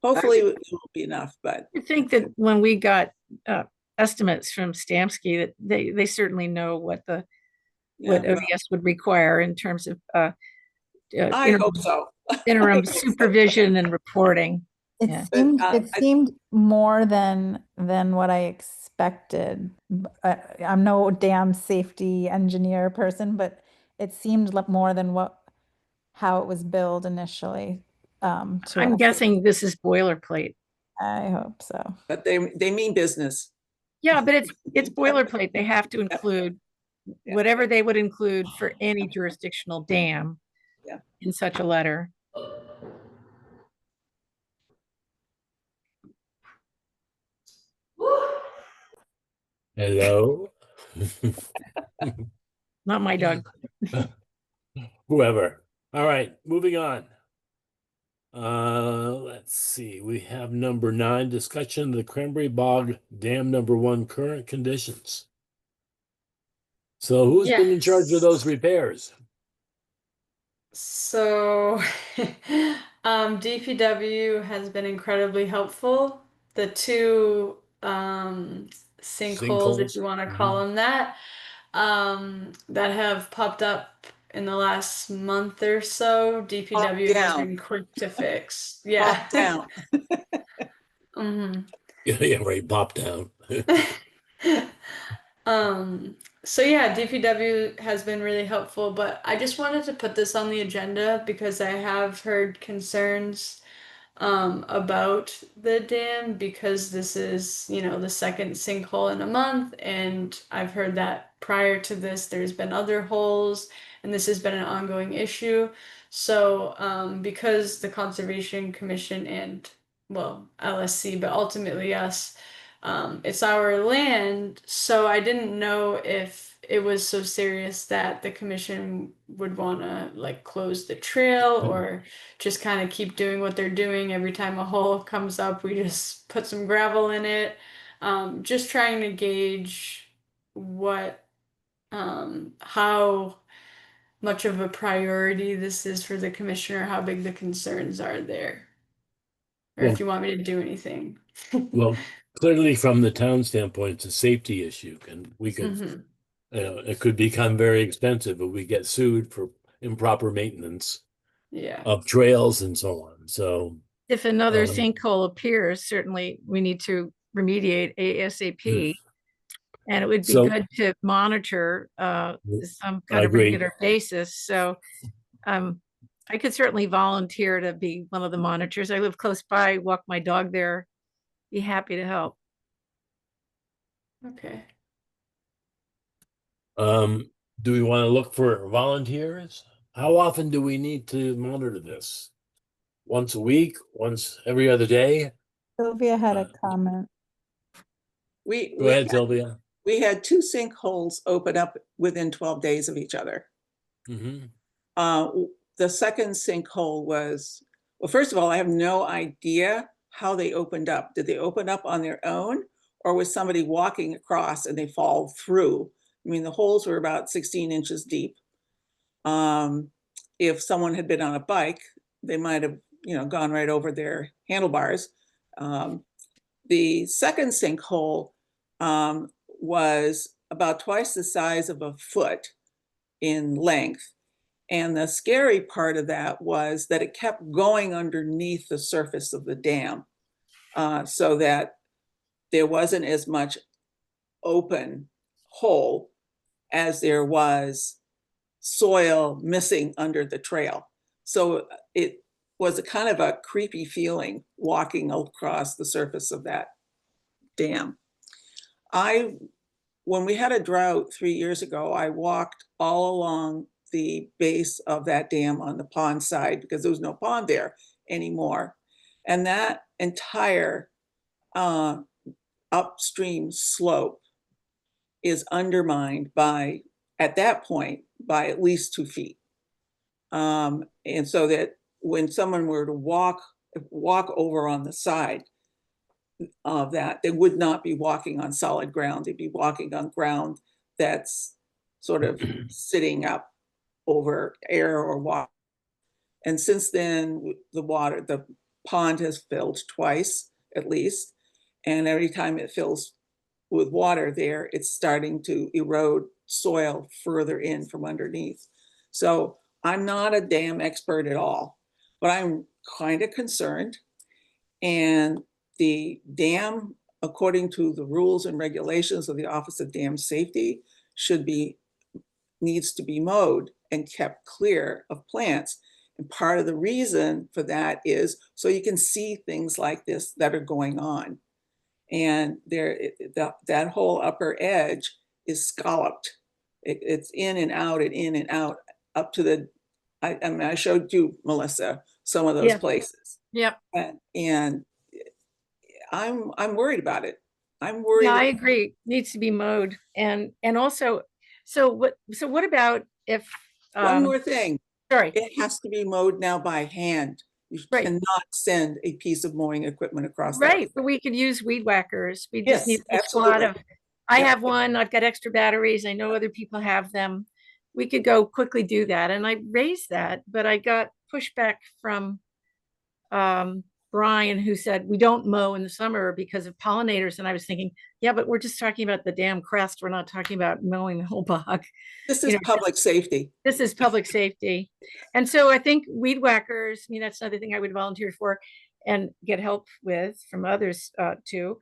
Speaker 7: Hopefully it will be enough, but
Speaker 9: I think that when we got estimates from Stamsky, that they certainly know what
Speaker 7: yeah,
Speaker 9: ODS would require in terms of
Speaker 7: I hope so.
Speaker 9: interim supervision and reporting.
Speaker 4: It
Speaker 9: Yeah.
Speaker 4: seemed
Speaker 7: But,
Speaker 4: it seemed more than what I expected. I'm no dam safety engineer person, but it seemed more than how it was billed initially to
Speaker 9: I'm
Speaker 4: us.
Speaker 9: guessing this is boilerplate.
Speaker 4: I hope so.
Speaker 7: But they mean business.
Speaker 9: Yeah, but it's boilerplate. They have to include whatever they would include for any jurisdictional dam
Speaker 7: Yeah.
Speaker 9: in such a letter.
Speaker 1: Hello.
Speaker 9: Not my dog.
Speaker 1: Whoever. All right, moving on. Let's see. We have number 9, discussion of the Cranberry Bog Dam number 1 current conditions. So who's been in charge of those repairs?
Speaker 2: So, DPW has been incredibly helpful. The two sinkholes, if you want to call them that have popped up in the last month or so, DPW has been quick to fix. Yeah.
Speaker 7: Pop down.
Speaker 1: Yeah, right, pop down.
Speaker 2: So yeah, DPW has been really helpful, but I just wanted to put this on the agenda because I have heard concerns about the dam because this is, the second sinkhole in a month, and I've heard that prior to this there's been other holes and this has been an ongoing issue. So because the Conservation Commission and, well, LSC, but ultimately us, it's our land, so I didn't know if it was so serious that the commission would want to like close the trail or just kind of keep doing what they're doing. Every time a hole comes up, we just put some gravel in it. Just trying to gauge how much of a priority this is for the commissioner, how big the concerns are there, or if you want me to do anything.
Speaker 1: Well, clearly from the town standpoint, it's a safety issue, and we could, it could become very expensive if we get sued for improper maintenance of trails and so on. So
Speaker 9: if another sinkhole appears, certainly we need to remediate ASAP. And it would be good to monitor some kind of regular basis. So I could certainly volunteer to be one of the monitors. I live close by, walk my dog there, be happy to help.
Speaker 2: Okay.
Speaker 1: Do we want to look for volunteers? How often do we need to monitor this? Once a week? Once every other day?
Speaker 4: Sylvia had a comment.
Speaker 1: Go ahead, Sylvia.
Speaker 7: We had 2 sinkholes open up within 12 days of each other.
Speaker 1: Mm-hmm.
Speaker 7: The second sinkhole was, well, first of all, I have no idea how they opened up. Did they open up on their own, or was somebody walking across and they fall through? I mean, the holes were about 16 inches deep. If someone had been on a bike, they might have, gone right over their handlebars. The second sinkhole was about twice the size of a foot in length. And the scary part of that was that it kept going underneath the surface of the dam, so that there wasn't as much open hole as there was soil missing under the trail. So it was a kind of a creepy feeling walking across the surface of that dam. When we had a drought 3 years ago, I walked all along the base of that dam on the pond side because there was no pond there anymore. And that entire upstream slope is undermined by, at that point, by at least 2 feet. And so that when someone were to walk over on the side of that, they would not be walking on solid ground. They'd be walking on ground that's sort of sitting up over air or water. And since then, the pond has filled twice at least. And every time it fills with water there, it's starting to erode soil further in from underneath. So I'm not a dam expert at all, but I'm kind of concerned. And the dam, according to the rules and regulations of the Office of Dam Safety, needs to be mowed and kept clear of plants. And part of the reason for that is so you can see things like this that are going on. And that whole upper edge is scalloped. It's in and out and in and out up to the, I mean, I showed you, Melissa, some of those places.
Speaker 9: Yep.
Speaker 7: And I'm worried about it. I'm worried.
Speaker 9: Yeah, I agree. Needs to be mowed. And also, so what about if
Speaker 7: One more thing.
Speaker 9: Sorry.
Speaker 7: It has to be mowed now by hand. You cannot send a piece of mowing equipment across that.
Speaker 9: Right, but we could use weed whackers. We just need a squad
Speaker 7: absolutely.
Speaker 9: of, I have one, I've got extra batteries. I know other people have them. We could go quickly do that. And I raised that, but I got pushback from Brian, who said we don't mow in the summer because of pollinators. And I was thinking, yeah, but we're just talking about the damn crest. We're not talking about mowing the whole bog.
Speaker 7: This is public safety.
Speaker 9: This is public safety. And so I think weed whackers, I mean, that's another thing I would volunteer for and get help with from others too.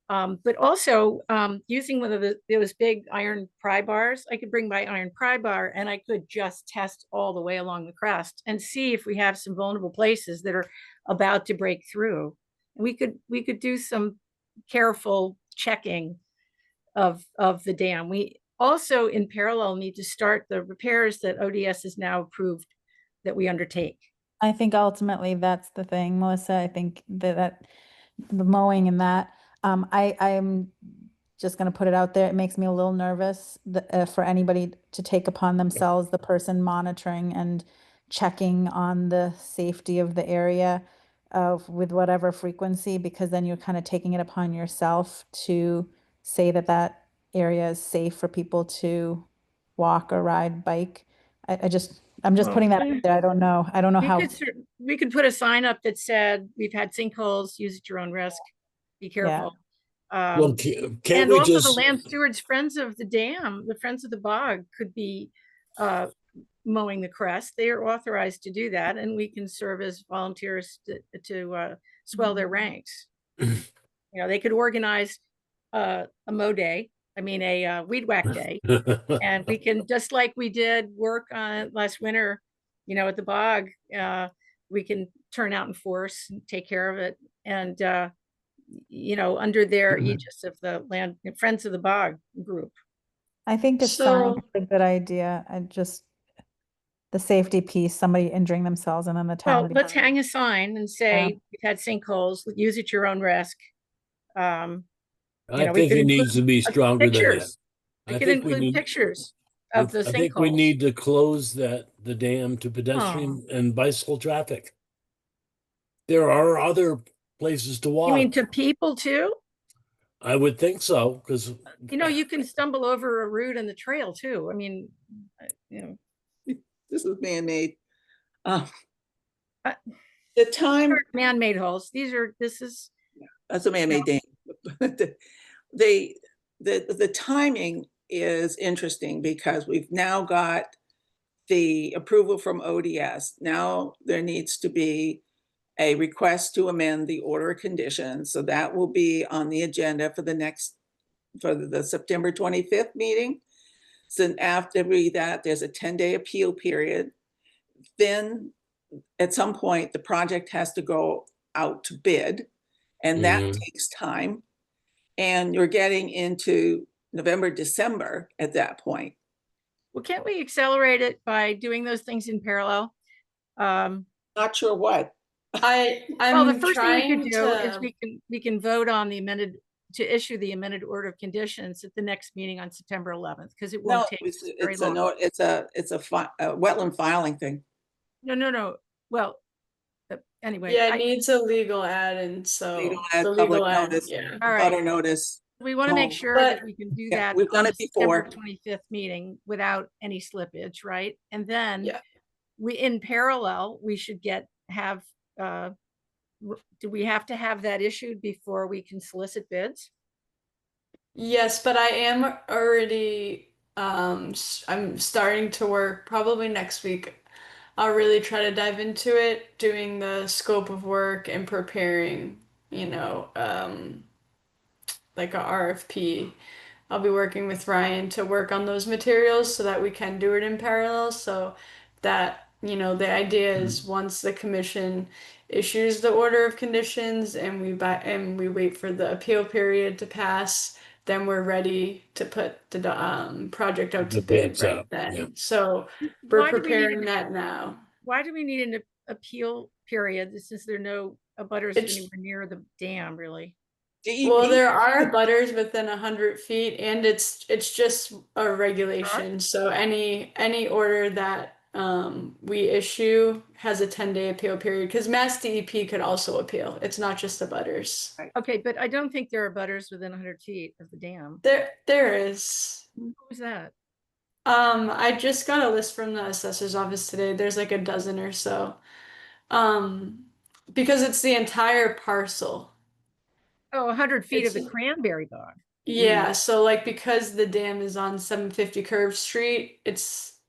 Speaker 9: But also using one of those big iron pry bars, I could bring my iron pry bar and I could just test all the way along the crest and see if we have some vulnerable places that are about to break through. And we could do some careful checking of the dam. We also in parallel need to start the repairs that ODS has now approved that we undertake.
Speaker 4: I think ultimately that's the thing, Melissa. I think that the mowing and that, I'm just going to put it out there. It makes me a little nervous for anybody to take upon themselves, the person monitoring and checking on the safety of the area with whatever frequency, because then you're kind of taking it upon yourself to say that that area is safe for people to walk or ride bike. I'm just putting that out there. I don't know how.
Speaker 9: We could put a sign up that said, we've had sinkholes, use at your own risk, be careful.
Speaker 1: Well, can't
Speaker 9: and
Speaker 1: we
Speaker 9: also
Speaker 1: just...
Speaker 9: the land stewards, friends of the dam, the friends of the bog could be mowing the crest. They are authorized to do that, and we can serve as volunteers to swell their ranks. They could organize a mow day, a weed whack day, and we can, just like we did work on last winter, at the bog, we can turn out in force and take care of it. And under their aegis of the land friends of the bog group.
Speaker 4: I think it sounds like a good idea. The safety piece, somebody injuring themselves, and then the town.
Speaker 9: Well, let's hang a sign and say, we've had sinkholes, use at your own risk. You
Speaker 1: I
Speaker 9: know, we
Speaker 1: think
Speaker 9: could
Speaker 1: it needs to
Speaker 9: include
Speaker 1: be stronger than that.
Speaker 9: pictures. We
Speaker 1: I
Speaker 9: could
Speaker 1: think we
Speaker 9: include
Speaker 1: need,
Speaker 9: pictures of the
Speaker 1: I think we
Speaker 9: sinkholes.
Speaker 1: need to close the dam to pedestrian and bicycle traffic. There are other places to
Speaker 9: You mean
Speaker 1: walk.
Speaker 9: to people too?
Speaker 1: I would think so, because
Speaker 9: You know, you can stumble over a root in the trail too. I mean, you know,
Speaker 7: This is man-made.
Speaker 9: Uh,
Speaker 7: The time,
Speaker 9: man-made holes. This is.
Speaker 7: that's a man-made dam. They, the timing is interesting because we've now got the approval from ODS. Now there needs to be a request to amend the order of conditions. So that will be on the agenda for the September 25th meeting. So after that, there's a 10-day appeal period. Then at some point, the project has to go out to bid, and that takes time. And you're getting into November, December at that point.
Speaker 9: Well, can't we accelerate it by doing those things in parallel?
Speaker 7: Not sure what.
Speaker 9: Well, the first thing we could do is
Speaker 2: to-
Speaker 9: we can vote on to issue the amended order of conditions at the next meeting on September 11th, because it won't
Speaker 7: No,
Speaker 9: take
Speaker 7: it's
Speaker 9: very
Speaker 7: a
Speaker 9: long.
Speaker 7: no, it's a wetland filing thing.
Speaker 9: No. Well, anyway.
Speaker 2: Yeah, it needs a legal ad, and so
Speaker 7: Legal ad,
Speaker 2: the
Speaker 7: public
Speaker 2: legal ad,
Speaker 7: notice,
Speaker 2: yeah.
Speaker 9: All right.
Speaker 7: butter notice.
Speaker 9: We want to make sure that we can do
Speaker 7: Yeah,
Speaker 9: that
Speaker 7: we've done
Speaker 9: on
Speaker 7: it
Speaker 9: the September
Speaker 7: before.
Speaker 9: 25th meeting without any slippage, right? And then
Speaker 2: Yeah.
Speaker 9: in parallel, we should have, do we have to have that issued before we can solicit bids?
Speaker 2: Yes, but I am already I'm starting to work probably next week. I'll really try to dive into it, doing the scope of work and preparing, like a RFP. I'll be working with Ryan to work on those materials so that we can do it in parallel. So that, the idea is once the commission issues the order of conditions and we wait for the appeal period to pass, then we're ready to put the project out to
Speaker 1: The
Speaker 2: bid
Speaker 1: bids
Speaker 2: right
Speaker 1: out,
Speaker 2: then.
Speaker 1: yeah.
Speaker 2: So we're
Speaker 9: Why do we need
Speaker 2: preparing that now.
Speaker 9: Why do we need an appeal period since there are no abutters anywhere near the dam, really?
Speaker 2: Well, there are butters within 100 feet, and it's just a regulation. So any order that we issue has a 10-day appeal period, because Mass DEP could also appeal. It's not just the butters.
Speaker 9: Okay, but I don't think there are butters within 100 feet of the dam.
Speaker 2: There is.
Speaker 9: Who's that?
Speaker 2: I just got a list from the assessor's office today. There's like a dozen or so. Because it's the entire parcel.
Speaker 9: Oh, 100 feet of the cranberry bog.
Speaker 2: Yeah, so like because the dam is on 750 Curve Street, it's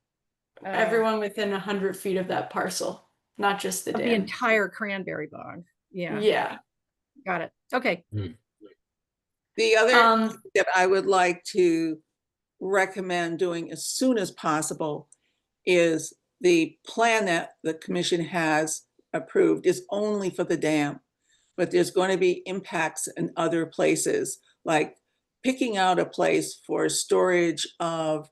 Speaker 2: everyone within 100 feet of that parcel, not just the
Speaker 9: of
Speaker 2: dam.
Speaker 9: the entire cranberry bog. Yeah.
Speaker 2: Yeah.
Speaker 9: Got it. Okay.
Speaker 7: The other thing that I would like to recommend doing as soon as possible is the plan that the commission has approved is only for the dam, but there's going to be impacts in other places, like picking out a place for storage of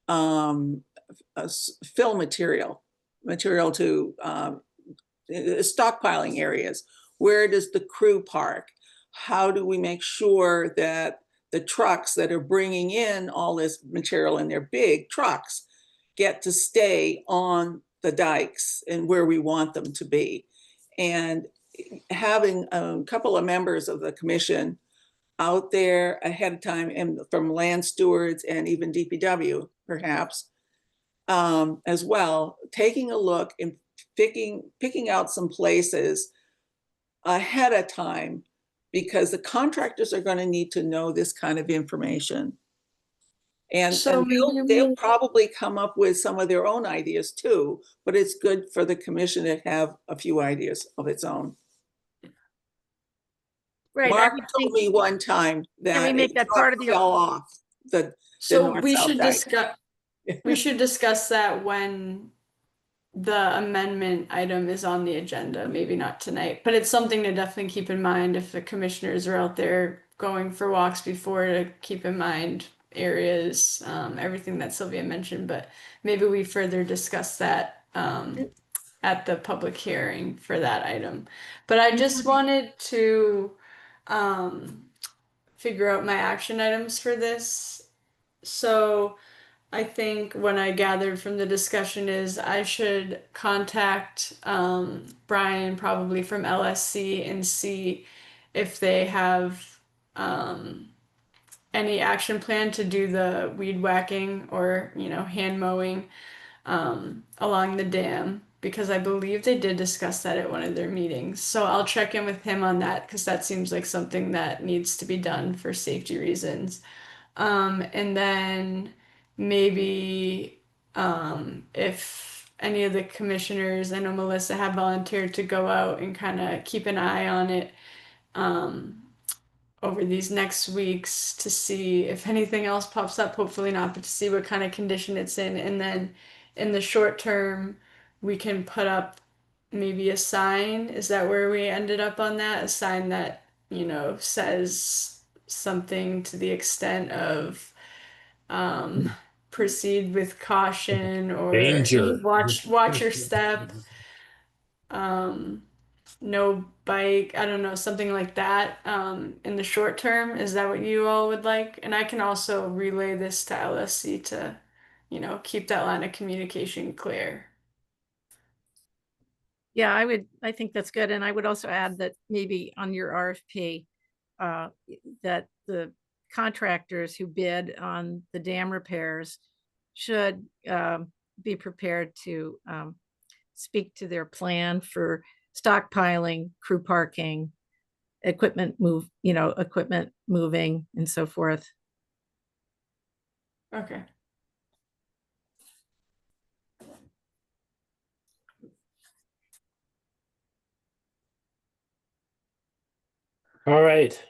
Speaker 7: fill material to stockpiling areas. Where does the crew park? How do we make sure that the trucks that are bringing in all this material in their big trucks get to stay on the dikes and where we want them to be? And having a couple of members of the commission out there ahead of time, and from land stewards and even DPW perhaps, as well, taking a look and picking out some places ahead of time, because the contractors are going to need to know this kind of information. And they'll probably come up with some of their own ideas too, but it's good for the commission to have a few ideas of its own.
Speaker 9: Right.
Speaker 7: Mark told me one time that
Speaker 9: we make that part of the
Speaker 7: fell off
Speaker 2: So we should discuss. We should discuss that when the amendment item is on the agenda. Maybe not tonight, but it's something to definitely keep in mind if the commissioners are out there going for walks before, to keep in mind areas, everything that Sylvia mentioned. But maybe we further discuss that at the public hearing for that item. But I just wanted to figure out my action items for this. So I think what I gathered from the discussion is I should contact Brian, probably from LSC, and see if they have any action plan to do the weed whacking or, hand mowing along the dam, because I believe they did discuss that at one of their meetings. So I'll check in with him on that, because that seems like something that needs to be done for safety reasons. And then maybe if any of the commissioners, I know Melissa have volunteered to go out and kind of keep an eye on it over these next weeks to see if anything else pops up. Hopefully not, but to see what kind of condition it's in. And then in the short term, we can put up maybe a sign. Is that where we ended up on that? A sign that, says something to the extent of proceed with caution, or
Speaker 1: Danger.
Speaker 2: watch your step, no bike, I don't know, something like that in the short term. Is that what you all would like? And I can also relay this to LSC to, keep that line of communication clear.
Speaker 9: Yeah, I think that's good. And I would also add that maybe on your RFP, that the contractors who bid on the dam repairs should be prepared to speak to their plan for stockpiling, crew parking, equipment moving, and so forth.
Speaker 2: Okay.
Speaker 1: All right.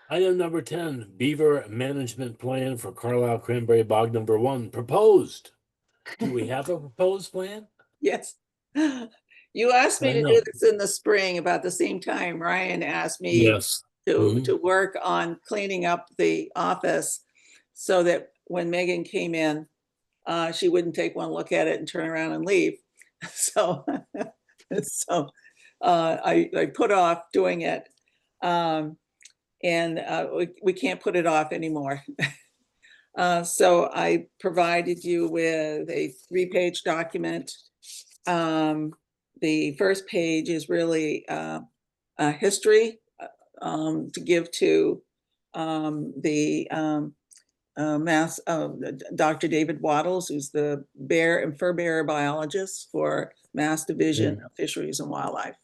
Speaker 1: Item number 10, Beaver Management Plan for Carlisle Cranberry Bog number 1, proposed. Do we have a proposed plan?
Speaker 7: Yes. You asked me
Speaker 1: I
Speaker 7: to
Speaker 1: know.
Speaker 7: do this in the spring, about the same time Ryan asked me
Speaker 1: Yes.
Speaker 7: to work on cleaning up the office so that when Megan came in, she wouldn't take one look at it and turn around and leave. So, I put off doing it. And we can't put it off anymore. So I provided you with a 3-page document. The first page is really a history to give to the Dr. David Waddles, who's the bear and fur bearer biologist for Mass Division of Fisheries and Wildlife.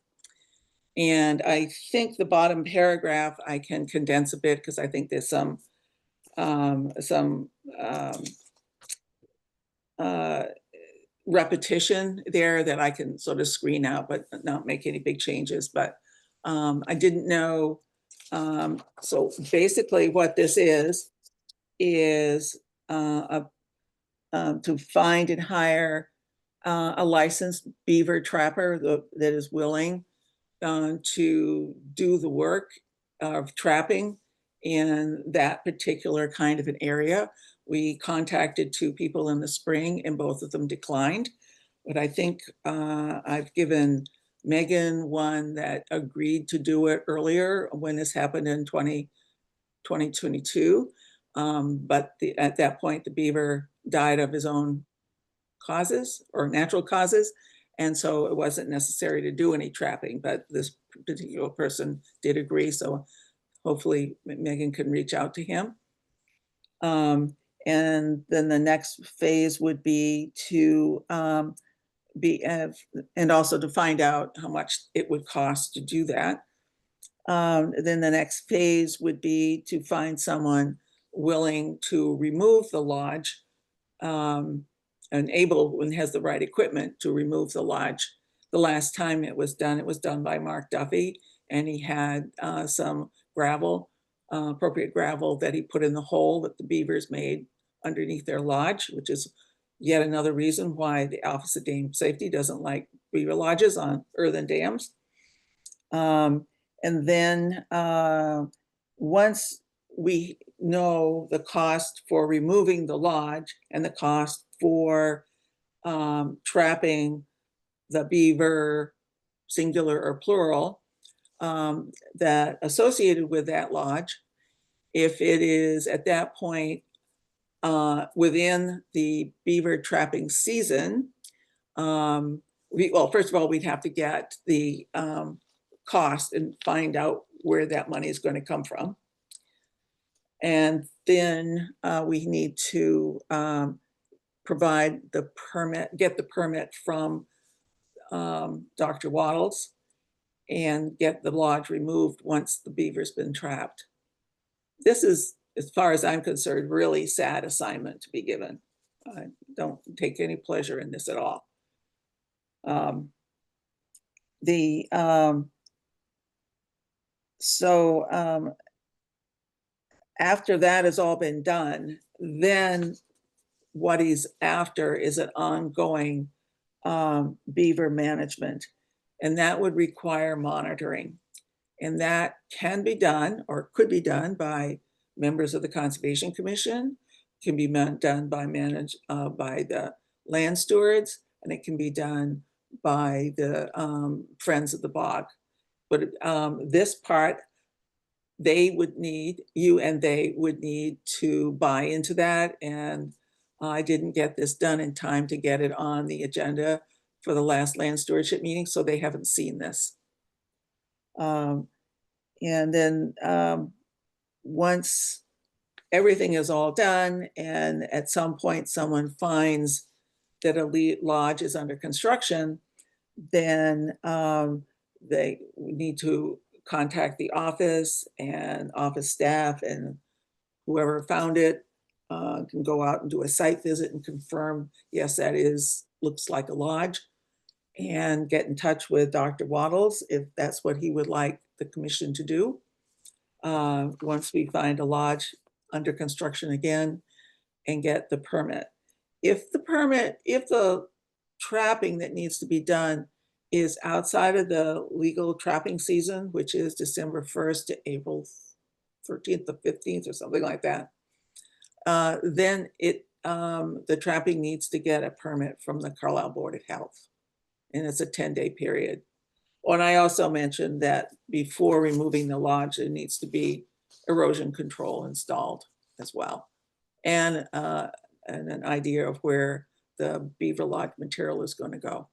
Speaker 7: And I think the bottom paragraph I can condense a bit, because I think there's some repetition there that I can sort of screen out, but not make any big changes. But I didn't know. So basically what this is to find and hire a licensed beaver trapper that is willing to do the work of trapping in that particular kind of an area. We contacted 2 people in the spring and both of them declined. But I think I've given Megan one that agreed to do it earlier when this happened in 2022. But at that point, the beaver died of his own causes or natural causes. And so it wasn't necessary to do any trapping, but this particular person did agree. So hopefully Megan can reach out to him. And then the next phase would be to and also to find out how much it would cost to do that. Then the next phase would be to find someone willing to remove the lodge and able and has the right equipment to remove the lodge. The last time it was done by Mark Duffy, and he had some gravel, appropriate gravel that he put in the hole that the beavers made underneath their lodge, which is yet another reason why the Office of Dam Safety doesn't like beaver lodges on earthen dams. And then once we know the cost for removing the lodge and the cost for trapping the beaver, singular or plural, that associated with that lodge, if it is at that point within the beaver trapping season, well, first of all, we'd have to get the cost and find out where that money is going to come from. And then we need to provide the permit, get the permit from Dr. Waddles, and get the lodge removed once the beaver's been trapped. This is, as far as I'm concerned, really sad assignment to be given. I don't take any pleasure in this at all. After that has all been done, then what he's after is an ongoing beaver management, and that would require monitoring. And that can be done or could be done by members of the Conservation Commission, can be done by the land stewards, and it can be done by the Friends of the Bog. But this part, they would need, you and they would need to buy into that. And I didn't get this done in time to get it on the agenda for the last land stewardship meeting, so they haven't seen this. And then once everything is all done, and at some point someone finds that a lodge is under construction, then they need to contact the office and office staff, and whoever found it can go out and do a site visit and confirm, yes, that looks like a lodge, and get in touch with Dr. Waddles if that's what he would like the commission to do. Once we find a lodge under construction again, and get the permit. If the trapping that needs to be done is outside of the legal trapping season, which is December 1st to April 13th or 15th or something like that, then the trapping needs to get a permit from the Carlisle Board of Health, and it's a 10-day period. And I also mentioned that before removing the lodge, there needs to be erosion control installed as well, and an idea of where the beaver lodge material is going to go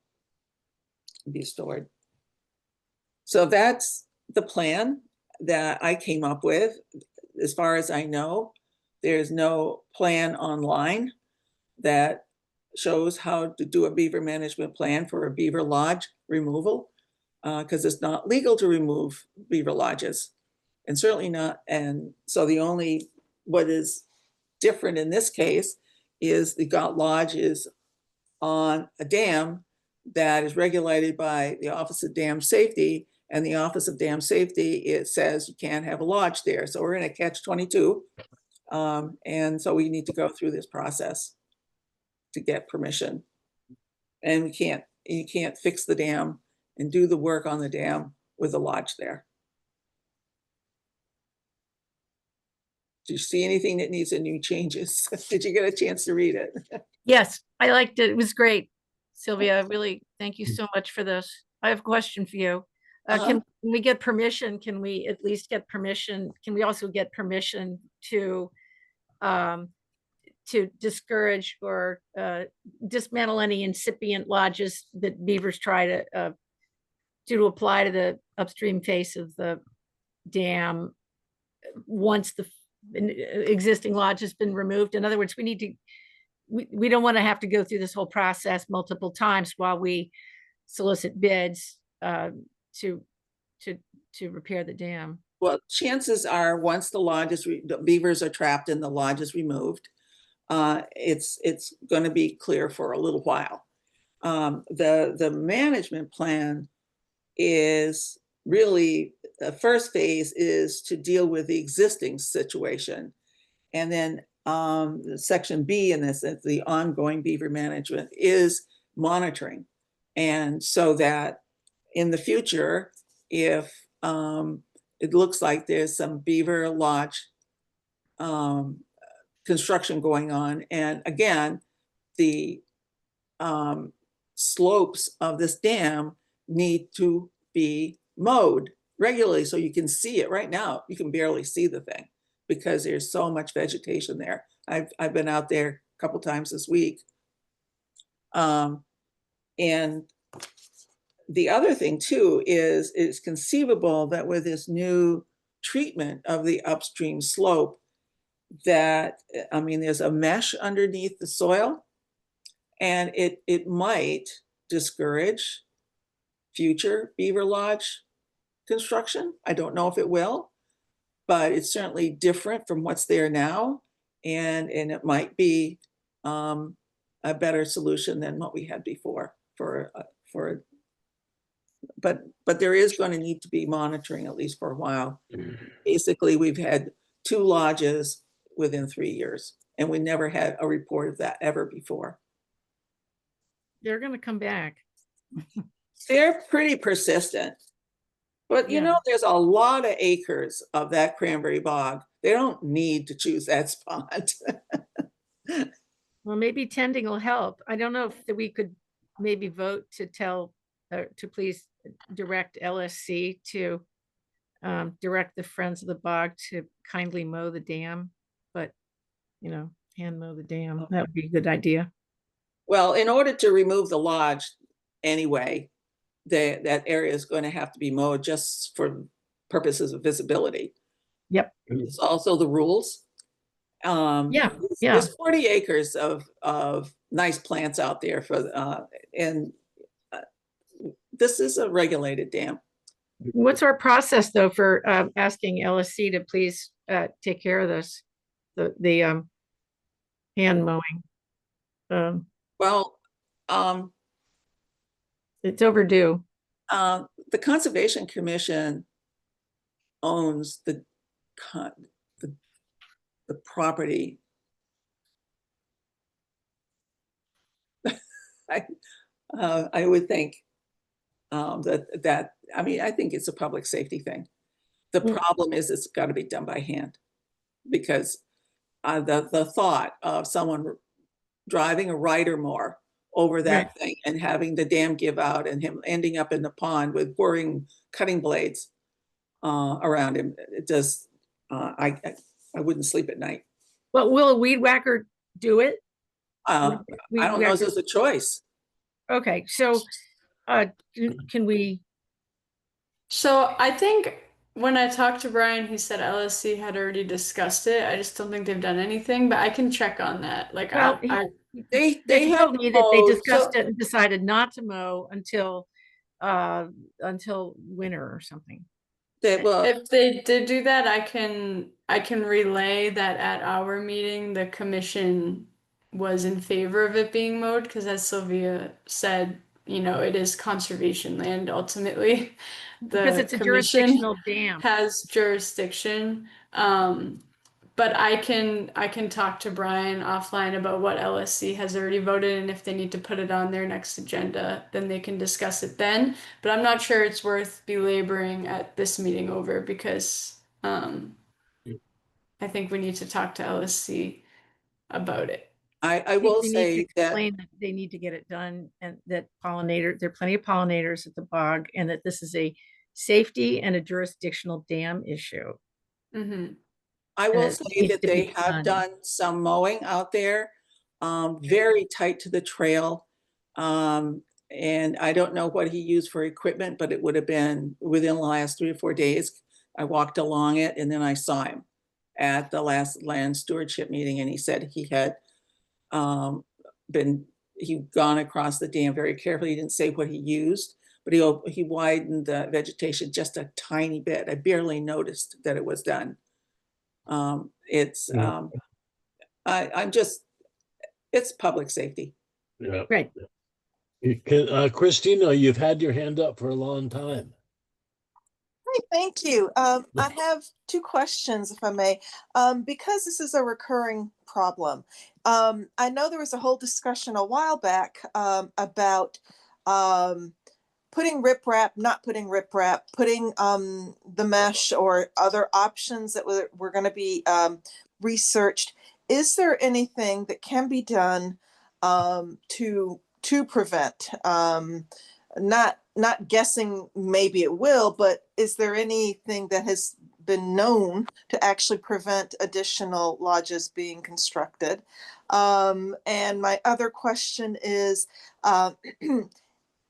Speaker 7: and be stored. So that's the plan that I came up with. As far as I know, there's no plan online that shows how to do a beaver management plan for a beaver lodge removal, because it's not legal to remove beaver lodges, and certainly not. And so what is different in this case is the lodge is on a dam that is regulated by the Office of Dam Safety, and the Office of Dam Safety, it says you can't have a lodge there. So we're in a catch-22. And so we need to go through this process to get permission. And you can't fix the dam and do the work on the dam with a lodge there. Do you see anything that needs any changes? Did you get a chance to read it?
Speaker 9: Yes, I liked it. It was great. Sylvia, really, thank you so much for this. I have a question for you. Can we get permission? Can we at least get permission? Can we also get permission to discourage or dismantle any incipient lodges that beavers try to apply to the upstream face of the dam once the existing lodge has been removed? In other words, we don't want to have to go through this whole process multiple times while we solicit bids to repair the dam.
Speaker 7: Well, chances are once the beavers are trapped and the lodge is removed, it's going to be clear for a little while. The management plan is really, the first phase is to deal with the existing situation. And then section B in this, the ongoing beaver management, is monitoring. And so that in the future, if it looks like there's some beaver lodge construction going on, and again, the slopes of this dam need to be mowed regularly so you can see it. Right now, you can barely see the thing because there's so much vegetation there. I've been out there a couple times this week. And the other thing too is it's conceivable that with this new treatment of the upstream slope, that, I mean, there's a mesh underneath the soil, and it might discourage future beaver lodge construction. I don't know if it will, but it's certainly different from what's there now, and it might be a better solution than what we had before but there is going to need to be monitoring, at least for a while. Basically, we've had 2 lodges within 3 years, and we never had a report of that ever before.
Speaker 9: They're going to come back.
Speaker 7: They're pretty persistent. But you know, there's a lot of acres of that cranberry bog. They don't need to choose that spot.
Speaker 9: Well, maybe tending will help. I don't know if we could maybe vote to tell, to please direct LSC to direct the Friends of the Bog to kindly mow the dam, but, you know, hand mow the dam. That would be a good idea.
Speaker 7: Well, in order to remove the lodge anyway, that area is going to have to be mowed just for purposes of visibility.
Speaker 9: Yep.
Speaker 7: It's also the rules. There's 40 acres of nice plants out there for and this is a regulated dam.
Speaker 9: What's our process though for asking LSC to please take care of this, the hand mowing? It's overdue.
Speaker 7: The Conservation Commission owns the property. I would think that I mean, I think it's a public safety thing. The problem is it's got to be done by hand, because the thought of someone driving a rider mower over that thing and having the dam give out and him ending up in the pond with whirring cutting blades around him, it just I wouldn't sleep at night.
Speaker 9: But will a weed whacker do it?
Speaker 7: I don't know if there's a choice.
Speaker 9: Okay, so can we?
Speaker 2: So I think when I talked to Brian, he said LSC had already discussed it. I just don't think they've done anything, but I can check on that. Like,
Speaker 9: Well,
Speaker 7: they
Speaker 9: told me that they discussed
Speaker 2: so-
Speaker 9: it and decided not to mow until winter or something.
Speaker 2: If they did do that, I can relay that at our meeting, the commission was in favor of it being mowed, because as Sylvia said, you know, it is conservation land ultimately.
Speaker 9: Because it's a
Speaker 2: commission
Speaker 9: jurisdictional dam.
Speaker 2: has jurisdiction. But I can talk to Brian offline about what LSC has already voted, and if they need to put it on their next agenda, then they can discuss it then. But I'm not sure it's worth belaboring at this meeting over, because I think we need to talk to LSC about it.
Speaker 7: I will
Speaker 9: They need
Speaker 7: say
Speaker 9: to
Speaker 7: that
Speaker 9: explain that they need to get it done, and that there are plenty of pollinators at the bog, and that this is a safety and a jurisdictional dam issue.
Speaker 2: Mm-hmm.
Speaker 7: I will
Speaker 9: it
Speaker 7: say
Speaker 9: needs
Speaker 7: that
Speaker 9: to
Speaker 7: they
Speaker 9: be
Speaker 7: have
Speaker 9: done.
Speaker 7: done some mowing out there, very tight to the trail. And I don't know what he used for equipment, but it would have been within the last 3 or 4 days. I walked along it, and then I saw him at the last land stewardship meeting, and he said he had he'd gone across the dam very carefully. He didn't say what he used, but he widened the vegetation just a tiny bit. I barely noticed that it was done. It's public safety.
Speaker 1: Yeah.
Speaker 9: Right.
Speaker 1: You can, Christina, you've had your hand up for a long time.
Speaker 16: Hi, thank you. I have 2 questions, if I may. Because this is a recurring problem, I know there was a whole discussion a while back about putting riprap, not putting riprap, putting the mesh or other options that were going to be researched. Is there anything that can be done to prevent? Not guessing maybe it will, but is there anything that has been known to actually prevent additional lodges being constructed. And my other question is,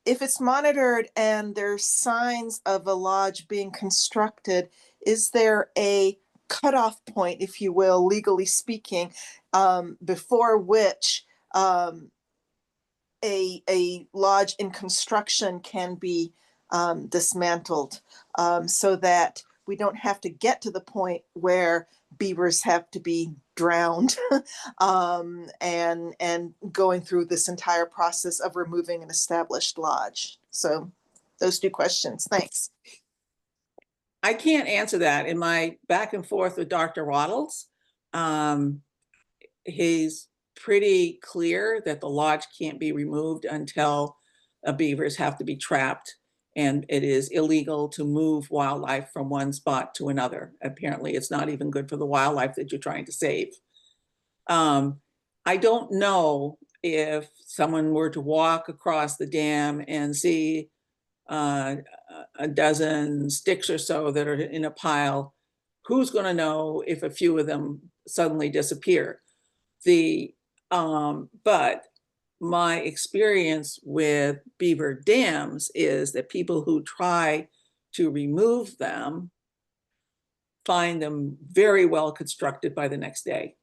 Speaker 16: if it's monitored and there's signs of a lodge being constructed, is there a cutoff point, if you will, legally speaking, before which a lodge in construction can be dismantled, so that we don't have to get to the point where beavers have to be drowned and going through this entire process of removing an established lodge. So those two questions. Thanks.
Speaker 7: I can't answer that. In my back and forth with Dr. Waddles, he's pretty clear that the lodge can't be removed until beavers have to be trapped, and it is illegal to move wildlife from one spot to another. Apparently, it's not even good for the wildlife that you're trying to save. I don't know if someone were to walk across the dam and see a dozen sticks or so that are in a pile, who's going to know if a few of them suddenly disappear? But my experience with beaver dams is that people who try to remove them find them very well constructed by the next day.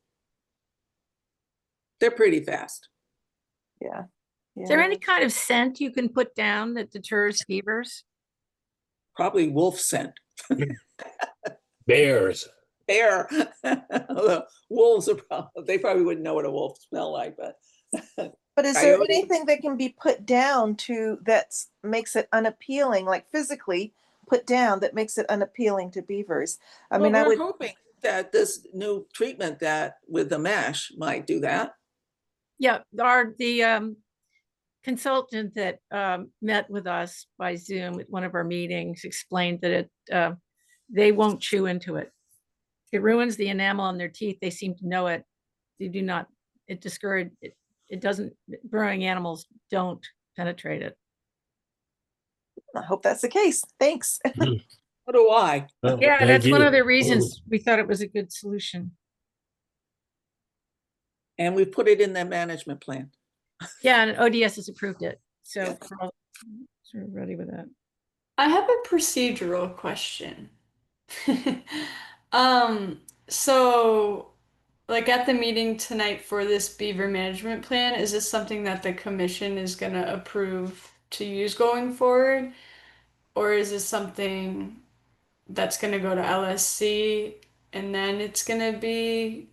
Speaker 7: They're pretty fast.
Speaker 16: Yeah.
Speaker 9: Is there any kind of scent you can put down that deters beavers?
Speaker 7: Probably wolf scent.
Speaker 1: Bears.
Speaker 7: Bear. Wolves are they probably wouldn't know what a wolf smell like, but.
Speaker 16: But is there anything that can be put down that makes it unappealing, like physically put down, that makes it unappealing to beavers? I mean,
Speaker 7: we're hoping that this new treatment that with the mesh might do that.
Speaker 9: Yeah, the consultant that met with us by Zoom at one of our meetings explained that they won't chew into it. It ruins the enamel on their teeth. They seem to know it. They do not. It discourages it. It doesn't. Burrowing animals don't penetrate it.
Speaker 16: I hope that's the case. Thanks.
Speaker 7: So do I.
Speaker 9: Yeah, that's one of the reasons we thought it was a good solution.
Speaker 7: And we put it in the management plan.
Speaker 9: Yeah, and ODS has approved it. So we're ready with that.
Speaker 2: I have a procedural question. So like at the meeting tonight for this beaver management plan, is this something that the commission is gonna approve to use going forward? Or is this something that's gonna go to LSC and then it's gonna be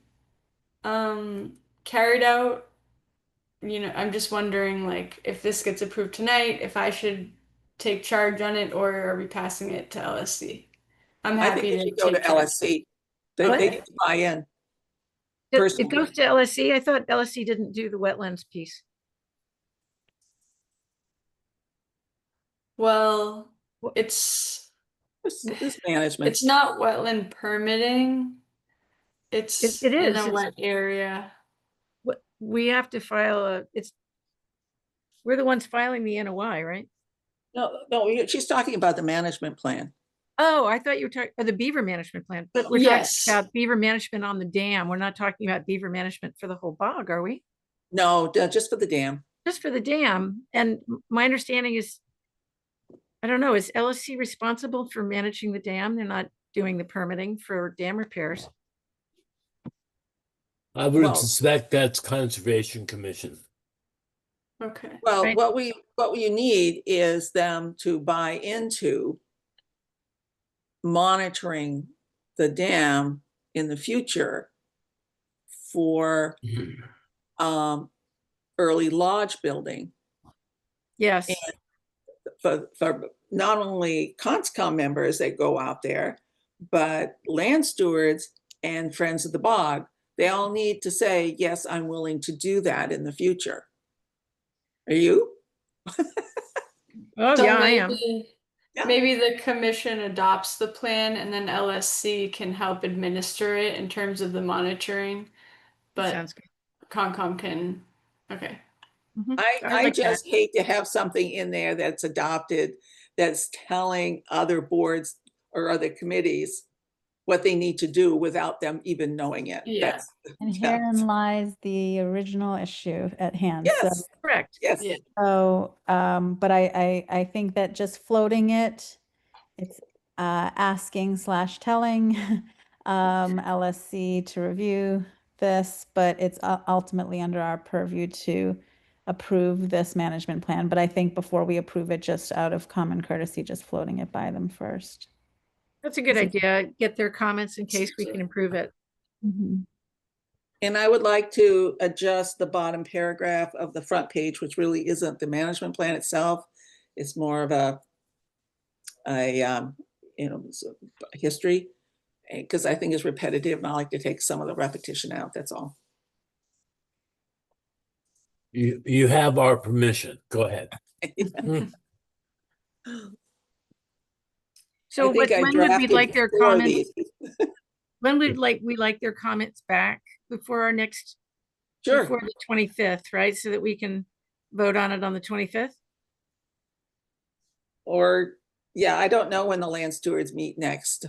Speaker 2: carried out? You know, I'm just wondering, like, if this gets approved tonight, if I should take charge on it, or are we passing it to LSC? I'm
Speaker 7: I think
Speaker 2: happy
Speaker 7: it
Speaker 2: to
Speaker 7: should go to
Speaker 2: take charge.
Speaker 7: LSC. They get to buy in.
Speaker 9: It goes to LSC. I thought LSC didn't do the wetlands piece.
Speaker 2: Well, it's
Speaker 7: management.
Speaker 2: It's not wetland permitting. It's
Speaker 9: It
Speaker 2: in
Speaker 9: is.
Speaker 2: a wet area.
Speaker 9: We have to file we're the ones filing the NOI, right?
Speaker 7: No, she's talking about the management plan.
Speaker 9: Oh, I thought you were talking the beaver management plan, but we're talking about beaver management on the dam. We're not talking about beaver management for the whole bog, are we?
Speaker 7: No, just for the dam.
Speaker 9: Just for the dam. And my understanding is, I don't know, is LSC responsible for managing the dam? They're not doing the permitting for dam repairs.
Speaker 1: I would suspect that's Conservation Commission.
Speaker 2: Okay.
Speaker 7: Well, what we need is them to buy into monitoring the dam in the future for early lodge building.
Speaker 9: Yes.
Speaker 7: And for not only CONSCOM members that go out there, but land stewards and friends of the bog. They all need to say, yes, I'm willing to do that in the future. Are you?
Speaker 9: Oh,
Speaker 2: So
Speaker 9: yeah, I am.
Speaker 2: Maybe the commission adopts the plan and then LSC can help administer it in terms of the monitoring. But
Speaker 9: sounds good.
Speaker 2: Concom can, okay.
Speaker 7: I just hate to have something in there that's adopted that's telling other boards or other committees what they need to do without them even knowing it.
Speaker 2: Yeah.
Speaker 7: That's,
Speaker 4: And
Speaker 7: yeah.
Speaker 4: herein lies the original issue at hand. So,
Speaker 7: Yes,
Speaker 9: Correct.
Speaker 7: yes.
Speaker 2: Yeah.
Speaker 4: so, but I think that just floating it, it's asking slash telling LSC to review this, but it's ultimately under our purview to approve this management plan. But I think before we approve it, just out of common courtesy, just floating it by them first.
Speaker 9: That's a good idea. Get their comments in case we can improve it.
Speaker 4: Mhm.
Speaker 7: And I would like to adjust the bottom paragraph of the front page, which really isn't the management plan itself. It's more of a history, because I think it's repetitive and I like to take some of the repetition out, that's all.
Speaker 1: You have our permission. Go ahead.
Speaker 9: So
Speaker 7: I think I
Speaker 9: when would we
Speaker 7: drafted
Speaker 9: like their
Speaker 7: 4 of
Speaker 9: comments?
Speaker 7: these.
Speaker 9: When would we like their comments back before our next,
Speaker 7: Sure.
Speaker 9: before the 25th, right? So that we can vote on it on the 25th?
Speaker 7: Or, yeah, I don't know when the land stewards meet next.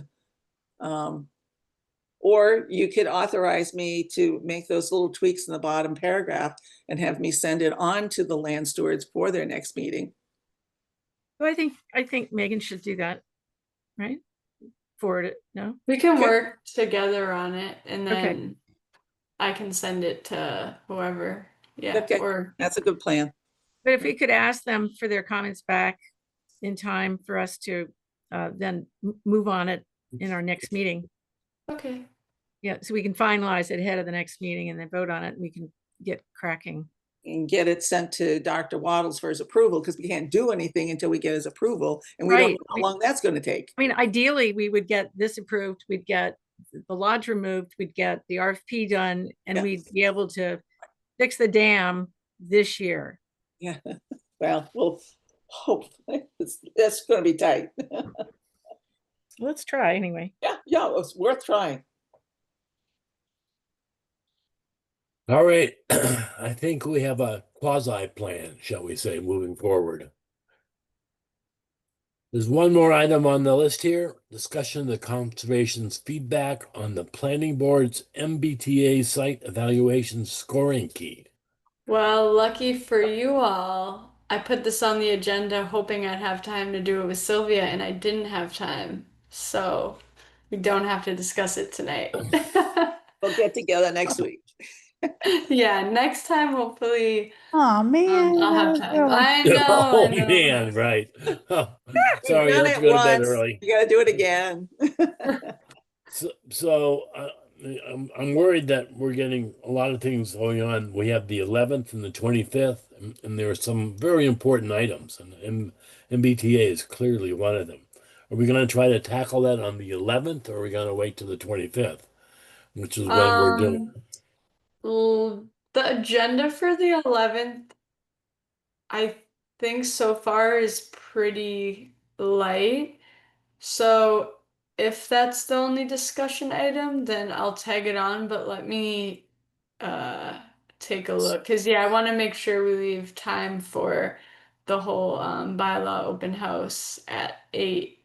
Speaker 7: Or you could authorize me to make those little tweaks in the bottom paragraph and have me send it on to the land stewards for their next meeting.
Speaker 9: Well, I think Megan should do that, right? Forward it, no?
Speaker 2: We can
Speaker 7: Good.
Speaker 2: work together on it and
Speaker 9: Okay.
Speaker 2: then I can send it to whoever. Yeah.
Speaker 7: Okay,
Speaker 2: Or
Speaker 7: that's a good plan.
Speaker 9: But if we could ask them for their comments back in time for us to then move on it in our next meeting.
Speaker 2: okay.
Speaker 9: Yeah, so we can finalize it ahead of the next meeting and then vote on it and we can get cracking.
Speaker 7: And get it sent to Dr. Waddles for his approval, because we can't do anything until we get his approval, and we don't
Speaker 9: Right.
Speaker 7: know how long that's going to take.
Speaker 9: I mean, ideally, we would get this approved, we'd get the lodge removed, we'd get the RFP done, and
Speaker 7: Yeah.
Speaker 9: we'd be able to fix the dam this year.
Speaker 7: Yeah, well, we'll hope. That's going to be tight.
Speaker 9: Let's try anyway.
Speaker 7: Yeah, it's worth trying.
Speaker 1: All right. I think we have a quasi plan, shall we say, moving forward. There's one more item on the list here, discussion of the conservation's feedback on the planning board's MBTA site evaluation scoring key.
Speaker 2: Well, lucky for you all, I put this on the agenda hoping I'd have time to do it with Sylvia, and I didn't have time. So we don't have to discuss it tonight.
Speaker 7: We'll get together next week.
Speaker 2: Yeah, next time, hopefully,
Speaker 4: Oh man,
Speaker 2: I'll have
Speaker 4: that was
Speaker 2: time.
Speaker 4: really-
Speaker 2: I know,
Speaker 1: Oh
Speaker 2: I know.
Speaker 1: man, right. Sorry,
Speaker 7: We've
Speaker 1: you
Speaker 7: done
Speaker 1: have to
Speaker 7: it
Speaker 1: go to bed
Speaker 7: once.
Speaker 1: early.
Speaker 7: You got to do it again.
Speaker 1: So I'm worried that we're getting a lot of things going on. We have the 11th and the 25th, and there are some very important items, and MBTA is clearly one of them. Are we going to try to tackle that on the 11th, or are we going to wait till the 25th, which is when we're doing?
Speaker 2: The agenda for the 11th, I think so far is pretty light. So if that's the only discussion item, then I'll tag it on, but let me take a look. Because yeah, I want to make sure we leave time for the whole bylaw open house at 8.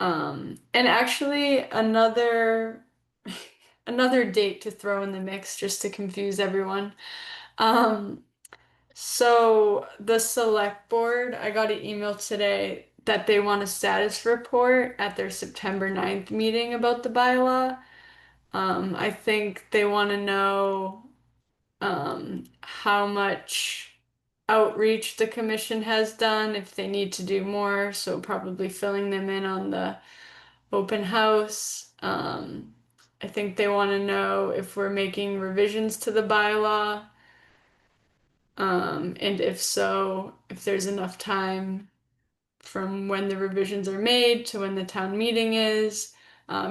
Speaker 2: And actually another another date to throw in the mix just to confuse everyone. So the select board, I got an email today that they want a status report at their September 9th meeting about the bylaw. I think they want to know how much outreach the commission has done, if they need to do more, so probably filling them in on the open house. I think they want to know if we're making revisions to the bylaw. And if so, if there's enough time from when the revisions are made to when the town meeting is.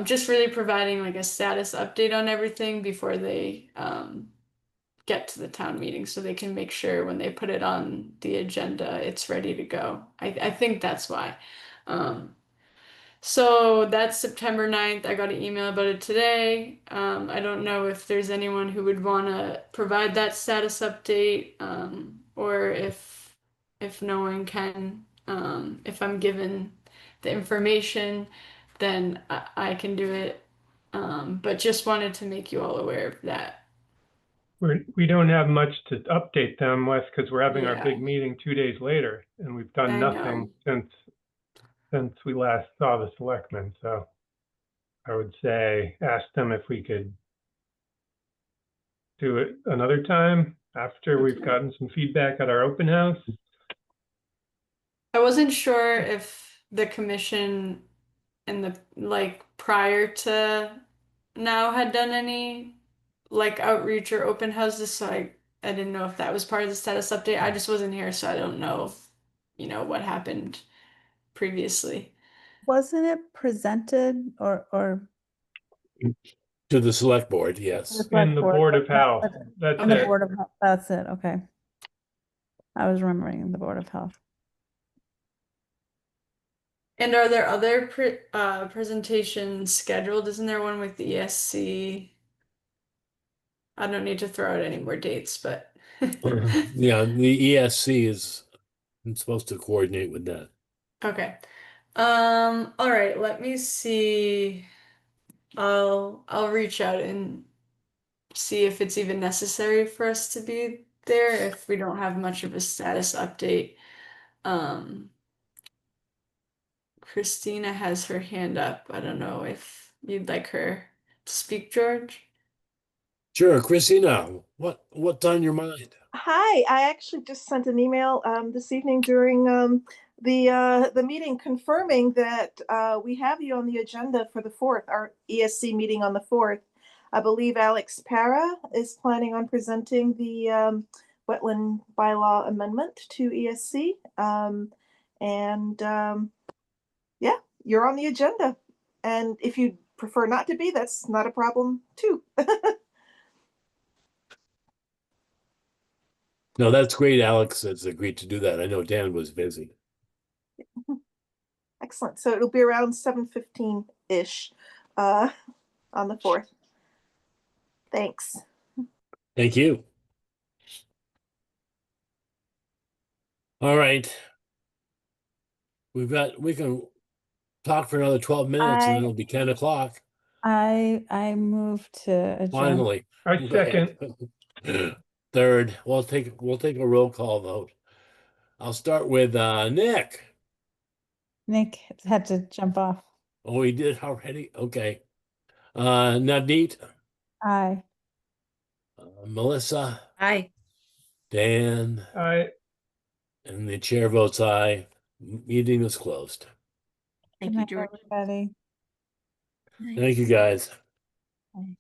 Speaker 2: Just really providing like a status update on everything before they get to the town meeting so they can make sure when they put it on the agenda, it's ready to go. I think that's why. So that's September 9th. I got an email about it today. I don't know if there's anyone who would want to provide that status update, or if no one can, if I'm given the information. then I can do it. But just wanted to make you all aware of that.
Speaker 3: We don't have much to update them, Wes, because we're having our
Speaker 2: Yeah.
Speaker 3: big meeting 2 days later, and we've done
Speaker 2: I
Speaker 3: nothing since we last saw the selectmen. So I would say ask them if we could do it another time after we've
Speaker 2: Okay.
Speaker 3: gotten some feedback at our open house.
Speaker 2: I wasn't sure if the commission and the like prior to now had done any like outreach or open houses, so I didn't know if that was part of the status update. I just wasn't here, so I don't know, what happened previously.
Speaker 4: Wasn't it presented or
Speaker 1: To the select board, yes.
Speaker 3: In the Board of Health, that's
Speaker 4: on the
Speaker 3: it.
Speaker 4: Board of Health? That's it, okay. I was remembering the Board of Health.
Speaker 2: And are there other presentations scheduled? Isn't there one with the ESC? I don't need to throw out any more dates, but
Speaker 1: Yeah, the ESC is supposed to coordinate with that.
Speaker 2: okay. All right, let me see. I'll reach out and see if it's even necessary for us to be there if we don't have much of a status update. Christina has her hand up. I don't know if you'd like her to speak, George.
Speaker 1: Sure, Christina, what's on your mind?
Speaker 16: Hi, I actually just sent an email this evening during the meeting confirming that we have you on the agenda for the 4th, our ESC meeting on the 4th. I believe Alex Para is planning on presenting the wetland bylaw amendment to ESC. Yeah, you're on the agenda. And if you prefer not to be, that's not a problem too.
Speaker 1: No, that's great. Alex has agreed to do that. I know Dan was busy.
Speaker 16: Excellent. So it'll be around 7:15-ish on the 4th. Thanks.
Speaker 1: Thank you. All right. We can talk for another 12 minutes and then it'll be 10 o'clock.
Speaker 4: I move to adjourn.
Speaker 1: Finally.
Speaker 3: I
Speaker 1: Go ahead. Third, we'll take a roll call vote. I'll start with Nick.
Speaker 4: Nick had to jump off.
Speaker 1: Oh, he did already? Okay. Navneet,
Speaker 4: Aye.
Speaker 1: Melissa,
Speaker 5: Aye.
Speaker 1: Dan,
Speaker 3: I
Speaker 1: and the chair votes aye. Meeting is closed.
Speaker 5: Thank
Speaker 4: Good
Speaker 5: you,
Speaker 4: night,
Speaker 5: George.
Speaker 4: everybody.
Speaker 1: Thank you, guys.
Speaker 4: Bye.